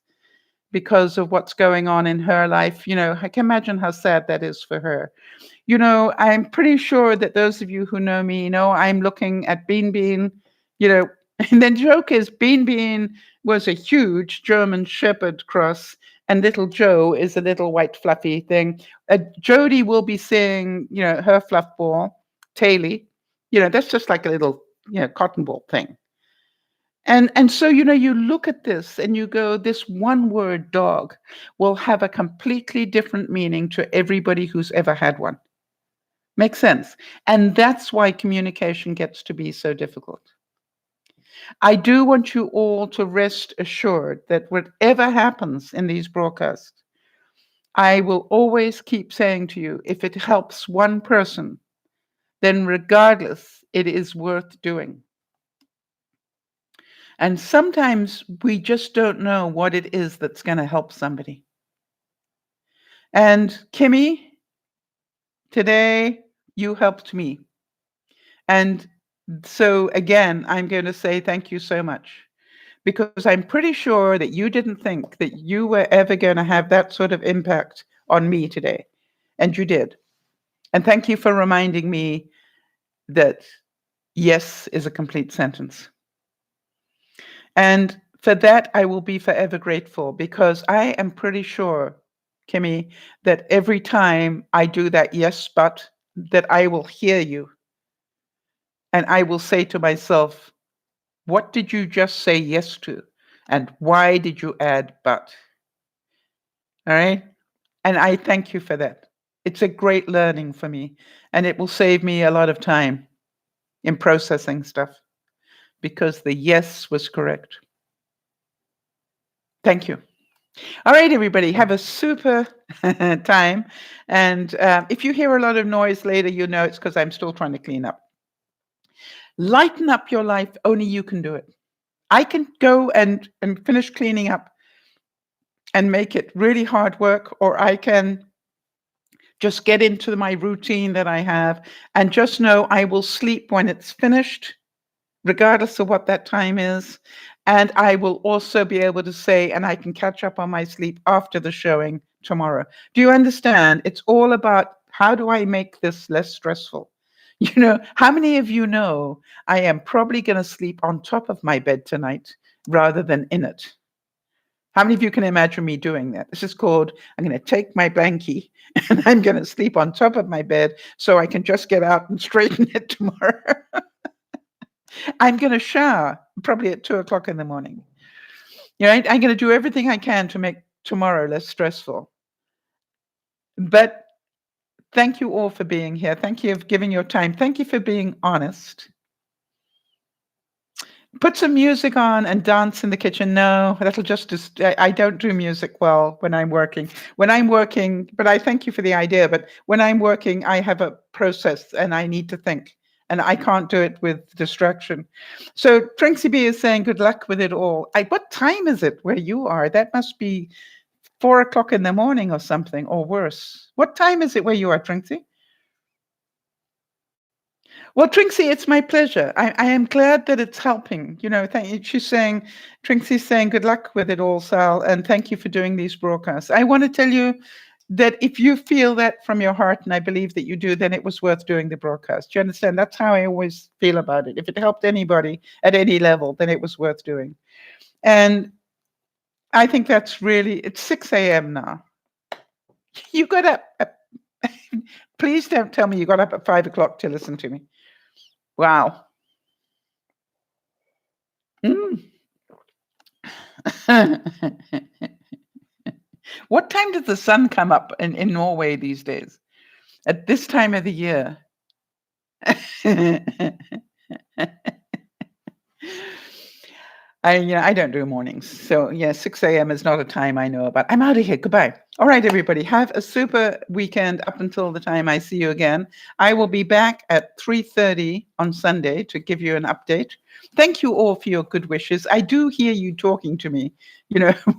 because of what's going on in her life? You know, I can imagine how sad that is for her. You know, I'm pretty sure that those of you who know me know I'm looking at Bean Bean, you know, and the joke is Bean Bean was a huge German Shepherd cross, and little Joe is a little white fluffy thing. Jody will be seeing, you know, her fluff ball, Taily. You know, that's just like a little, you know, cotton ball thing. And so, you know, you look at this and you go, this one word dog will have a completely different meaning to everybody who's ever had one. Makes sense. And that's why communication gets to be so difficult. I do want you all to rest assured that whatever happens in these broadcasts, I will always keep saying to you, if it helps one person, then regardless, it is worth doing. And sometimes we just don't know what it is that's going to help somebody. And Kimmy, today you helped me. And so again, I'm going to say thank you so much, because I'm pretty sure that you didn't think that you were ever going to have that sort of impact on me today. And you did. And thank you for reminding me that yes is a complete sentence. And for that, I will be forever grateful, because I am pretty sure, Kimmy, that every time I do that yes, but, that I will hear you. And I will say to myself, what did you just say yes to? And why did you add but? All right. And I thank you for that. It's a great learning for me. And it will save me a lot of time in processing stuff, because the yes was correct. Thank you. All right, everybody, have a super time. And if you hear a lot of noise later, you know it's because I'm still trying to clean up. Lighten up your life. Only you can do it. I can go and finish cleaning up and make it really hard work, or I can just get into my routine that I have and just know I will sleep when it's finished, regardless of what that time is. And I will also be able to say, and I can catch up on my sleep after the showing tomorrow. Do you understand? It's all about, how do I make this less stressful? You know, how many of you know I am probably going to sleep on top of my bed tonight rather than in it? How many of you can imagine me doing that? This is called, I'm going to take my blankie and I'm going to sleep on top of my bed so I can just get out and straighten it tomorrow. I'm going to shower probably at 2:00 in the morning. You know, I'm going to do everything I can to make tomorrow less stressful. But thank you all for being here. Thank you for giving your time. Thank you for being honest. Put some music on and dance in the kitchen. No, that'll just I don't do music well when I'm working. When I'm working, but I thank you for the idea, but when I'm working, I have a process and I need to think, and I can't do it with distraction. So Trinksy B is saying good luck with it all. What time is it where you are? That must be 4:00 in the morning or something, or worse. What time is it where you are, Trinksy? Well, Trinksy, it's my pleasure. I am glad that it's helping. You know, she's saying, Trinksy's saying, good luck with it all, Sal, and thank you for doing these broadcasts. I want to tell you, that if you feel that from your heart, and I believe that you do, then it was worth doing the broadcast. Do you understand? That's how I always feel about it. If it helped anybody at any level, then it was worth doing. And I think that's really, it's 6 a.m. now. You got up. Please don't tell me you got up at 5 o'clock to listen to me. Wow. What time does the sun come up in Norway these days? At this time of the year? I don't do mornings. So yeah, 6 a.m. is not a time I know about. I'm out of here. Goodbye. All right, everybody. Have a super weekend up until the time I see you again. I will be back at 3:30 on Sunday to give you an update. Thank you all for your good wishes. I do hear you talking to me,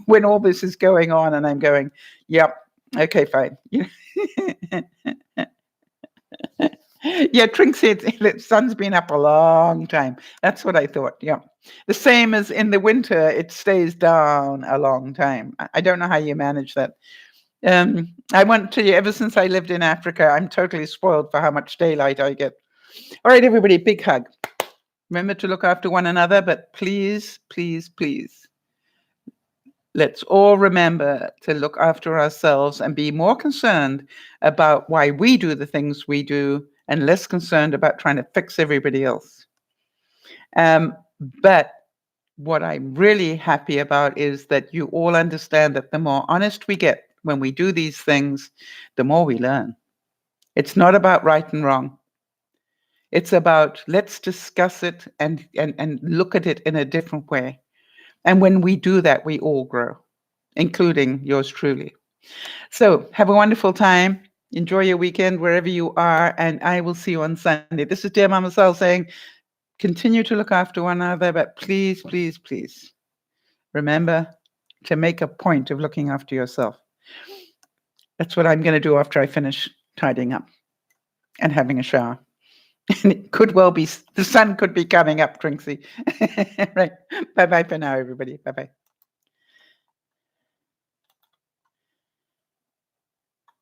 when all this is going on, and I'm going, yep, okay, fine. Yeah, Trink said the sun's been up a long time. That's what I thought. Yeah. The same as in the winter, it stays down a long time. I don't know how you manage that. I want to, ever since I lived in Africa, I'm totally spoiled for how much daylight I get. All right, everybody, big hug. Remember to look after one another, but please, please, please, let's all remember to look after ourselves and be more concerned about why we do the things we do and less concerned about trying to fix everybody else. But what I'm really happy about is that you all understand that the more honest we get when we do these things, the more we learn. It's not about right and wrong. It's about let's discuss it and look at it in a different way. And when we do that, we all grow, including yours truly. So have a wonderful time. Enjoy your weekend wherever you are, and I will see you on Sunday. This is DearMamaSal saying, continue to look after one another, but please, please, please remember to make a point of looking after yourself. That's what I'm going to do after I finish tidying up and having a shower. And it could well be, the sun could be coming up, Trinksy. Right. Bye-bye for now, everybody. Bye-bye.